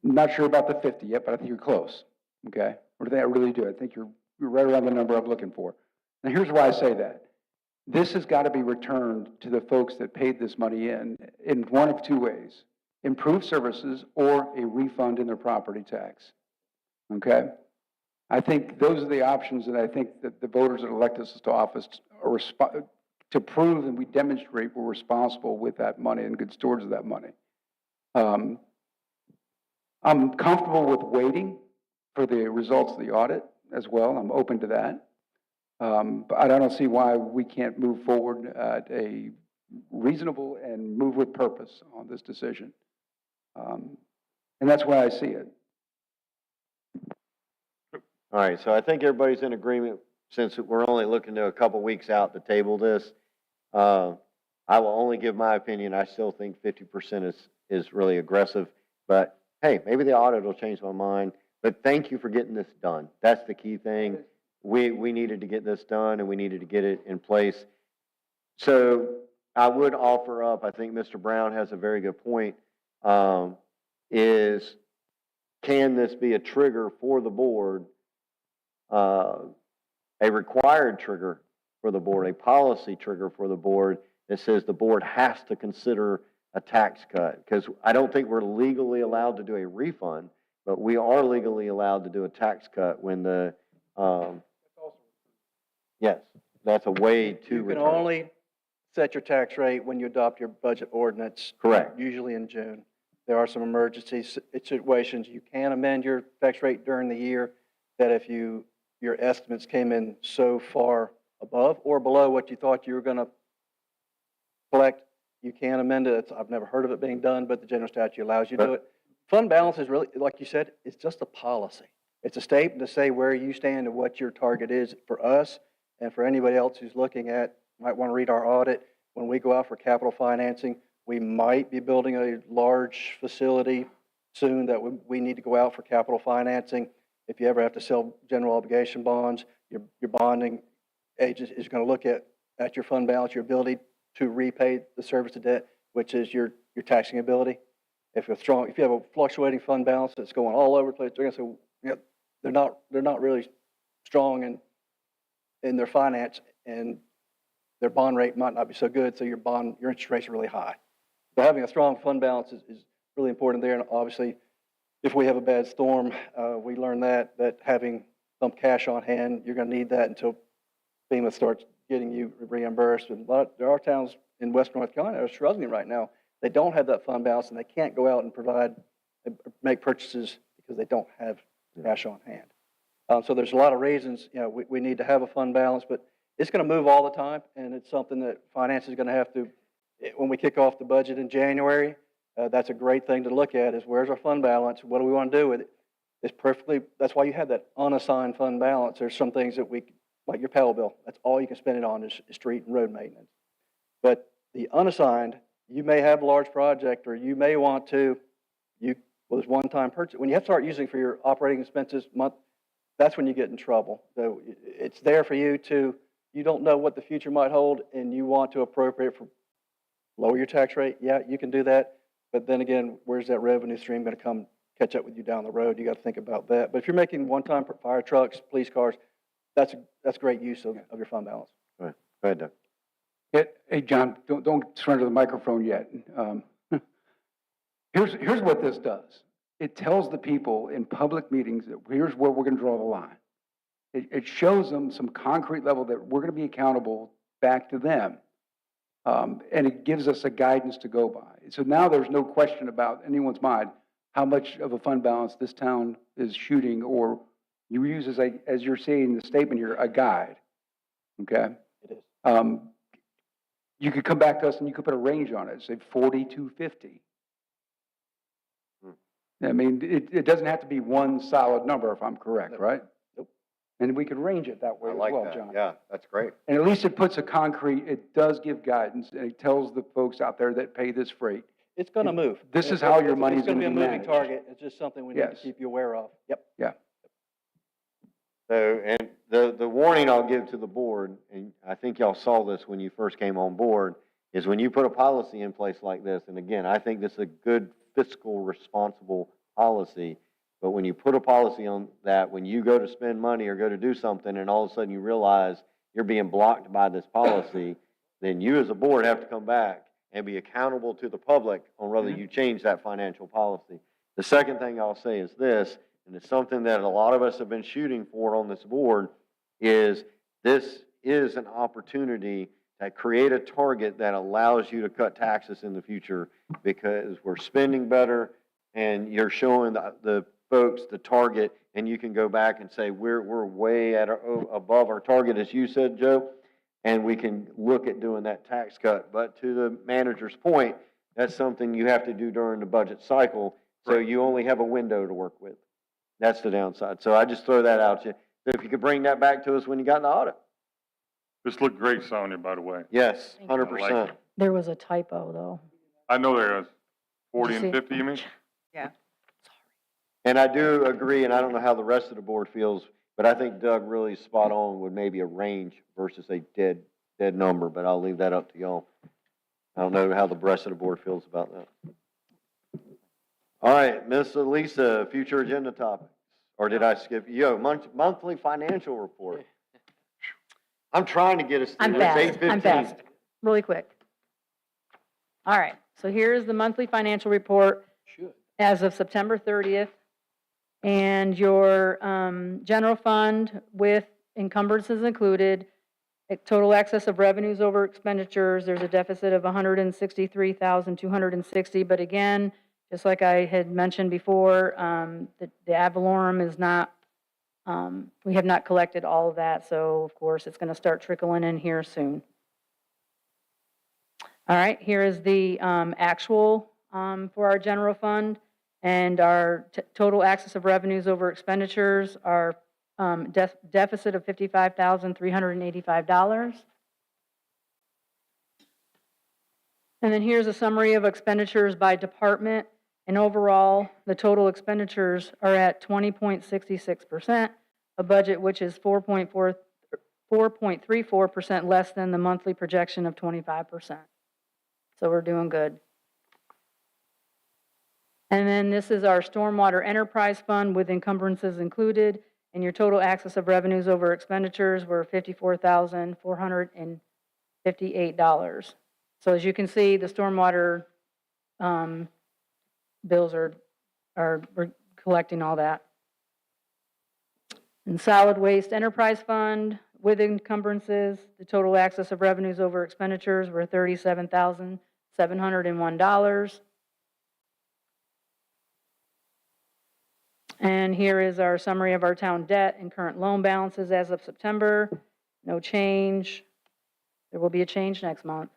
Not sure about the 50 yet, but I think you're close, okay? I really do. I think you're right around the number I'm looking for. And here's why I say that. This has got to be returned to the folks that paid this money in one of two ways: improved services or a refund in their property tax, okay? I think those are the options, and I think that the voters that elect us to office are to prove that we demonstrate we're responsible with that money and good stewards of that money. Um, I'm comfortable with waiting for the results of the audit as well. I'm open to that. But I don't see why we can't move forward at a reasonable and move with purpose on this decision. And that's why I see it. All right, so I think everybody's in agreement, since we're only looking to a couple weeks out to table this. I will only give my opinion. I still think 50% is really aggressive, but hey, maybe the audit will change my mind. But thank you for getting this done. That's the key thing. We needed to get this done, and we needed to get it in place. So I would offer up, I think Mr. Brown has a very good point, is can this be a trigger for the board, a required trigger for the board, a policy trigger for the board that says the board has to consider a tax cut? Because I don't think we're legally allowed to do a refund, but we are legally allowed to do a tax cut when the, yes, that's a way to You can return. only set your tax rate when you adopt your budget ordinance. Correct. Usually in June. There are some emergency situations. You can amend your tax rate during the year that if your estimates came in so far above or below what you thought you were going to collect, you can amend it. I've never heard of it being done, but the general statute allows you to do it. Fund balance is really, like you said, it's just a policy. It's a statement to say where you stand and what your target is for us and for anybody else who's looking at, might want to read our audit. When we go out for capital financing, we might be building a large facility soon that we need to go out for capital financing. If you ever have to sell general obligation bonds, your bonding agent is going to look at your fund balance, your ability to repay the service of debt, which is your taxing ability. If you have a fluctuating fund balance that's going all over the place, they're going to say, yeah, they're not really strong in their finance, and their bond rate might not be so good, so your interest rates are really high. So having a strong fund balance is really important there. And obviously, if we have a bad storm, we learned that having some cash on hand, you're going to need that until FEMA starts getting you reimbursed. And there are towns in West North Carolina that are struggling right now. They don't have that fund balance, and they can't go out and make purchases because they don't have cash on hand. So there's a lot of reasons, we need to have a fund balance, but it's going to move all the time, and it's something that finance is going to have to, when we kick off the budget in January, that's a great thing to look at, is where's our fund balance? What do we want to do with it? That's why you have that unassigned fund balance. There's some things that like your Pell bill, that's all you can spend it on is street and road maintenance. But the unassigned, you may have a large project, or you may want to, there's one-time purchase. When you have to start using for your operating expenses month, that's when you get in trouble. So it's there for you you don't know what the future might hold, and you want to appropriate for lower your tax rate. Yeah, you can do that. But then again, where's that revenue stream going to come catch up with you down the road? You got to think about that. But if you're making one-time fire trucks, police cars, that's great use of your fund balance. Go ahead, Doug. Hey, John, don't surrender the microphone yet. Here's what this does. It tells the people in public meetings that here's where we're going to draw the line. It shows them some concrete level that we're going to be accountable back to them. And it gives us a guidance to go by. So now there's no question about anyone's mind how much of a fund balance this town is shooting, or you use as you're saying in the statement here, a guide. Okay? It is. You could come back to us and you could put a range on it, say 40 to 50. I mean, it doesn't have to be one solid number if I'm correct, right? Nope. And we could range it that way I as like well, that. John. Yeah, that's great. And at least it puts it does give guidance, and it tells the folks out there that pay this freight. It's going to move. This is how your money's It's going to be a moving managed. target. It's just something we need to Yes. keep you aware of. Yep. Yeah. So, and the warning I'll give to the board, and I think y'all saw this when you first came on board, is when you put a policy in place like this, and again, I think this is a good fiscal responsible policy, but when you put a policy on that, when you go to spend money or go to do something and all of a sudden you realize you're being blocked by this policy, then you as a board have to come back and be accountable to the public on whether you change that financial policy. The second thing I'll say is this, and it's something that a lot of us have been shooting for on this board, is this is an opportunity to create a target that allows you to cut taxes in the future because we're spending better and you're showing the folks the target, and you can go back and say, we're way above our target, as you said, Joe, and we can look at doing that tax cut. But to the manager's point, that's something you have to do during the budget cycle, so you only have a window to work with. That's the downside. So I just throw that out to you. So if you could bring that back to us when you got in the audit. This looked great, Sonia, by the way. Yes, I like 100%. it. There was a typo, though. I know there is. 40 Did you and see? 50, you mean? Yeah. And I do agree, and I don't know how the rest of the board feels, but I think Doug really is spot on with maybe a range versus a dead number, but I'll leave that up to y'all. I don't know how the rest of the board feels about that. All right, Miss Elisa, future agenda topics. Or did I skip? Monthly financial report. I'm trying to get us I'm through. It's fast. 8:15. I'm fast. Really quick. All right, so here's the monthly financial report as of September 30th. And your general fund with encumbrances included, total excess of revenues over expenditures, there's a deficit of 163,260. But again, just like I had mentioned before, the ad valorem is not, we have not collected all of that. So of course, it's going to start trickling in here soon. All right, here is the actual for our general fund. And our total excess of revenues over expenditures are deficit of $55,385. And then here's a summary of expenditures by department. And overall, the total expenditures are at 20.66%, a budget which is 4.34% less than the monthly projection of 25%. So we're doing good. And then this is our stormwater enterprise fund with encumbrances included, and your total excess of revenues over expenditures were $54,458. So as you can see, the stormwater bills are we're collecting all that. And solid waste enterprise fund with encumbrances, the total excess of revenues over expenditures were $37,701. And here is our summary of our town debt and current loan balances as of September. No change. There will be a change next month.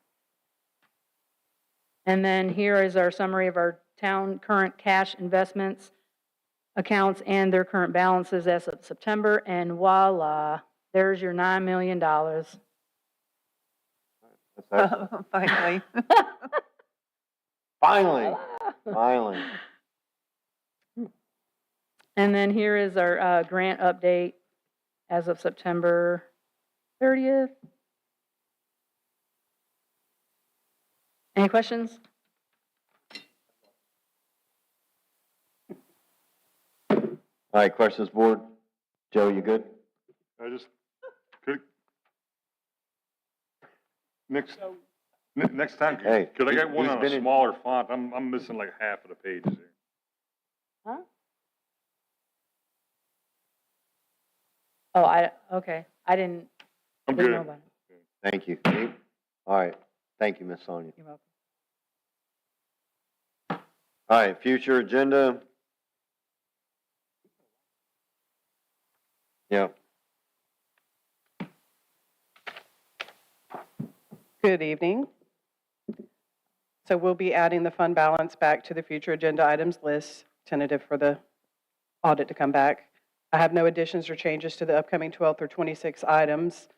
And then here is our summary of our town current cash investments accounts and their current balances as of September. And voila, there's your $9 million. Finally. Finally. And then here is our grant update as of September 30th. Any questions? All right, questions, board? Joe, you good? Next time, Hey, could I get one he's on been a in- smaller font? I'm missing like half of the pages here. Huh? Oh, okay. I didn't I'm know good. about it. Thank you. Nate? All right. Thank you, Miss Sonia. You're welcome. All right, future agenda. Yeah. Good evening. So we'll be adding the fund balance back to the future agenda items list, tentative for the audit to come back. I have no additions or changes to the upcoming 12 through 26 items.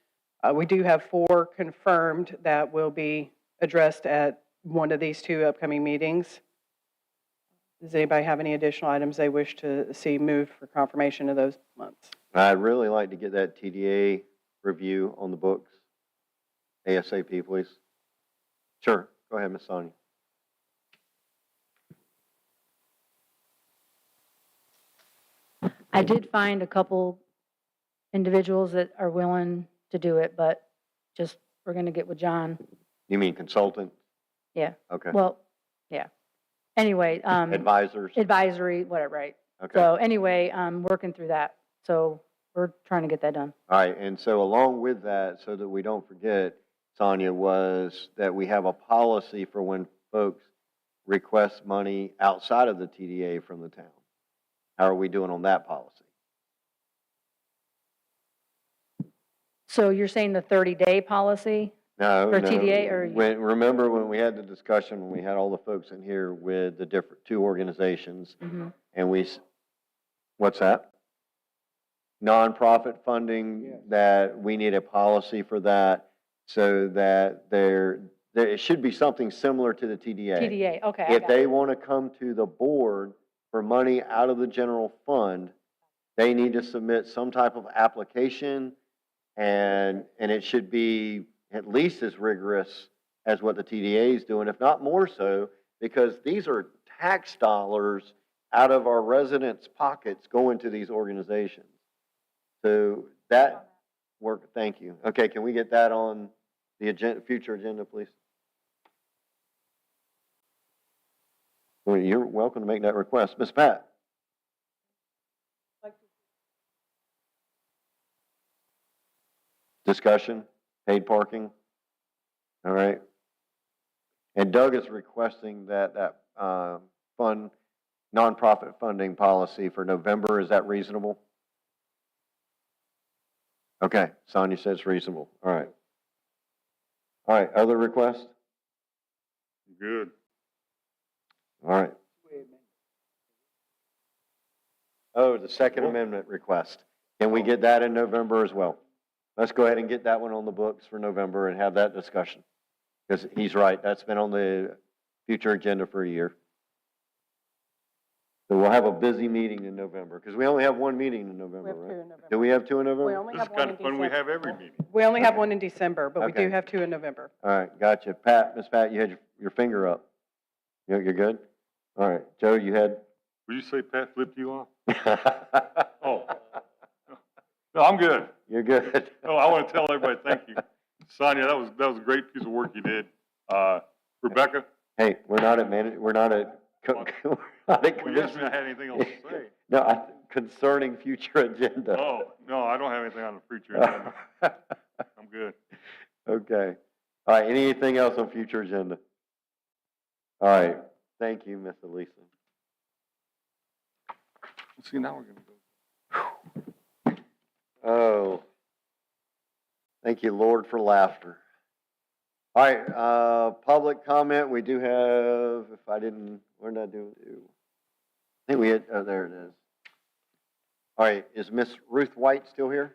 We do have 4 confirmed that will be addressed at one of these 2 upcoming meetings. Does anybody have any additional items they wish to see moved for confirmation of those months? I'd really like to get that TDA review on the books. ASAP, please. Sure. Go ahead, Miss Sonia. I did find a couple individuals that are willing to do it, but just, we're going to get with John. You mean consultant? Yeah. Okay. Well, yeah. Anyway. Advisors? Advisory, whatever, right. Okay. So anyway, I'm working through that. So we're trying to get that done. All right, and so along with that, so that we don't forget, Sonia, was that we have a policy for when folks request money outside of the TDA from the town. How are we doing on that policy? So you're saying the 30-day policy? No, For no. TDA or- Remember when we had the discussion, when we had all the folks in here with the different two organizations, and what's that? Nonprofit funding, that we need a policy for that, so that it should be something similar to the TDA. TDA, okay. I If got they it. want to come to the board for money out of the general fund, they need to submit some type of application, and it should be at least as rigorous as what the TDA is doing, if not more so, because these are tax dollars out of our residents' pockets going to these organizations. So that work, thank you. Okay, can we get that on the agenda, future agenda, please? Well, you're welcome to make that request. Ms. Pat? Discussion, paid parking? All right. And Doug is requesting that fund, nonprofit funding policy for November. Is that reasonable? Okay, Sonia says it's reasonable. All right. All right, other requests? Good. All right. Oh, the Second Amendment request. Can we get that in November as well? Let's go ahead and get that one on the books for November and have that discussion. Because he's right, that's been on the future agenda for a year. So we'll have a busy meeting in November, because we only have one meeting in November, right? Do we have two in November? We only This is have one kind in of fun. We December. have every meeting. We only have one in December, but we Okay. do have two in November. All right, gotcha. Pat, Miss Pat, you had your finger up. You're good? All right, Joe, you had? Would you say Pat flipped you off? Oh. No, I'm good. You're good. No, I want to tell everybody, thank you. Sonia, that was a great piece of work you did. Rebecca? Hey, we're not at we're not at, we're not at Well, you asked me if I had anything else to say. No, concerning future agenda. Oh, no, I don't have anything on the future agenda. I'm good. Okay. All right, anything else on future agenda? All right, thank you, Miss Elisa. See, now we're going to go. Oh, thank you, Lord, for laughter. All right, public comment, we do have, if I didn't, where did I do? I think we had, oh, there it is. All right, is Miss Ruth White still here?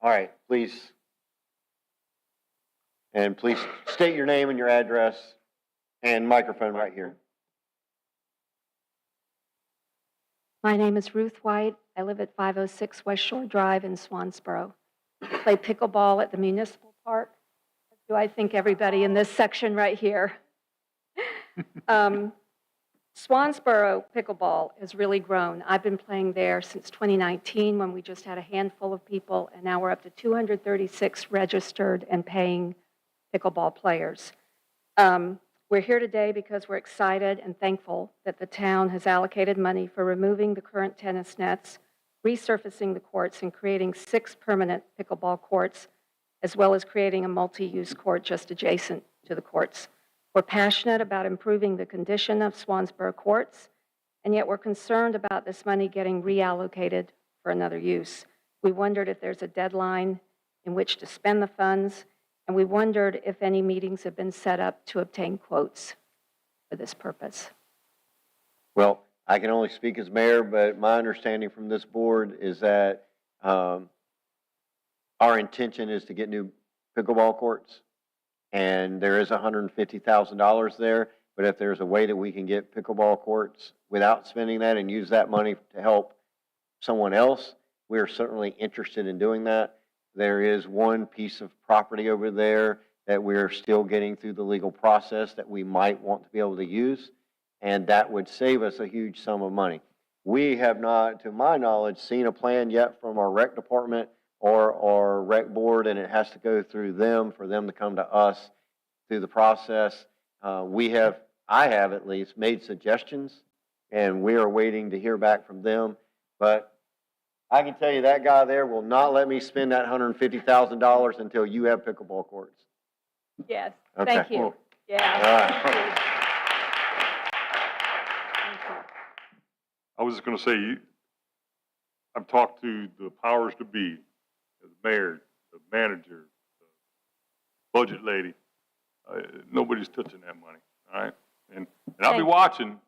All right, please. And please state your name and your address and microphone right here. My name is Ruth White. I live at 506 West Shore Drive in Swansboro. I play pickleball at the municipal park. Do I think everybody in this section right here? Swansboro pickleball has really grown. I've been playing there since 2019 when we just had a handful of people, and now we're up to 236 registered and paying pickleball players. We're here today because we're excited and thankful that the town has allocated money for removing the current tennis nets, resurfacing the courts, and creating 6 permanent pickleball courts, as well as creating a multi-use court just adjacent to the courts. We're passionate about improving the condition of Swansboro courts, and yet we're concerned about this money getting reallocated for another use. We wondered if there's a deadline in which to spend the funds, and we wondered if any meetings have been set up to obtain quotes for this purpose. Well, I can only speak as mayor, but my understanding from this board is that our intention is to get new pickleball courts. And there is $150,000 there, but if there's a way that we can get pickleball courts without spending that and use that money to help someone else, we are certainly interested in doing that. There is one piece of property over there that we're still getting through the legal process that we might want to be able to use, and that would save us a huge sum of money. We have not, to my knowledge, seen a plan yet from our rec department or our rec board, and it has to go through them for them to come to us through the process. I have at least made suggestions, and we are waiting to hear back from them. But I can tell you that guy there will not let me spend that $150,000 until you have pickleball courts. Yes, Okay. thank you. Cool. Yeah. All right. Thank you. Thank you. I was just gonna say, I've talked to the powers to be, the mayor, the manager, the budget lady. Nobody's touching that money, all right? And I'll be Thank you. watching,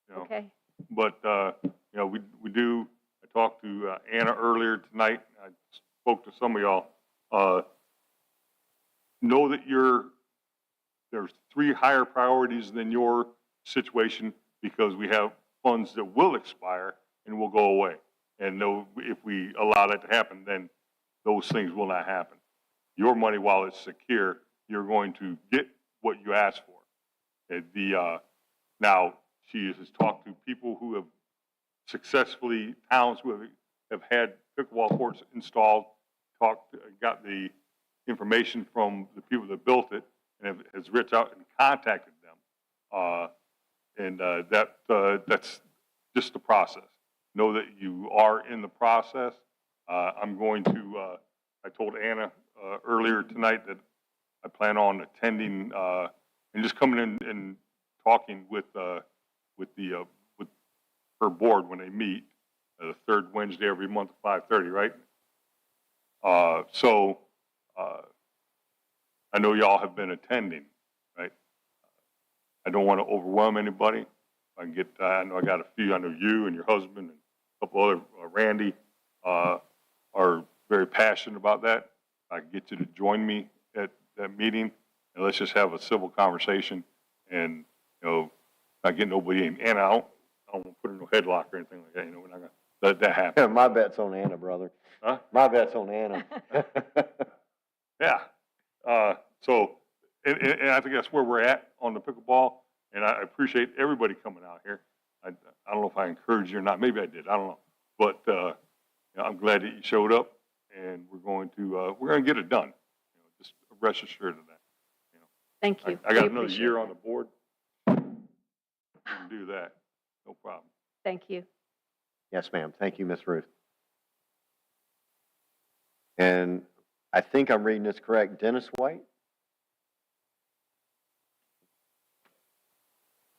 you know. Okay. But, you know, we do, I talked to Anna earlier tonight. I spoke to some of y'all. Know that there's 3 higher priorities than your situation because we have funds that will expire and will go away. And no, if we allow that to happen, then those things will not happen. Your money, while it's secure, you're going to get what you asked for. And now, she has talked to people who have successfully, towns who have had pickleball courts installed, got the information from the people that built it, and has reached out and contacted them. That's just the process. Know that you are in the process. I'm going to, I told Anna earlier tonight that I plan on attending and just coming in and talking with her board when they meet, the 3rd Wednesday every month at 5:30, right? I know y'all have been attending, right? I don't want to overwhelm anybody. I know I got a few. I know you and your husband and a couple other, Randy, are very passionate about that. I can get you to join me at that meeting, and let's just have a civil conversation and, you know, not get nobody in. And I don't want to put in no headlock or anything like that. You know, we're not going to let that happen. Yeah, my bet's on Anna, brother. Huh? My bet's on Anna. Yeah. And I think that's where we're at on the pickleball. And I appreciate everybody coming out here. I don't know if I encouraged you or not. Maybe I did. I don't know. But you know, I'm glad that you showed up, and we're going to get it done. You know, just rest assured of that. You know, Thank you. I got We another appreciate year that. on the board. We can do that. No problem. Thank you. Yes, ma'am. Thank you, Miss Ruth. And I think I'm reading this correct. Dennis White?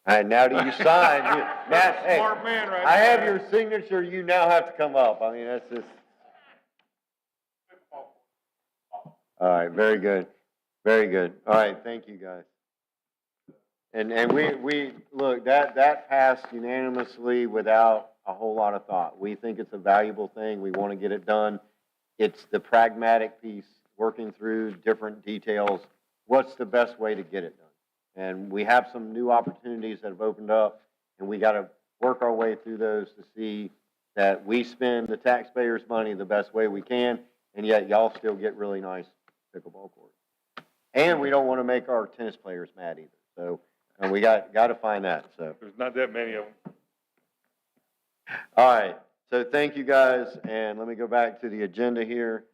And now do you sign? Hey, Smart man right I have there. your signature. You now have to come up. I mean, that's just. All right. Very good. Very good. All right. Thank you, guys. And we look, that passed unanimously without a whole lot of thought. We think it's a valuable thing. We want to get it done. It's the pragmatic piece, working through different details. What's the best way to get it done? And we have some new opportunities that have opened up, and we got to work our way through those to see that we spend the taxpayers' money the best way we can, and yet y'all still get really nice pickleball courts. And we don't want to make our tennis players mad either. So, and we got to find that. So. There's not that many of them. All right. So thank you, guys. And let me go back to the agenda here.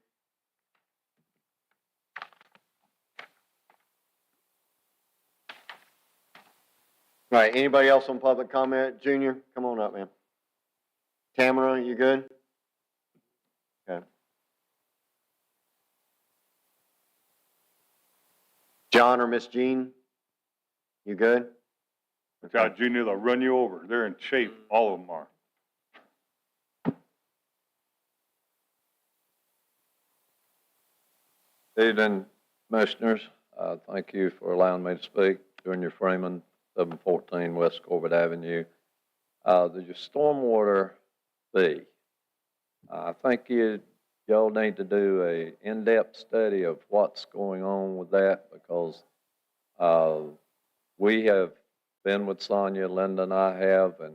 All right. Anybody else on public comment? Junior, come on up, man. Tamara, you good? Okay. John or Miss Jean, you good? God, Junior, they'll run you over. They're in shape. All of them are. Evening, Commissioners. Thank you for allowing me to speak. Junior Freeman, 714 West Corbett Avenue. The stormwater fee. I think y'all need to do a in-depth study of what's going on with that because we have been with Sonia, Linda and I have, and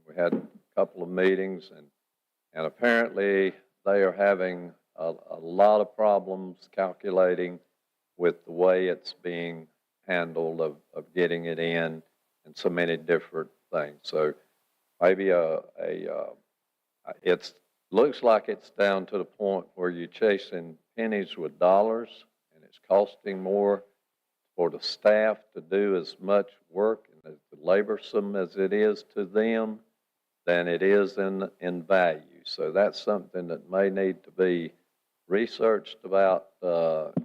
we had a couple of meetings, and apparently they are having a lot of problems calculating with the way it's being handled of getting it in and so many different things. So maybe it looks like it's down to the point where you're chasing pennies with dollars, and it's costing more for the staff to do as much work and as laborsome as it is to them than it is in value. So that's something that may need to be researched about.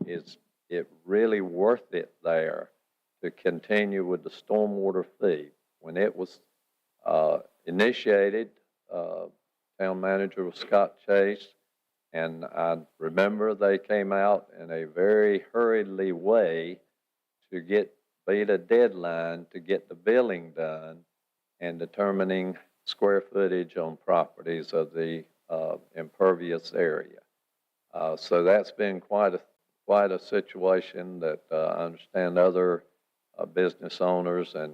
It really worth it there to continue with the stormwater fee. When it was initiated, town manager was Scott Chase, and I remember they came out in a very hurriedly way to beat a deadline to get the billing done and determining square footage on properties of the impervious area. So that's been quite a situation that I understand other business owners and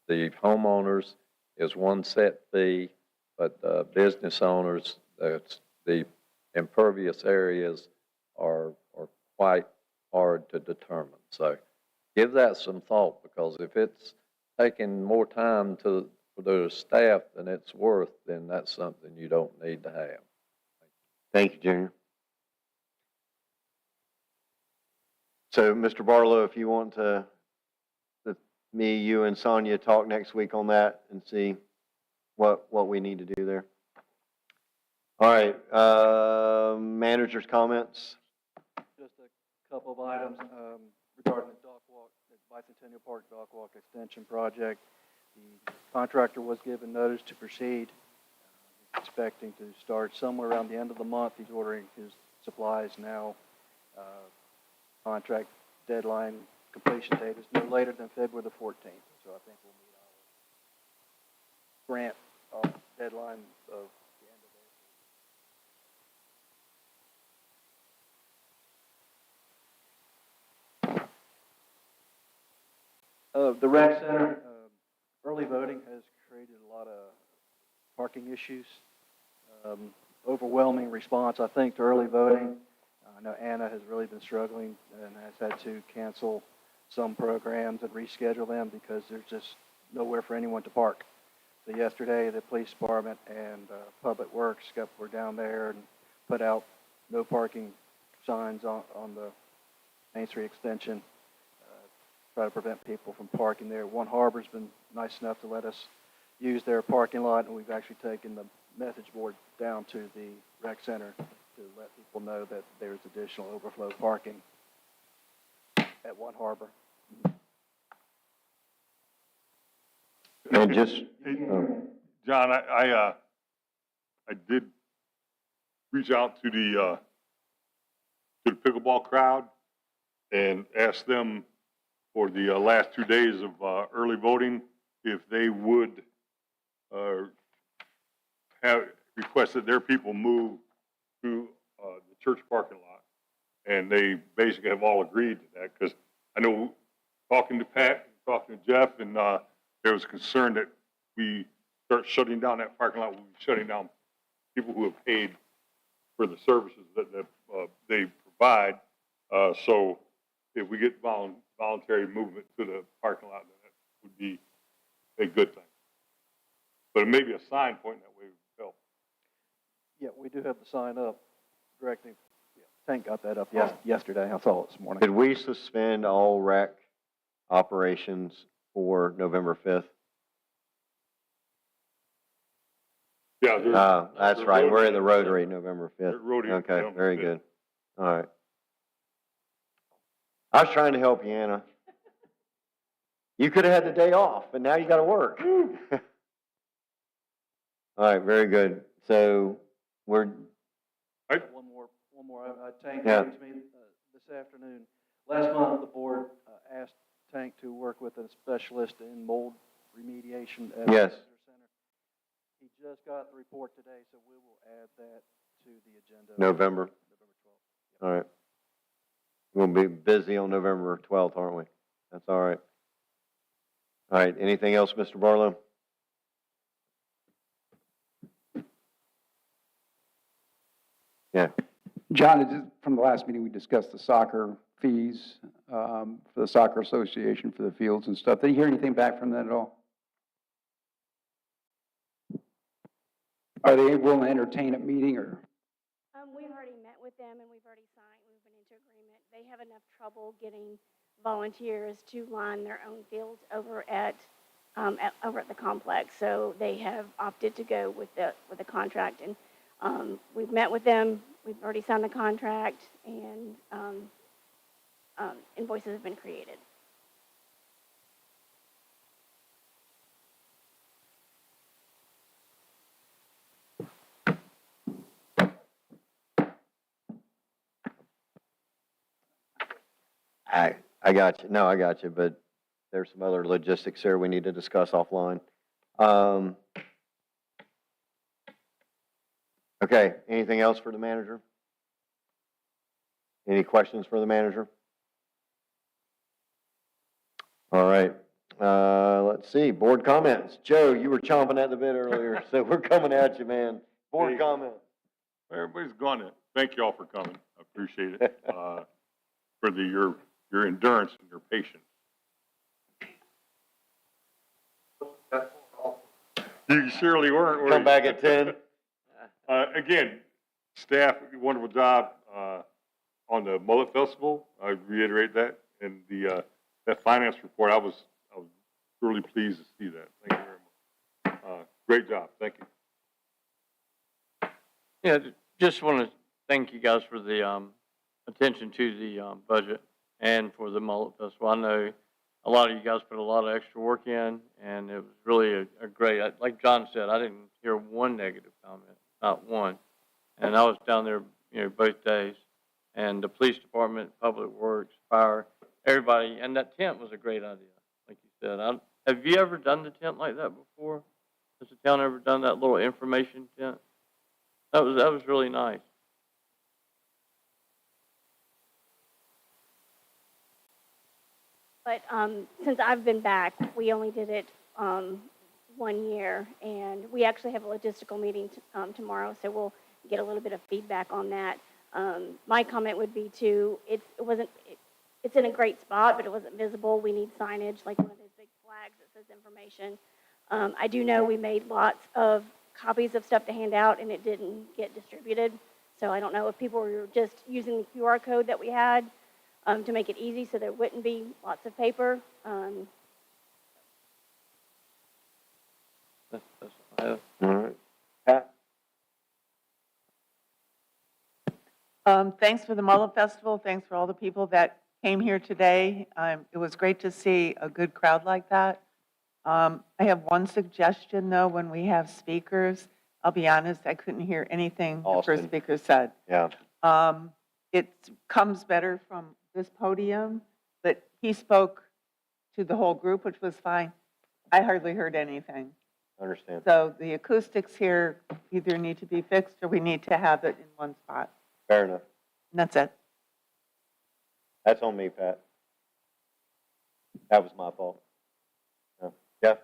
the homeowners is one set fee, but business owners, the impervious areas are quite hard to determine. So give that some thought, because if it's taking more time for the staff than it's worth, then that's something you don't need to have. Thank you, Junior. So, Mr. Barlow, if you want to, me, you, and Sonia talk next week on that and see what we need to do there. All right, manager's comments. Just a couple of items regarding the dock walk, the Bicentennial Park Dock Walk Extension Project. The contractor was given notice to proceed, expecting to start somewhere around the end of the month. He's ordering his supplies now. Contract deadline completion date is no later than February the 14th. So I think we'll meet our grant deadline of the end of April. The rec center, early voting has created a lot of parking issues. Overwhelming response, I think, to early voting. I know Anna has really been struggling and has had to cancel some programs and reschedule them because there's just nowhere for anyone to park. So yesterday, the police department and Public Works were down there and put out no parking signs on the Main Street extension, try to prevent people from parking there. One Harbor's been nice enough to let us use their parking lot, and we've actually taken the message board down to the rec center to let people know that there's additional overflow parking at One Harbor. And just, John, I did reach out to the pickleball crowd and asked them for the last 2 days of early voting if they would have requested their people move to the church parking lot, and they basically have all agreed to that, because I know talking to Pat, talking to Jeff, and there was concern that we start shutting down that parking lot, we'll be shutting down people who have paid for the services that they provide. So if we get voluntary movement to the parking lot, then that would be a good thing. But it may be a sign pointing that way would help. Yeah, we do have the sign up directly. Yeah, Tank got that up yesterday. I saw it this morning. did we suspend all rec operations for November 5th? Yeah, that's right. We're in the Rotary November 5th. Rotary Okay, November very 5th. good. All right. I was trying to help you, Anna. You could have had the day off, but now you got to work. All right, very good. So we're. One more. Tank Yeah. came to me this afternoon. Last month, the board asked Tank to work with a specialist in mold remediation at Yes. the visitor center. He just got the report today, so we will add that to the agenda. November. 12th. All right. We'll be busy on November 12th, aren't we? That's all right. All right. Anything else, Mr. Barlow? Yeah. John, from the last meeting, we discussed the soccer fees for the soccer association for the fields and stuff. Did you hear anything back from that at all? Are they willing to entertain a meeting, or? We've already met with them and we've already signed, we've been into agreement. They have enough trouble getting volunteers to line their own fields over at the complex. So they have opted to go with the contract, and we've met with them. We've already signed the contract, and invoices have been created. I got you. No, I got you, but there's some other logistics here we need to discuss offline. Okay, anything else for the manager? Any questions for the manager? All right, let's see, board comments. Joe, you were chomping at the bit earlier, so we're coming at you, man. Board Hey. comments. Everybody's gone in. Thank you all for coming. I appreciate it, for your endurance and your patience. You surely weren't. were Come you? back at 10. Again, staff, wonderful job, on the Mullet Festival. I reiterate that. And that finance report, I was really pleased to see that. Thank you very much. Great job. Thank you. Yeah, just want to thank you guys for the attention to the budget and for the Mullet Festival. I know a lot of you guys put a lot of extra work in, and it was really a great, like John said, I didn't hear one negative comment, not one. And I was down there, both days. And the police department, public works, fire, everybody, and that tent was a great idea, like you said. Have you ever done the tent like that before? Has the town ever done that little information tent? That was really nice. But since I've been back, we only did it 1 year, and we actually have a logistical meeting tomorrow, so we'll get a little bit of feedback on that. My comment would be it's in a great spot, but it wasn't visible. We need signage, like one of those big flags that says information. I do know we made lots of copies of stuff to hand out, and it didn't get distributed. So I don't know if people were just using the QR code that we had to make it easy so there wouldn't be lots of paper. All right. Pat? Thanks for the Mullet Festival. Thanks for all the people that came here today. It was great to see a good crowd like that. I have one suggestion, though, when we have speakers. I'll be honest, I couldn't hear anything the first speaker said. Yeah. It comes better from this podium, but he spoke to the whole group, which was fine. I hardly heard anything. Understand. So the acoustics here either need to be fixed or we need to have it in one spot. Fair enough. And that's it. That's on me, Pat. That was my fault. Jeff?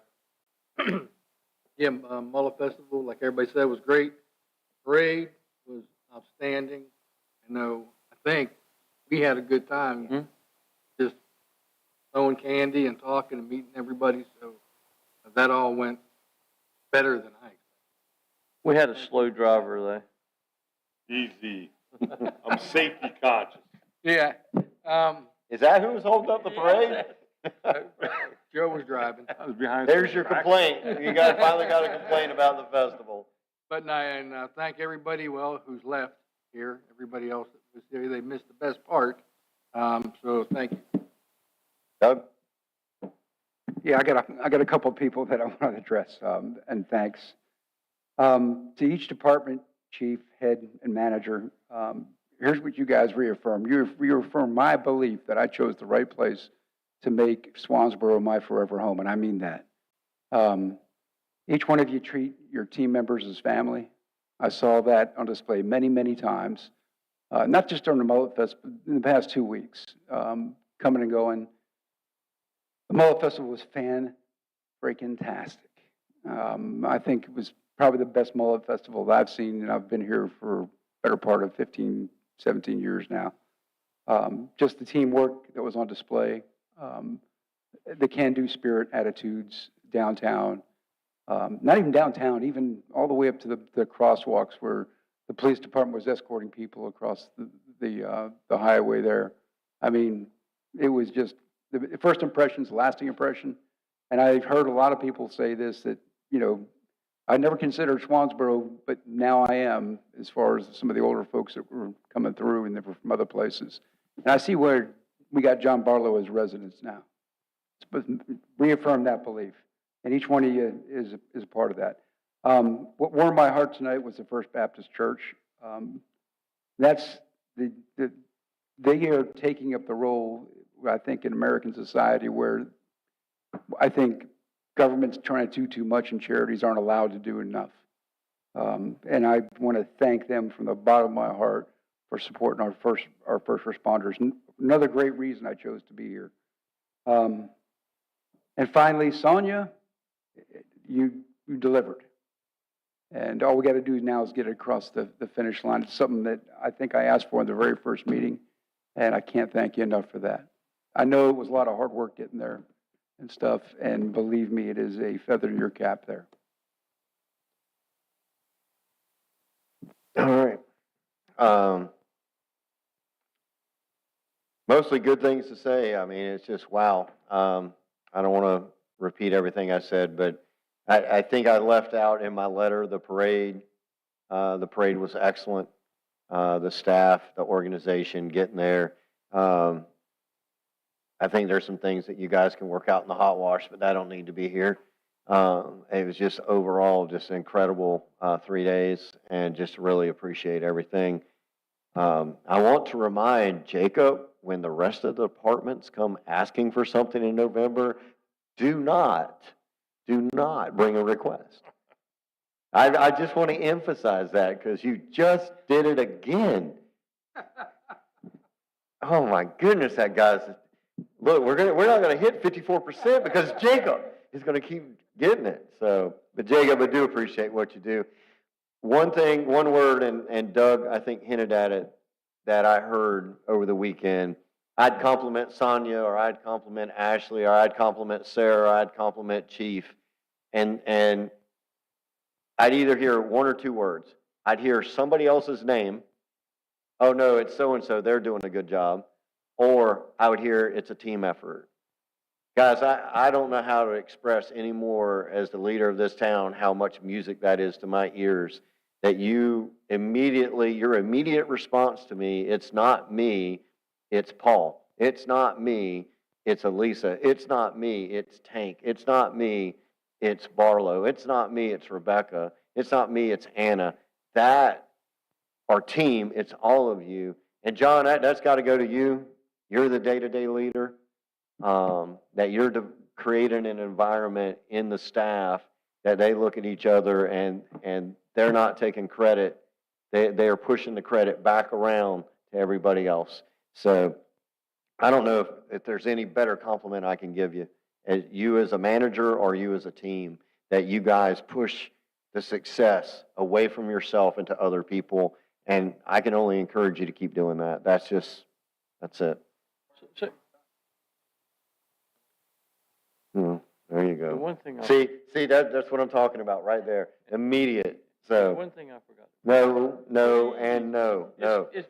Yeah, Mullet Festival, like everybody said, was great. Parade was outstanding. I think we had a good time. Just throwing candy and talking and meeting everybody, so that all went better than I expected. We had a slow driver there. Easy. I'm safety conscious. Yeah. Is that who was holding up the parade? Joe was driving. I was behind. There's your complaint. You finally got a complaint about the festival. But thank everybody, who's left here. Everybody else that was there, they missed the best part. So thank you. Doug? Yeah, I got a couple of people that I want to address, and thanks. To each department, chief, head, and manager, here's what you guys reaffirm. You reaffirm my belief that I chose the right place to make Swansboro my forever home, and I mean that. Each one of you treat your team members as family. I saw that on display many, many times, not just during the Mullet Fest, but in the past 2 weeks, coming and going. The Mullet Festival was fan-freaking-tastic. I think it was probably the best Mullet Festival that I've seen, and I've been here for a better part of 15, 17 years now. Just the teamwork that was on display, the can-do spirit attitudes downtown, not even downtown, even all the way up to the crosswalks where the police department was escorting people across the highway there. I mean, it was just the first impression's the lasting impression. And I've heard a lot of people say this, that, I never considered Swansboro, but now I am, as far as some of the older folks that were coming through and they were from other places. And I see where we got John Barlow as residents now. Reaffirm that belief, and each one of you is a part of that. What warmed my heart tonight was the First Baptist Church. That's they are taking up the role, I think, in American society where I think government's trying to do too much and charities aren't allowed to do enough. And I want to thank them from the bottom of my heart for supporting our first responders. Another great reason I chose to be here. And finally, Sonia, you delivered. And all we got to do now is get it across the finish line. It's something that I think I asked for in the very first meeting, and I can't thank you enough for that. I know it was a lot of hard work getting there and stuff, and believe me, it is a feather in your cap there. All right. Mostly good things to say. I mean, it's just wow. I don't want to repeat everything I said, but I think I left out in my letter the parade. The parade was excellent. The staff, the organization, getting there. I think there's some things that you guys can work out in the hot wash, but that don't need to be here. It was just overall just incredible 3 days, and just really appreciate everything. I want to remind Jacob, when the rest of the departments come asking for something in November, do not bring a request. I just want to emphasize that because you just did it again. Oh my goodness, that guy's, look, we're not going to hit 54% because Jacob is going to keep getting it. So, but Jacob, I do appreciate what you do. One thing, one word, and Doug, I think, hinted at it, that I heard over the weekend. I'd compliment Sonia, or I'd compliment Ashley, or I'd compliment Sarah, or I'd compliment Chief. And I'd either hear one or two words. I'd hear somebody else's name. Oh, no, it's so-and-so. They're doing a good job. Or I would hear it's a team effort. Guys, I don't know how to express anymore as the leader of this town how much music that is to my ears. That your immediate response to me, it's not me, it's Paul. It's not me, it's Elisa. It's not me, it's Tank. It's not me, it's Barlow. It's not me, it's Rebecca. It's not me, it's Anna. That, our team, it's all of you. And John, that's got to go to you. You're the day-to-day leader. That you're creating an environment in the staff that they look at each other and they're not taking credit. They are pushing the credit back around to everybody else. So I don't know if there's any better compliment I can give you, you as a manager or you as a team, that you guys push the success away from yourself into other people. And I can only encourage you to keep doing that. That's it. There you go. The one thing See, that's what I'm talking about right there. Immediate. So one thing I forgot. No, and no.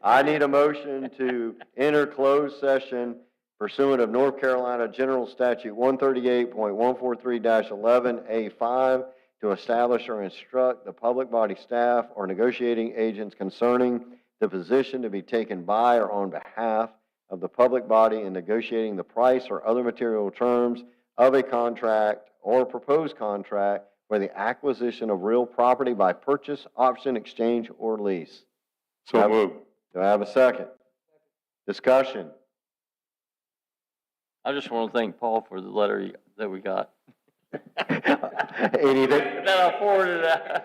I need a motion to enter closed session pursuant of North Carolina General Statute 138.143-11A5 to establish or instruct the public body staff or negotiating agents concerning the position to be taken by or on behalf of the public body in negotiating the price or other material terms of a contract or proposed contract for the acquisition of real property by purchase, option, exchange, or lease. So moved. Do I have a second? Discussion. I just want to thank Paul for the letter that we got. Anything? That I forwarded out.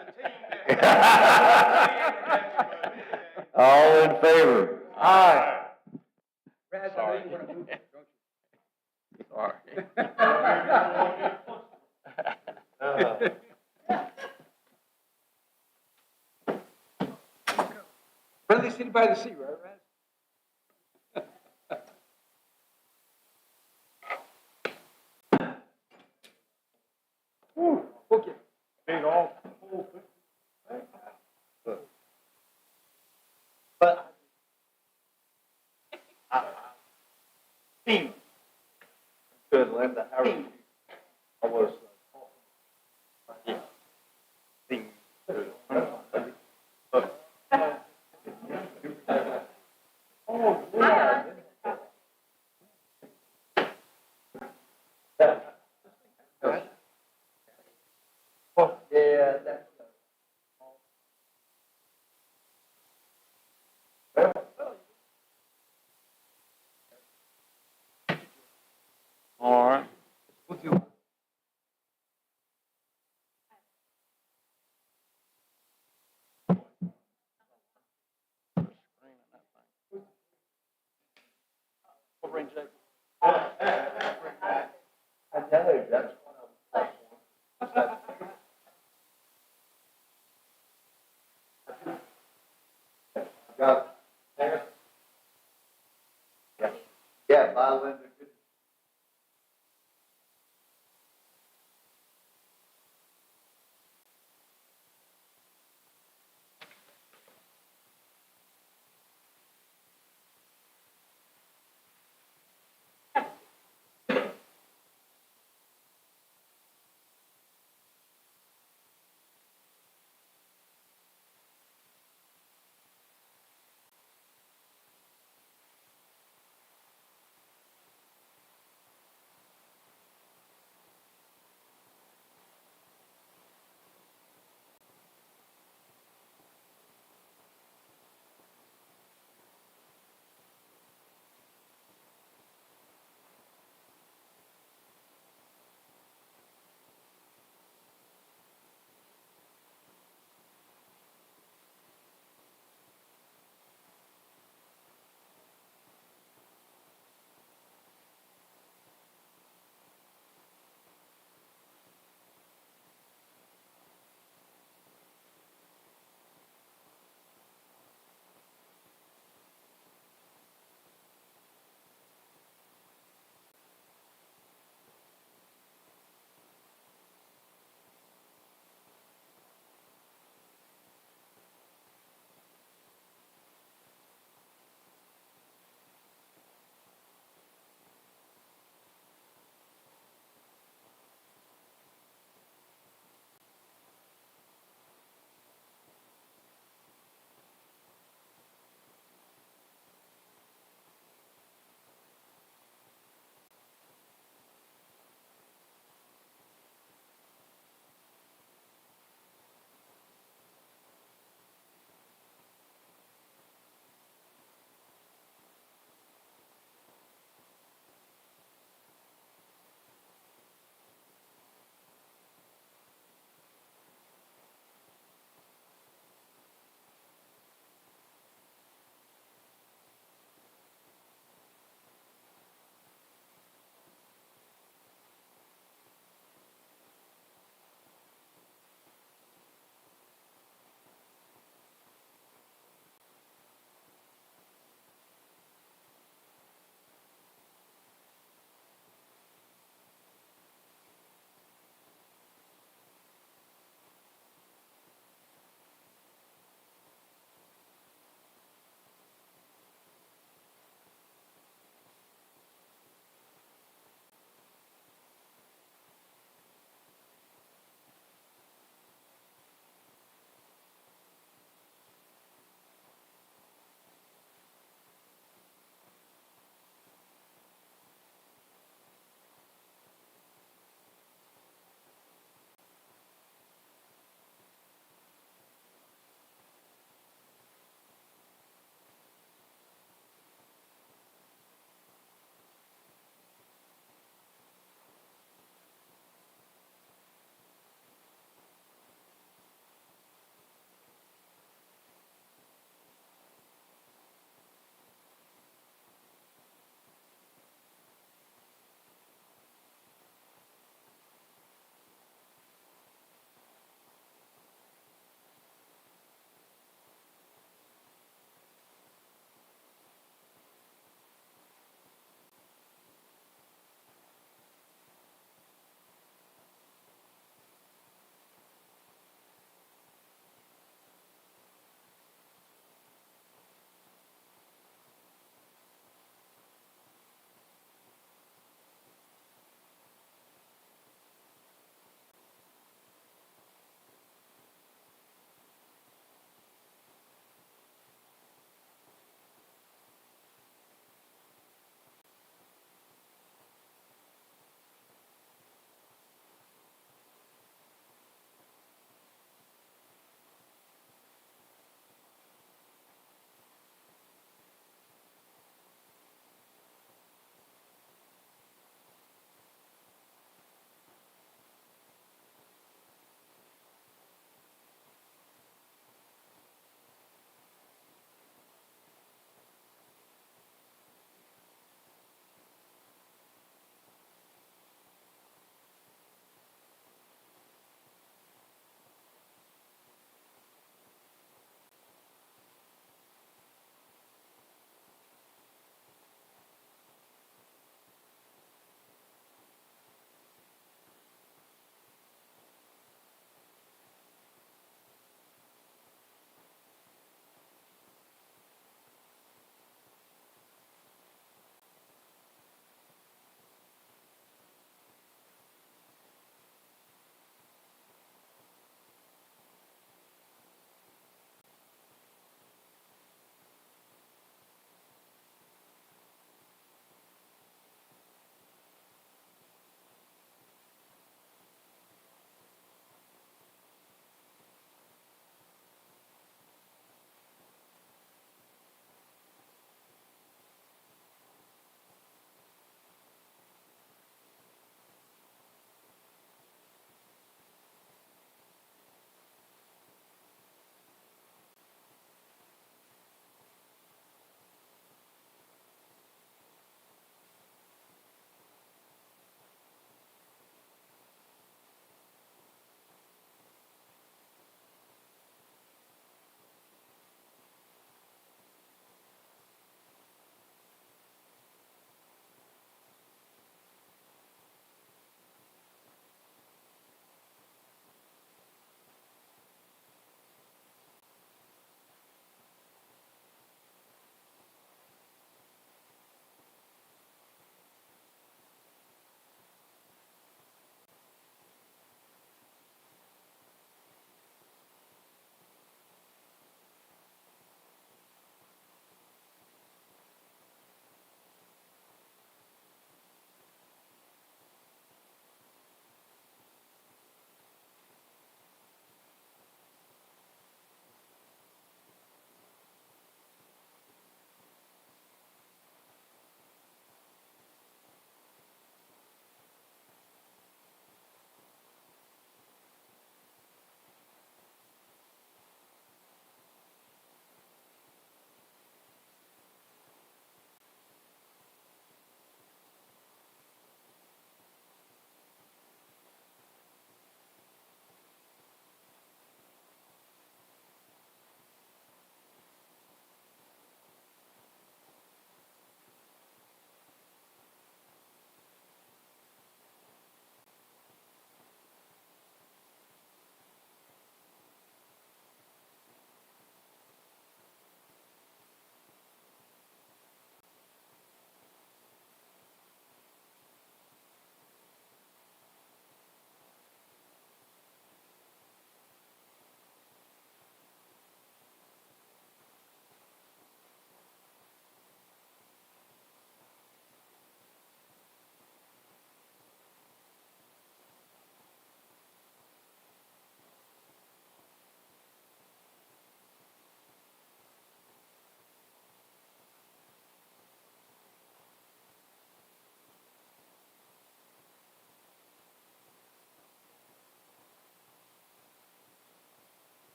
All in favor? Aye. Sorry. Friendly city by the sea, right, Raz? Okay. Ain't all. But Team. good, Linda. How are you? I was. Yeah, that's. All right. I know, that's got there. Yeah, yeah, bye, Linda. Good.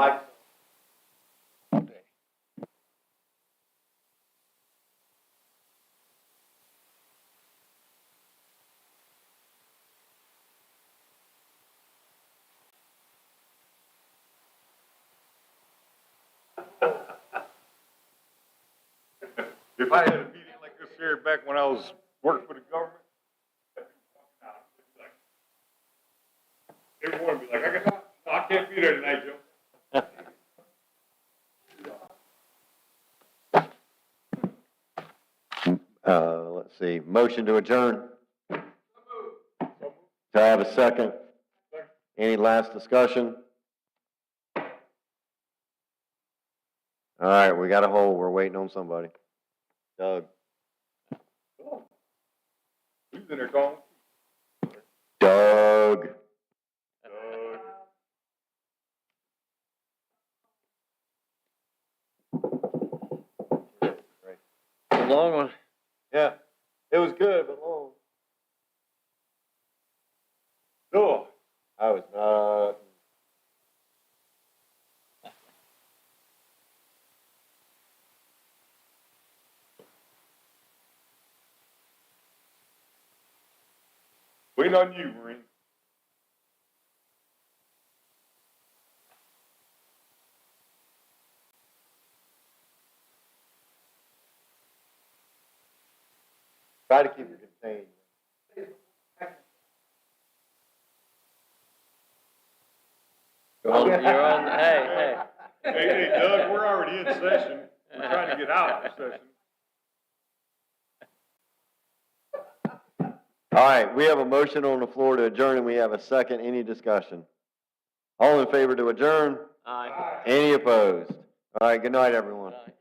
Mike. If I had a meeting like this here back when I was working for the government, everyone would be like, I can't be there tonight, Joe. Let's see, motion to adjourn. Do I have a second? Any last discussion? All right, we got a hold. We're waiting on somebody. Doug. Who's in there calling? Doug. A long one. Yeah, it was good, but long. No. I was not. Waiting on you, Marine. Try to keep it contained. You're on, hey. Hey, Doug, we're already in session. We're trying to get out of session. All right, we have a motion on the floor to adjourn, and we have a second. Any discussion? All in favor to adjourn? Aye. Any opposed? All right, good night, everyone. Aye.